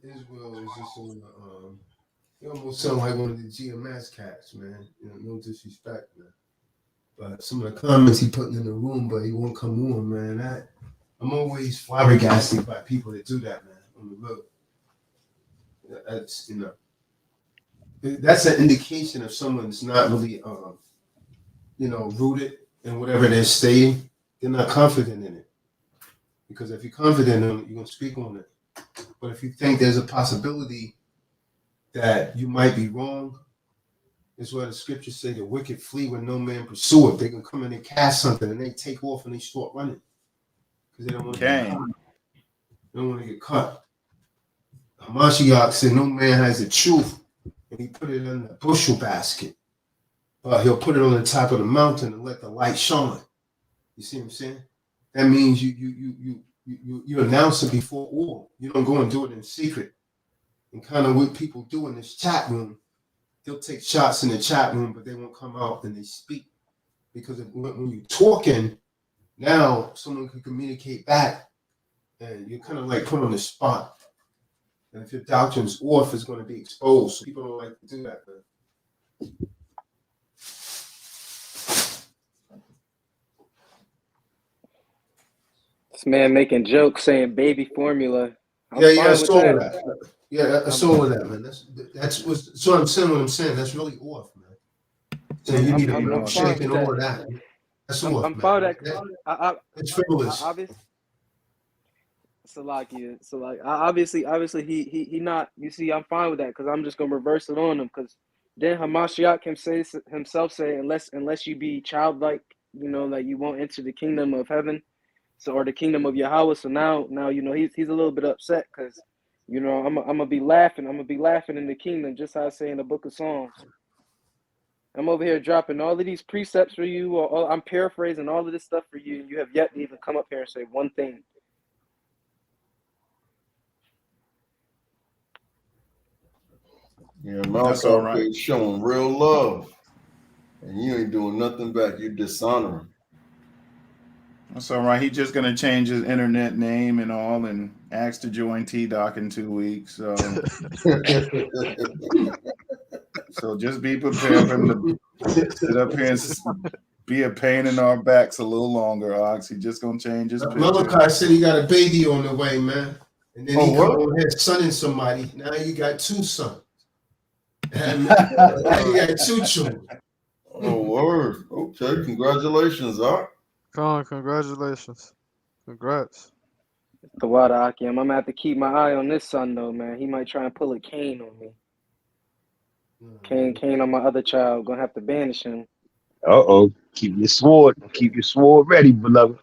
Israel is just on the you almost sound like one of the GMS cats, man. You know, no disrespect, man. But some of the comments he putting in the room, but he won't come on, man. I'm always flabbergasted by people that do that, man. On the road. That's that's an indication of someone that's not really rooted in whatever they're saying. They're not confident in it. Because if you're confident in it, you're gonna speak on it. But if you think there's a possibility that you might be wrong, is why the scriptures say the wicked flee when no man pursue it. They can come in and cast something and they take off and they start running because they don't want to get caught. They don't want to get caught. Hamashiach said no man has the truth, and he put it in the bushel basket, but he'll put it on the top of the mountain and let the light shine. You see what I'm saying? That means you announce it before all. You don't go and do it in secret. And kind of what people do in this chat room, they'll take shots in the chat room, but they won't come out and they speak. Because when you're talking, now someone can communicate back and you're kind of like put on the spot. And if your doctrine's off, it's going to be exposed. So people don't like to do that, man. This man making jokes saying baby formula. I saw that. Yeah, I saw that, man. That's what I'm saying. That's really off, man. So you need to be milkshake and all of that. That's off, I'm man. fine with that. It's frivolous. Obviously he not. You see, I'm fine with that because I'm just gonna reverse it on him because then Hamashiach himself say unless you be childlike, like you won't enter the kingdom of heaven. So, or the kingdom of Yahweh. So now, he's a little bit upset because, I'm gonna be laughing. I'm gonna be laughing in the kingdom, just how I say in the book of Psalms. I'm over here dropping all of these precepts for you. I'm paraphrasing all of this stuff for you, and you have yet to even come up here and say one thing. Yeah, That's all Malachi right. is showing real love, and you ain't doing nothing back. You dishonoring. That's all right. He's just gonna change his internet name and all, and ask to join TDOC in 2 weeks. So just be prepared for him to sit up here and be a pain in our backs a little longer, Ox. He's just gonna change his picture. Malachi said he got a baby on the way, man. And then Oh, he come what? on here sonning somebody. Now you got two sons. Now you got two children. Oh, word. Okay, congratulations, Art. Con, congratulations. Congrats. The water Akim. I'm gonna have to keep my eye on this son though, man. He might try and pull a Cain on me. Cain on my other child. Gonna have to banish him. Uh-oh. Keep your sword. Keep your sword ready, beloved.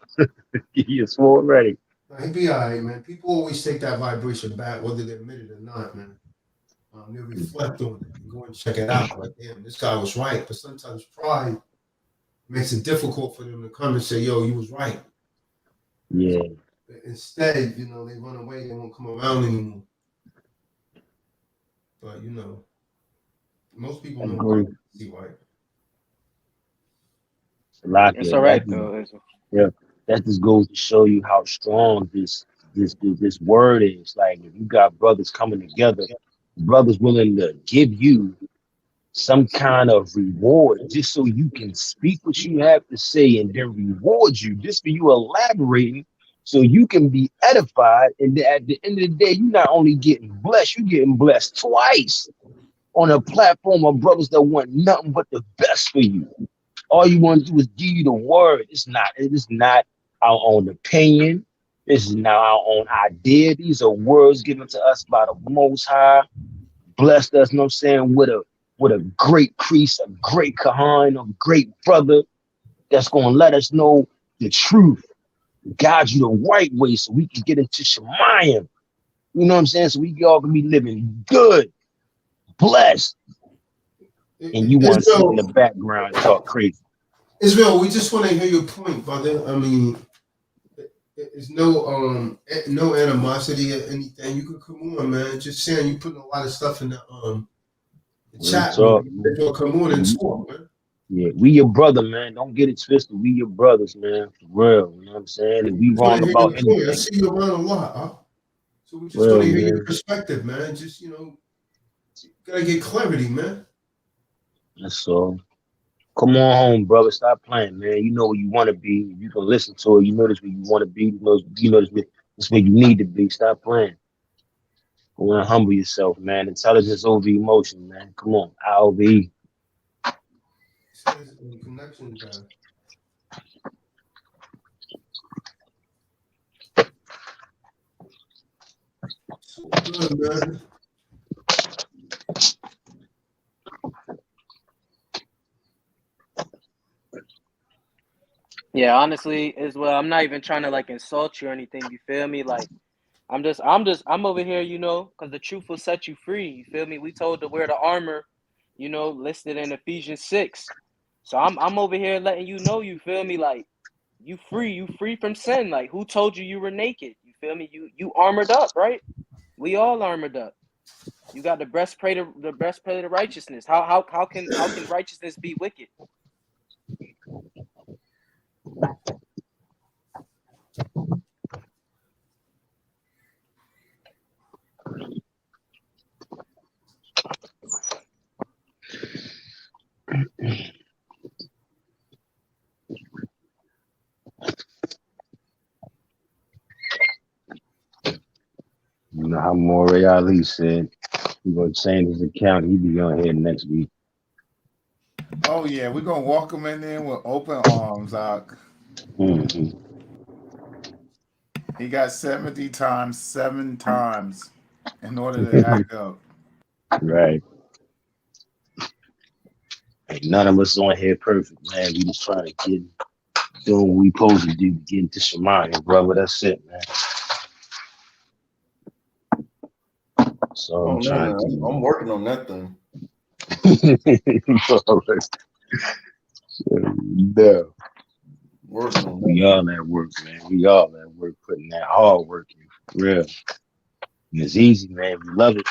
Keep your sword ready. He be all right, man. People always take that vibration back, whether they admit it or not, man. They reflect on it and go and check it out. Like, damn, this guy was right. But sometimes pride makes it difficult for them to come and say, yo, you was right. Yeah. Instead, they run away. They won't come around anymore. But, most people know see right. It's all right though. Yeah. That just goes to show you how strong this word is. Like, if you got brothers coming together, brothers willing to give you some kind of reward just so you can speak what you have to say, and then reward you just for you elaborating so you can be edified. And at the end of the day, you're not only getting blessed, you're getting blessed twice on a platform of brothers that want nothing but the best for you. All you want to do is give you the word. It is not our own opinion. This is not our own idea. These are words given to us by the Most High. Blessed us, you know what I'm saying, with a great priest, a great Kahan, a great brother that's going to let us know the truth, guide you the right way so we can get into Shemayim. You know what I'm saying? So we all can be living good, blessed. And you want to sit in the background and talk crazy. Israel, we just want to hear your point, brother. I mean, there's no animosity or anything. You could come on, man. Just saying, you putting a lot of stuff in the chat. Come on and talk, man. Yeah, we your brother, man. Don't get it twisted. We your brothers, man. For real. You know what I'm saying? If we wrong about anything. I see you around a lot, huh? So we just want to hear your perspective, man. Just, gotta get clarity, man. That's all. Come on home, brother. Stop playing, man. You know where you want to be. You can listen to it. You know this where you want to be. You know this where you need to be. Stop playing. Go and humble yourself, man. Intelligence over emotion, man. Come on. IOV. Connection, so good, man. Yeah, honestly, as well. I'm not even trying to like insult you or anything. You feel me? Like, I'm over here, because the truth will set you free. You feel me? We told to wear the armor, listed in Ephesians 6. So I'm over here letting you know. You feel me? Like, you free from sin. Like, who told you were naked? You feel me? You armored up, right? We all armored up. You got the breastplate of righteousness. How can righteousness be wicked? You know how Moray Ali said he's gonna change his account. He'll be on here next week. Oh yeah, we're gonna walk him in there with open arms, Doc. Mm-hmm. He got 70 times 7 times in order to act up. Right. Ain't none of us on here perfect, man. We just trying to get doing what we supposed to do, get into Shemayim, brother. That's it, man. So I'm working on that thing. No. Working on we all at work, man. We all at work, putting that hard work in, for real. And it's easy, man. We love it.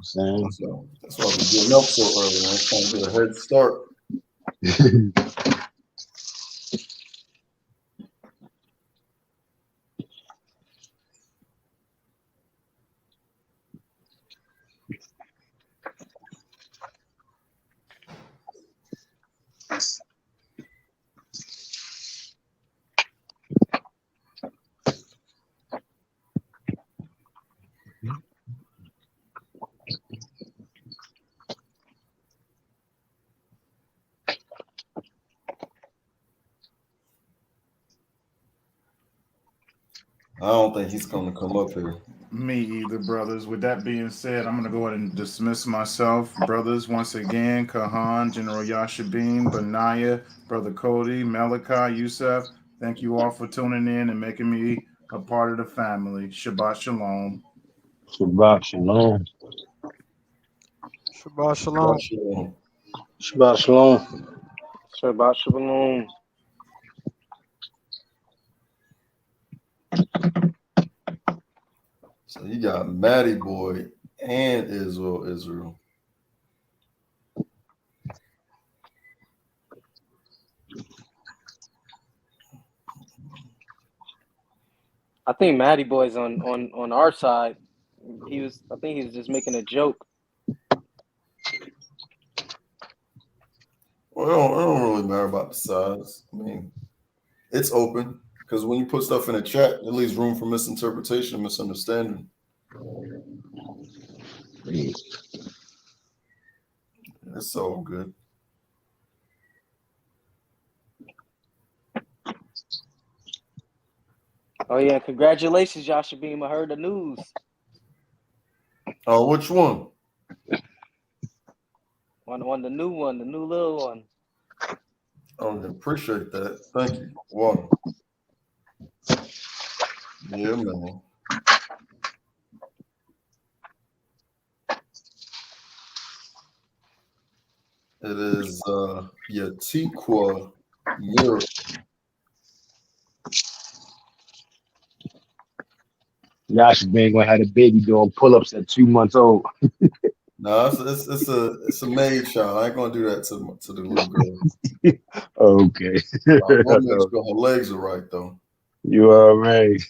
Saying. So that's why I've been getting up so early. I'm trying to get a head start. I don't think he's going to come up here. Me either, brothers. With that being said, I'm going to go ahead and dismiss myself. Brothers, once again, Kahan, General Yashabim, Benaiah, Brother Cody, Malachi, Yusef, thank you all for tuning in and making me a part of the family. Shabbat Shalom. Shabbat shalom. Shabbat shalom. Watch it. Shabbat shalom. Shabbat shalom. So you got Matty Boy and Israel. I think Matty Boy's on our side. I think he was just making a joke. Well, it don't really matter about the size. I mean, it's open because when you put stuff in a chat, it leaves room for misinterpretation and misunderstanding. It's all good. Oh yeah, congratulations, Yashabim. I heard the news. Oh, which one? On the new one, the new little one. Oh, I appreciate that. Thank you. Wow. Yeah, man. It is Yatiqua Miracle. Yash been gonna have a baby doing pull-ups at 2 months old. No, it's a maid child. I ain't gonna do that to the little girl. Okay. I will make sure her legs are right though. You all right.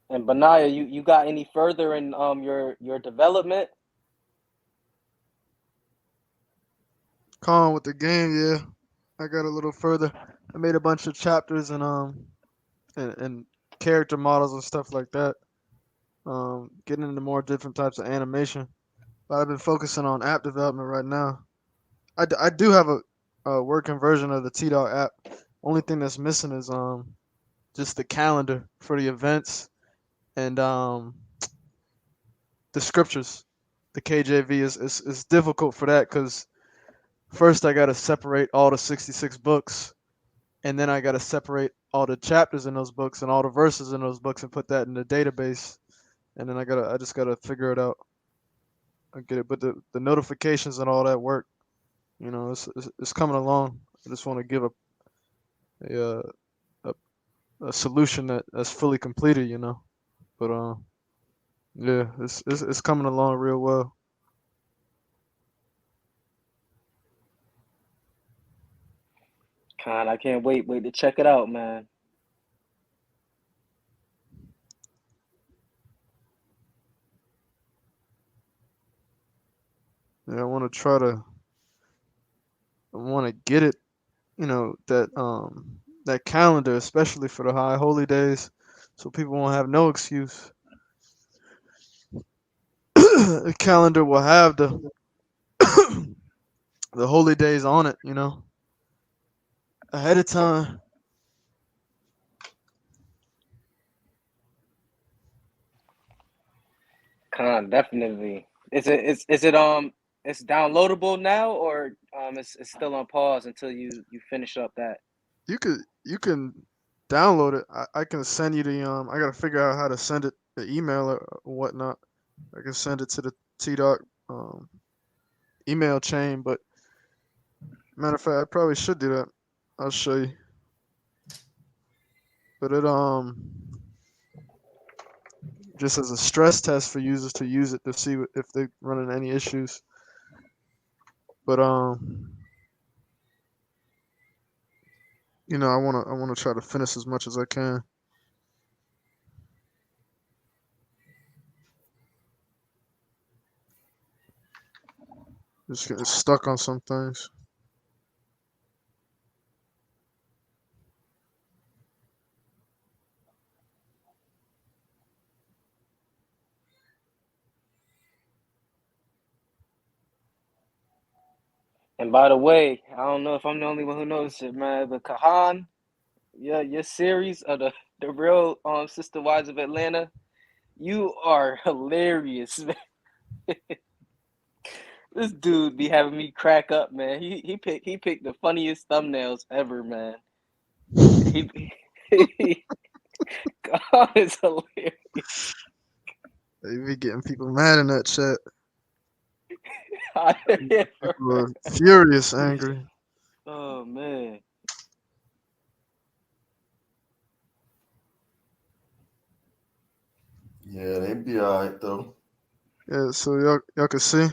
And Benaiah, you got any further in your development? Con with the game, yeah. I got a little further. I made a bunch of chapters and character models and stuff like that. Getting into more different types of animation. But I've been focusing on app development right now. I do have a working version of the TDOC app. Only thing that's missing is just the calendar for the events and the scriptures. The KJV is difficult for that because first I gotta separate all the 66 books, and then I gotta separate all the chapters in those books and all the verses in those books and put that in the database. And then I just gotta figure it out. I get it, but the notifications and all that work, it's coming along. I just want to give a a solution that's fully completed, But yeah, it's coming along real well. God, I can't wait to check it out, man. Yeah, I want to get it, that calendar, especially for the high holy days, so people won't have no excuse. The calendar will have the the holy days on it, ahead of time. Con, definitely. It's downloadable now, or it's still on pause until you finish up that. You can download it. I can send you the I gotta figure out how to send it, the email or whatnot. I can send it to the TDOC email chain, but matter of fact, I probably should do that. I'll show you. But it just as a stress test for users to use it to see if they're running any issues. But you know, I wanna try to finish as much as I can. Just getting stuck on some things. And by the way, I don't know if I'm the only one who noticed it, man. But Kahan, your series of the real Sister Wives of Atlanta, you are hilarious, man. This dude be having me crack up, man. He picked the funniest thumbnails ever, man. He God is hilarious. They be getting people mad in that chat. People are furious, angry. Oh man. Yeah, they be alright though. Yeah, so y'all can see.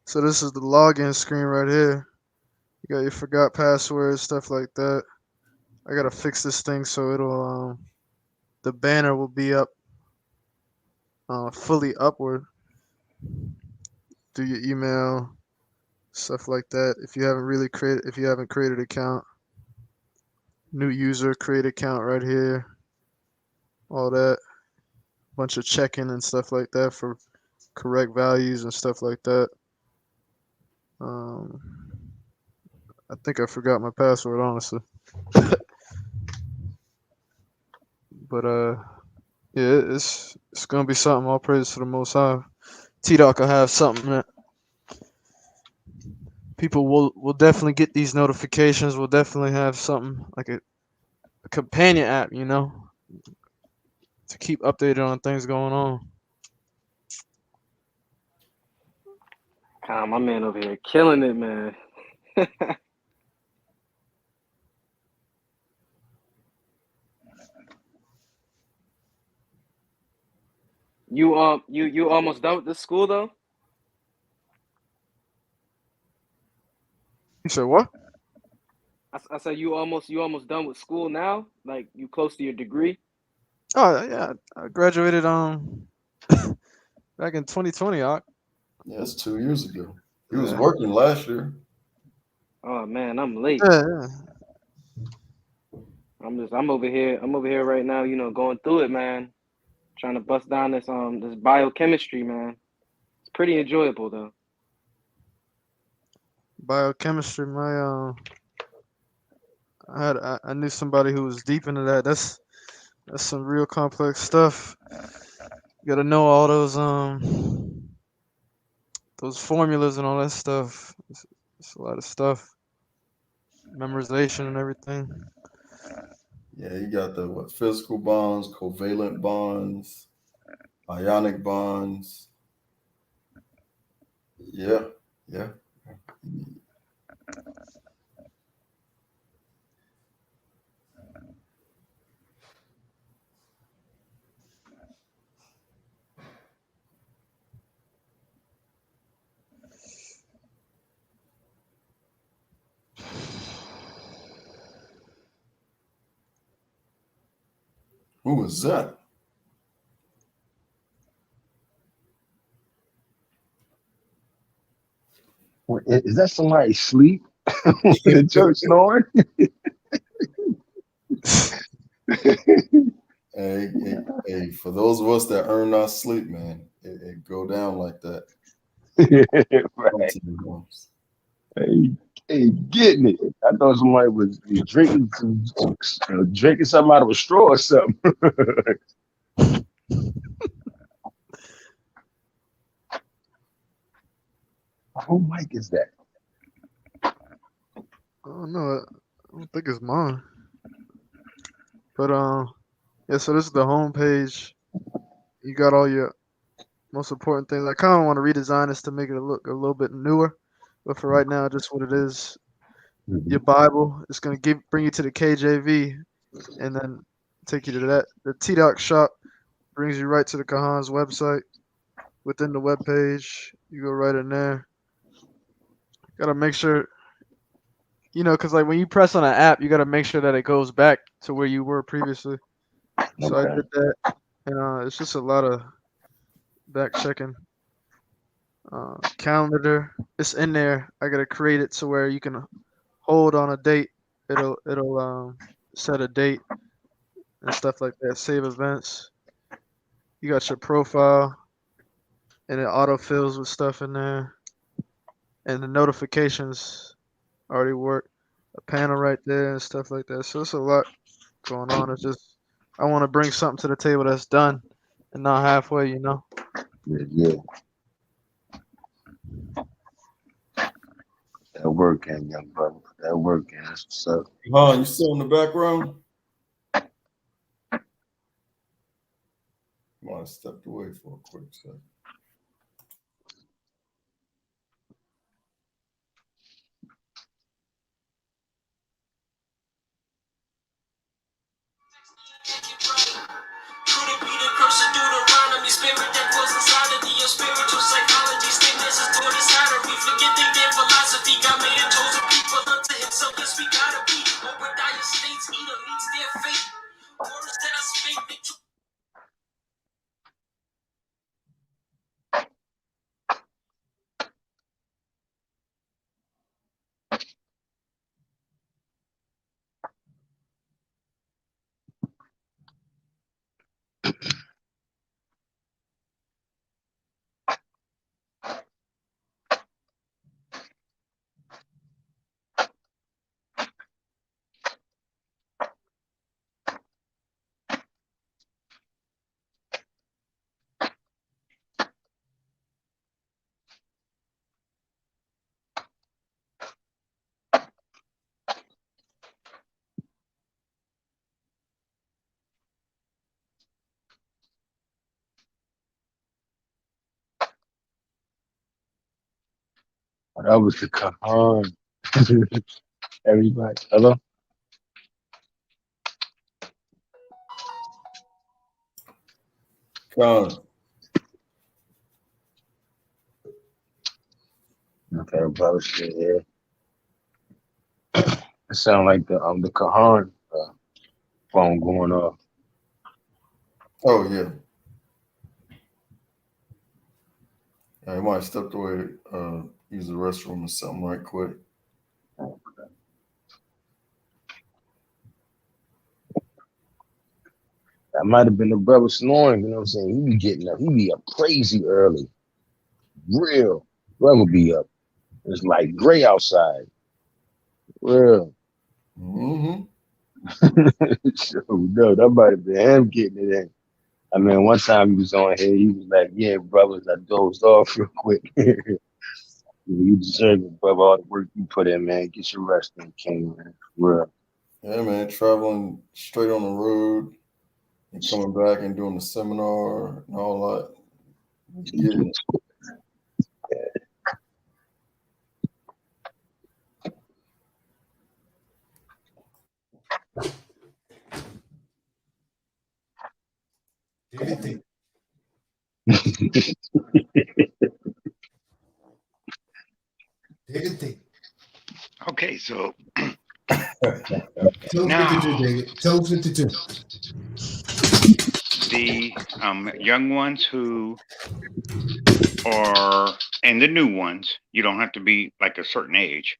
So this is the login screen right here. You got your forgot password, stuff like that. I gotta fix this thing so it'll the banner will be up fully upward. Do your email, stuff like that. If you haven't created an account, new user, create account right here. All that. Bunch of checking and stuff like that for correct values and stuff like that. I think I forgot my password, honestly. But yeah, it's gonna be something. All praise to the Most High. TDOC will have something that people will definitely get these notifications. We'll definitely have something like a companion app, you know, to keep updated on things going on. God, my man over here killing it, man. You almost done with this school though? You said what? I said you almost done with school now? Like you close to your degree? Oh yeah, I graduated back in 2020. Yeah, that's 2 years ago. He was Yeah. working last year. Oh man, I'm late. Yeah. I'm over here right now, you know, going through it, man. Trying to bust down this biochemistry, man. It's pretty enjoyable though. Biochemistry. I knew somebody who was deep into that. That's some real complex stuff. You gotta know all those formulas and all that stuff. It's a lot of stuff. Memorization and everything. Yeah, you got the physical bonds, covalent bonds, ionic bonds. Yeah, yeah. Who was that? Is that somebody sleep in the church snoring? Hey, for those of us that earn our sleep, man, it go down like that Right. sometimes. Hey, getting it. I thought somebody was drinking drinking something out of a straw or something. Who mic is that? I don't know. I don't think it's mine. But yeah. So this is the home page. You got all your most important things. I kind of want to redesign this to make it look a little bit newer. But for right now, just what it is. Your Bible. It's gonna bring you to the KJV, and then take you to that. The TDOC shop brings you right to the Kahan's website. Within the web page, you go right in there. Gotta make sure, because like when you press on an app, you gotta make sure that it goes back to where you were previously. So I Okay. did that, and it's just a lot of back checking. Calendar, it's in there. I gotta create it to where you can hold on a date. It'll set a date and stuff like that. Save events. You got your profile, and it autofills with stuff in there, and the notifications already work. A panel right there and stuff like that. So it's a lot going on. It's just I want to bring something to the table that's done and not halfway. Yeah. That working, young brother. That working. That's what's up. Huh? You still in the background? Might have stepped away for a quick second. Could it be the curse of Deuteronomy spirit that was inside of the spiritual psychology? Statements is toward his we forget they their philosophy. God made a chosen people unto himself. Yes, we gotta be. Obadiah states either meets their fate. Words that I speak, the truth. That was the Kahan. Everybody. Hello? Con. Okay, brother. Yeah. It sound like the Kahan phone going off. Oh yeah. I might have stepped away to use the restroom or something right quick. That might have been the brother snoring, you know what I'm saying? He be getting up. He be up crazy early. Real. Brother be up. It's like gray outside. Real. Mm-hmm. So no, that might have been him getting it in. I mean, one time he was on here, he was like, yeah, brothers, I dozed off real quick. You deserve it, brother. All the work you put in, man. Get your rest in, King, man. For real. Yeah, man. Traveling straight on the road and coming back and doing the seminar and all that. Getting it. David think. David think. Okay, so Tell us now what to do, David. Tell us what to do. the young ones who are, and the new ones, you don't have to be like a certain age.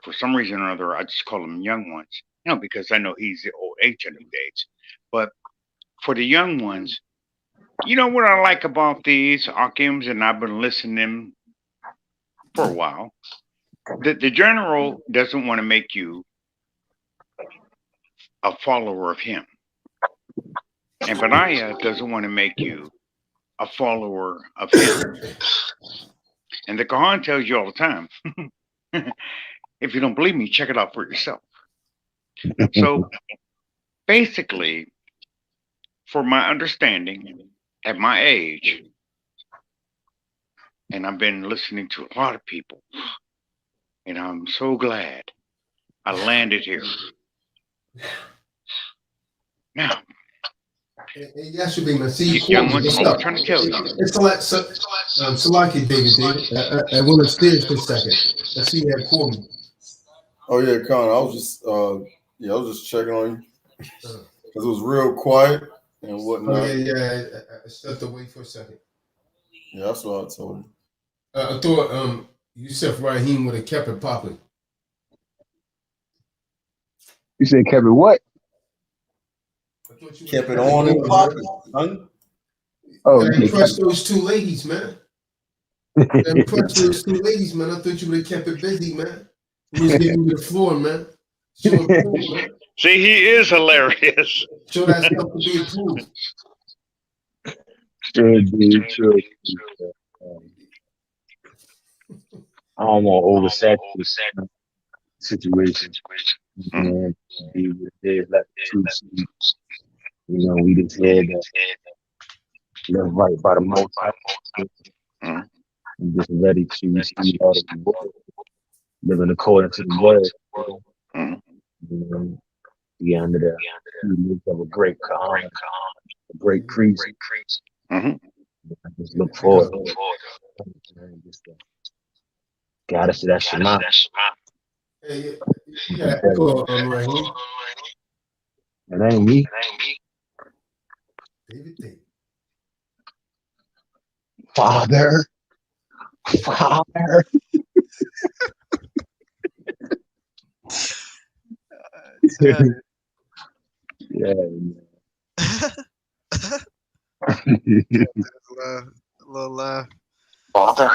For some reason or other, I just call them young ones. Because I know he's the old age of new dates. But for the young ones, what I like about these Akims, and I've been listening for a while. The general doesn't want to make you a follower of him. And Benaiah doesn't want to make you a follower of him. And the Quran tells you all the time. If you don't believe me, check it out for yourself. So basically, for my understanding, at my age, and I've been listening to a lot of people, and I'm so glad I landed here. Now, Yes, you man. See, you Young called me. ones, What's I'm up? trying to tell you. It's Salaki, David. I went upstairs for a second. I see you had called me. Oh yeah, Con. I was just checking on you because it was real quiet and whatnot. Oh yeah. I stepped away for a second. Yeah, that's what I told you. I thought Yusuf Rahim would have kept it popping. You said Kevin what? I thought you Kept it would've on and going, popping, man. son. Oh, You yeah, impressed those two ladies, man. Impressed those two ladies, man. I thought you would have kept it busy, man. You was giving me the floor, man. Show and prove, man. See, he is hilarious. Show that stuff to be approved. Sure, dude. Sure. I don't want to oversaturate situation. And be with it, let the truth speak. You know, we just had that live right by the Most High. I'm just ready to receive all of the word, living according to the word. You know, be under the tutelage of a great Khan, a great priest. I just look forward to it. Just got us to that Shema. Hey, yeah, echo right here. It ain't me. David. Father. Yeah. A little laugh. Father.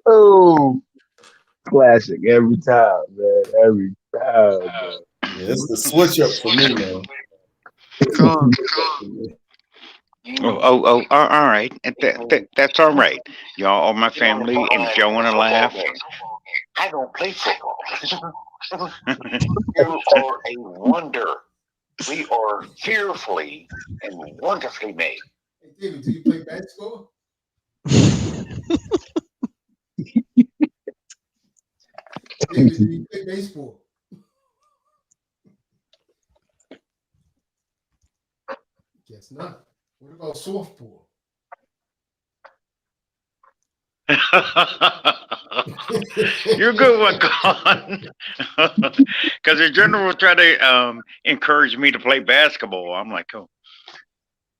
Oh, classic every time, man. Every time, man. Yeah, it's the switch up for me, man. Oh, all right. That's all right. Y'all are my family, and if y'all want to laugh, I don't play football. You are a wonder. We are fearfully and wonderfully made. Hey, David, do you play basketball? David, do you play baseball? Guess not. What about softball? you're a good one, Con. Because the general try to encourage me to play basketball. I'm like, oh,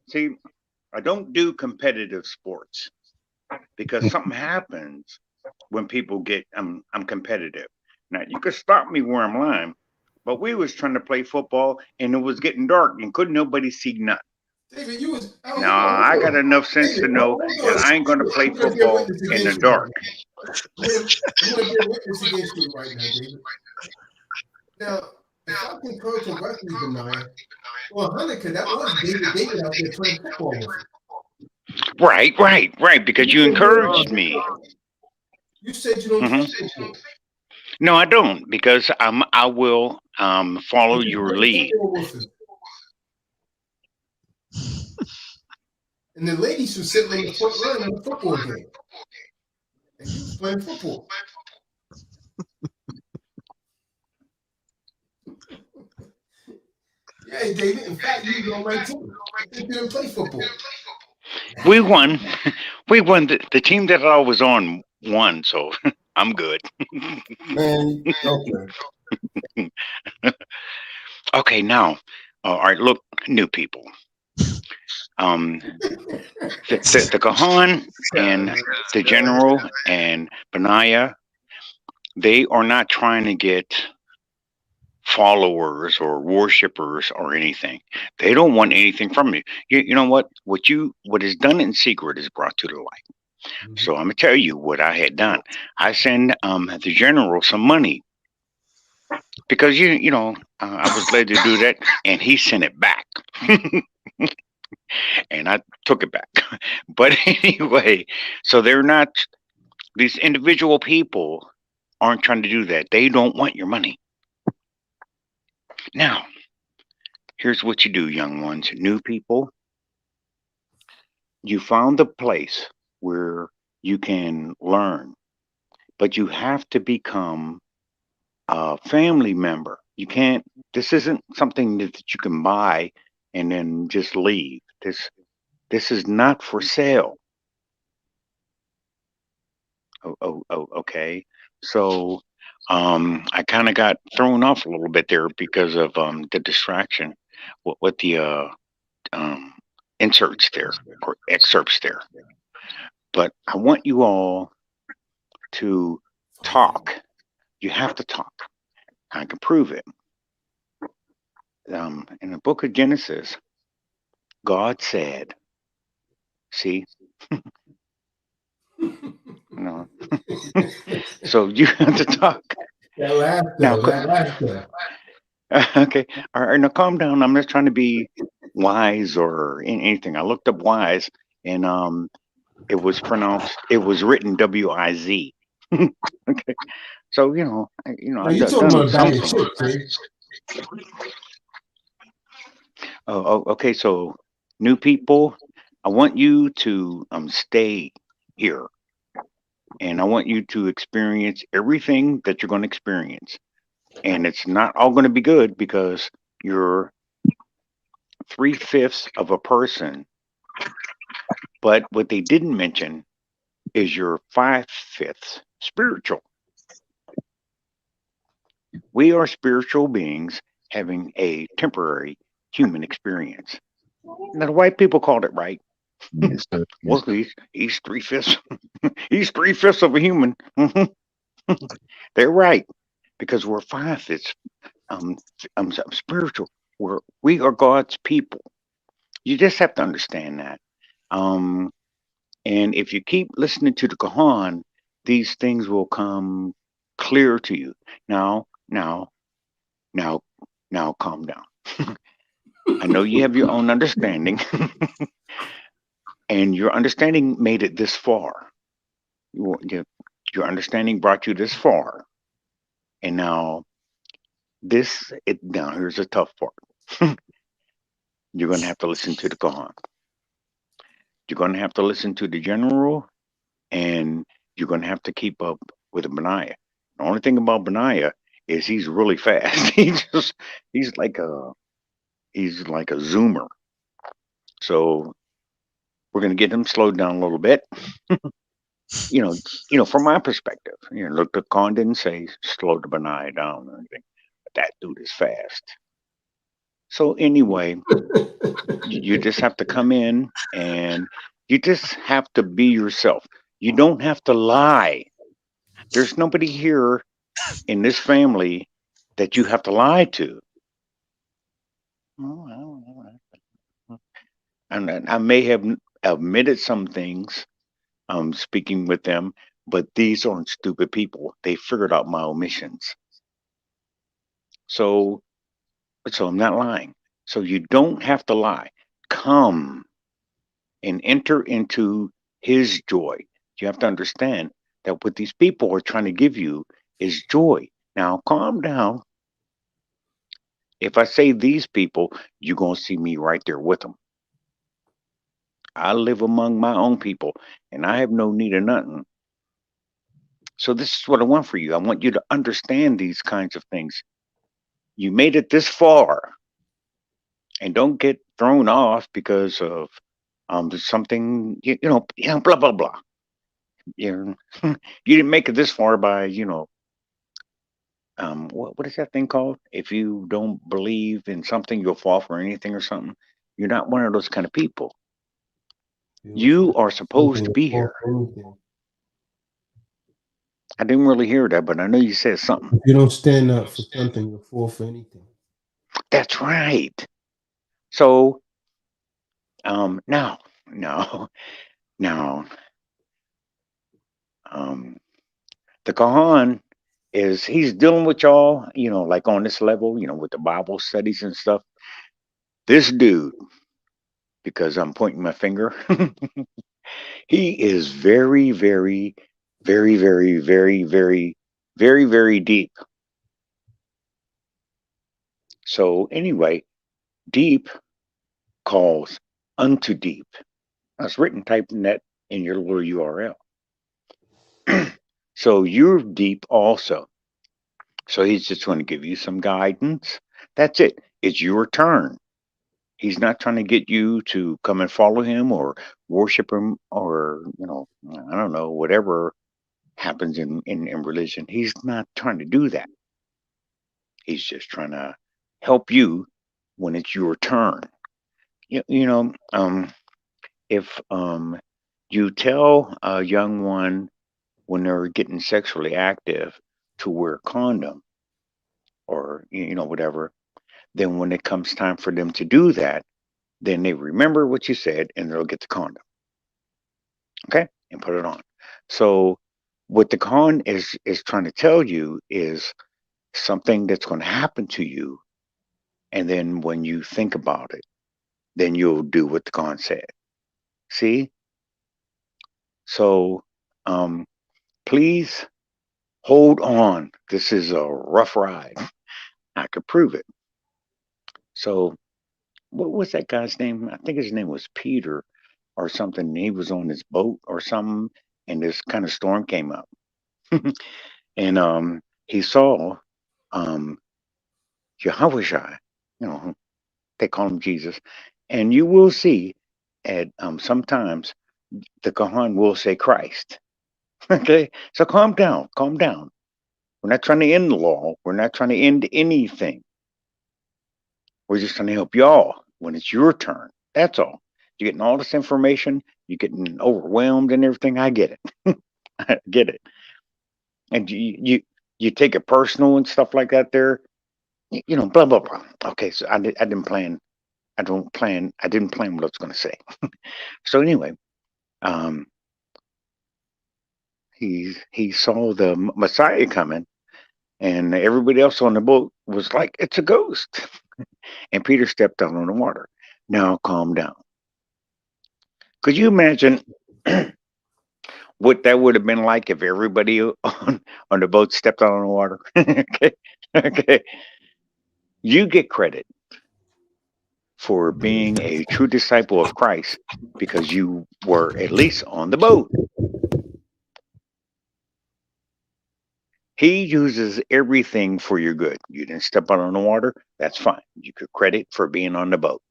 see, I don't do competitive sports because something happens when people get I'm competitive. Now you could stop me where I'm lying, but we was trying to play football and it was getting dark and couldn't nobody see nothing. David, you was. No, I got enough sense to know that I ain't going to play football in the dark. I'm going to be a witness against you right now, David. Now, if I concur correctly, Benaiah, well, Hanukkah, that was David out there playing football with you. Right, because you encouraged me. You said you don't play football. No, I don't, because I will follow your lead. And the ladies were sitting on the front line of the football game. And you was playing football. Yeah, David. In fact, you was on my team. You didn't play football. We won. We won. The team that I was on won, so I'm good. Man, okay. Okay, now, all right, look, new people. The Kahan and the General and Benaiah, they are not trying to get followers or worshipers or anything. They don't want anything from you. You know what? What is done in secret is brought to the light. So I'm gonna tell you what I had done. I send the General some money because I was led to do that, and he sent it back. And I took it back. But anyway, so they're not, these individual people aren't trying to do that. They don't want your money. Now, here's what you do, young ones, new people. You found a place where you can learn, but you have to become a family member. You can't, this isn't something that you can buy and then just leave. This is not for sale. Okay. So I kind of got thrown off a little bit there because of the distraction with the um, inserts there or excerpts there. But I want you all to talk. You have to talk. I can prove it. In the book of Genesis, God said, see, no. So you have to talk. That laughter, Now, that laughter. okay. All right, now calm down. I'm not trying to be wise or anything. I looked up wise, and it was written W-I-Z. Okay. So Now I've you talking done about a some bag of things. chips, eh? Okay. So new people, I want you to stay here, and I want you to experience everything that you're going to experience, and it's not all going to be good because you're 3/5 of a person. But what they didn't mention is your 5/5 spiritual. We are spiritual beings having a temporary human experience. Now, the white people called it right. Yes, sir. Well, he's 3/5. He's 3/5 of a human. They're right because we're 5/5 spiritual. We are God's people. You just have to understand that. Um, and if you keep listening to the Quran, these things will come clear to you. Now, now, now, now, calm down. I know you have your own understanding, and your understanding made it this far. Your understanding brought you this far, and now now here's a tough part. You're going to have to listen to the Quran. You're going to have to listen to the general, and you're going to have to keep up with the Benaiah. The only thing about Benaiah is he's really fast. He's like a zoomer. So we're going to get him slowed down a little bit. From my perspective, look, the Quran didn't say slow the Benaiah down or anything, but that dude is fast. So anyway, you just have to come in and you just have to be yourself. You don't have to lie. There's nobody here in this family that you have to lie to. Oh, I don't know. And I may have omitted some things speaking with them, but these aren't stupid people. They figured out my omissions. So I'm not lying. So you don't have to lie. Come and enter into his joy. You have to understand that what these people are trying to give you is joy. Now, calm down. If I say these people, you're going to see me right there with them. I live among my own people, and I have no need of nothing. So this is what I want for you. I want you to understand these kinds of things. You made it this far, and don't get thrown off because of something, blah blah blah. You you didn't make it this far by what is that thing called? If you don't believe in something, you'll fall for anything or something. You're not one of those kind of people. You are supposed to be here. I didn't really hear that, but I know you said something. If you don't stand up for something, you'll fall for anything. That's right. So, now, the Kahan he's dealing with y'all, like on this level, with the Bible studies and stuff. This dude because I'm pointing my finger. He is very, very, very, very, very, very, very, very deep. So anyway, deep calls unto deep. That's written typing that in your little URL. So you're deep also. So he's just going to give you some guidance. That's it. It's your turn. He's not trying to get you to come and follow him or worship him or, I don't know, whatever happens in religion. He's not trying to do that. He's just trying to help you when it's your turn. If you tell a young one when they're getting sexually active to wear a condom or, whatever, then when it comes time for them to do that, then they remember what you said and they'll get the condom. Okay? And put it on. So what the con is trying to tell you is something that's going to happen to you. And then when you think about it, then you'll do what the con said. See? So please hold on. This is a rough ride. I could prove it. So what was that guy's name? I think his name was Peter or something. He was on his boat or something, and this kind of storm came up. And he saw Yahweh, they call him Jesus. And you will see at sometimes the Quran will say Christ. Okay, so calm down, calm down. We're not trying to end the law. We're not trying to end anything. We're just trying to help y'all when it's your turn. That's all. You're getting all this information. You're getting overwhelmed and everything. I get it. I get it. And you take it personal and stuff like that. There, blah blah blah. Okay, so I didn't plan. I didn't plan what I was going to say. So anyway, he saw the Messiah coming, and everybody else on the boat was like, "It's a ghost." And Peter stepped out on the water. Now calm down. Could you imagine what that would have been like if everybody on the boat stepped out on the water? Okay, okay. You get credit for being a true disciple of Christ because you were at least on the boat. He uses everything for your good. You didn't step out on the water, that's fine. You get credit for being on the boat.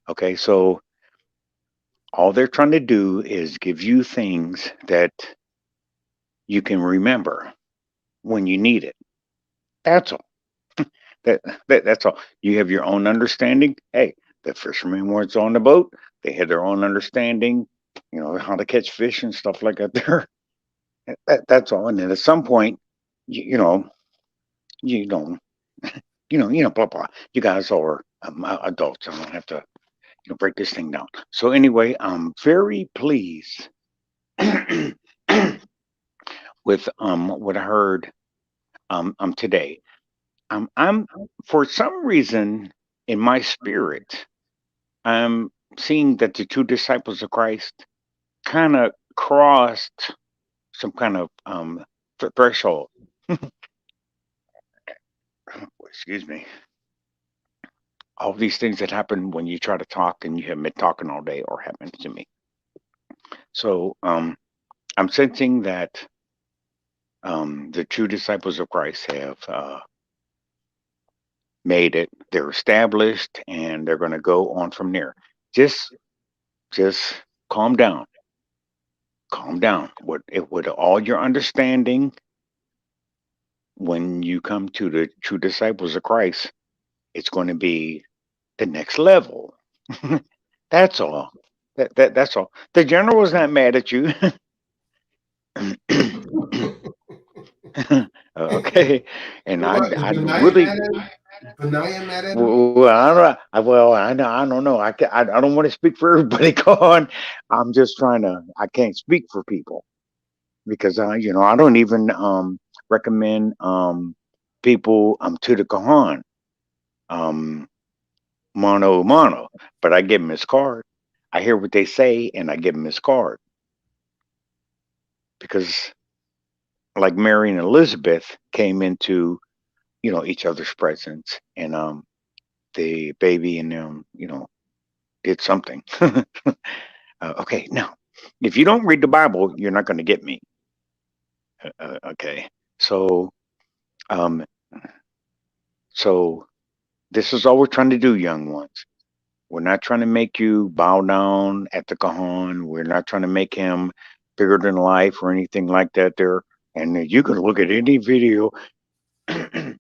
Okay, so all they're trying to do is give you things that you can remember when you need it. That's all. That's all. You have your own understanding. Hey, the fishermen was on the boat. They had their own understanding, how to catch fish and stuff like that there. That's all. And then at some point, you know, blah blah. You guys are adults. I don't have to, break this thing down. So anyway, I'm very pleased with what I heard today. I'm for some reason in my spirit, I'm seeing that the two disciples of Christ kind of crossed some kind of threshold. Excuse me. All these things that happen when you try to talk and you haven't been talking all day or happens to me. So I'm sensing that the true disciples of Christ have made it. They're established and they're going to go on from there. Just calm down. Calm down. With all your understanding, when you come to the true disciples of Christ, it's going to be the next level. That's all. That's all. The general's not mad at you. Okay, and What is I Benaiah really mad at him? Benaiah mad at him? well, I don't. I don't know. I don't want to speak for everybody. Con, I'm just trying to. I can't speak for people because I don't even recommend people to the Kahan. Um, mano a mano, but I give him his card. I hear what they say, and I give him his card because, like Mary and Elizabeth came into each other's presence, and the baby and them did something. Okay, now if you don't read the Bible, you're not going to get me. Okay, so um, so this is all we're trying to do, young ones. We're not trying to make you bow down at the Kahan. We're not trying to make him bigger than life or anything like that. There, and you can look at any video that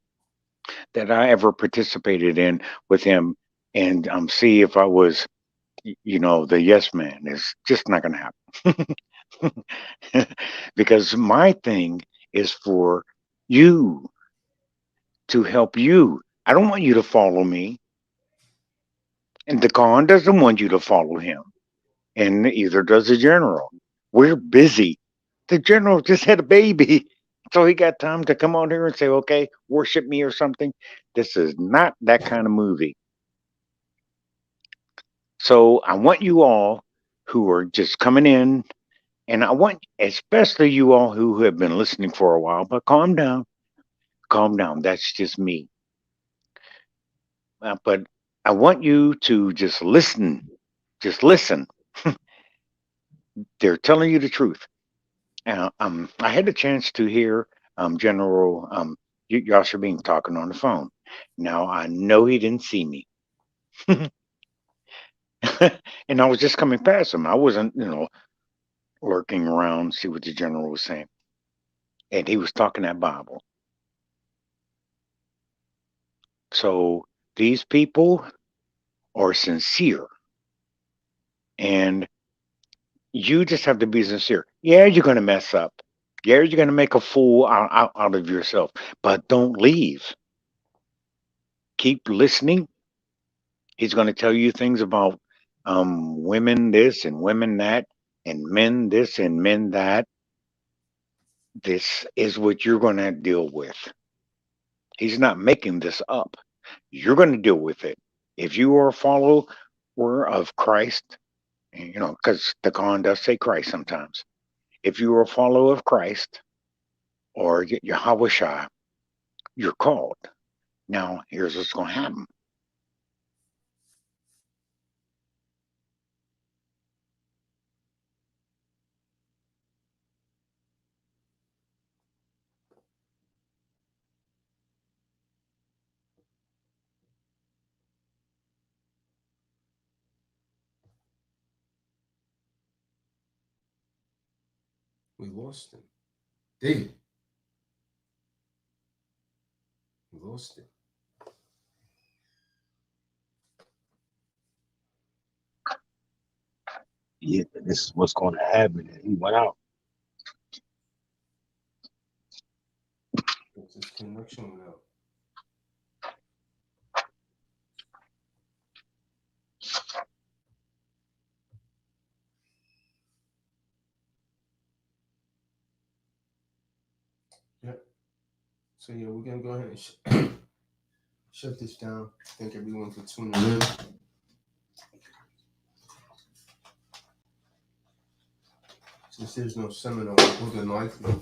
I ever participated in with him and see if I was, the yes man. It's just not going to happen. Because my thing is for you to help you. I don't want you to follow me. And the Khan doesn't want you to follow him. And either does the general. We're busy. The general just had a baby. So he got time to come on here and say, okay, worship me or something. This is not that kind of movie. So I want you all who are just coming in, and I want especially you all who have been listening for a while, but calm down. Calm down. That's just me. But I want you to just listen. Just listen. They're telling you the truth. I had the chance to hear General Yasha Bean talking on the phone. Now I know he didn't see me, and I was just coming past him. I wasn't, lurking around, see what the general was saying, and he was talking that Bible. So these people are sincere, and you just have to be sincere. Yeah, you're going to mess up. Yeah, you're going to make a fool out of yourself, but don't leave. Keep listening. He's going to tell you things about women this and women that, and men this and men that. This is what you're going to deal with. He's not making this up. You're going to deal with it. If you are a follower of Christ, because the Quran does say Christ sometimes. If you are a follower of Christ or Yahweh Shai, you're called. Now, here's what's going to happen. We lost him. David. We lost him. Yeah, this is what's going to happen. And he went out. This connection went out. Yep. So yeah, we're gonna go ahead and shut this down. Thank everyone for tuning in. Since there's no seminar, we're going to likely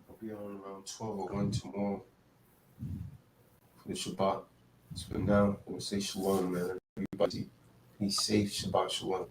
I'll be on around 12 or 1 tomorrow for the Shabbat. So for now, I'm going to say shalom, man. Everybody be safe. Shabbat shalom.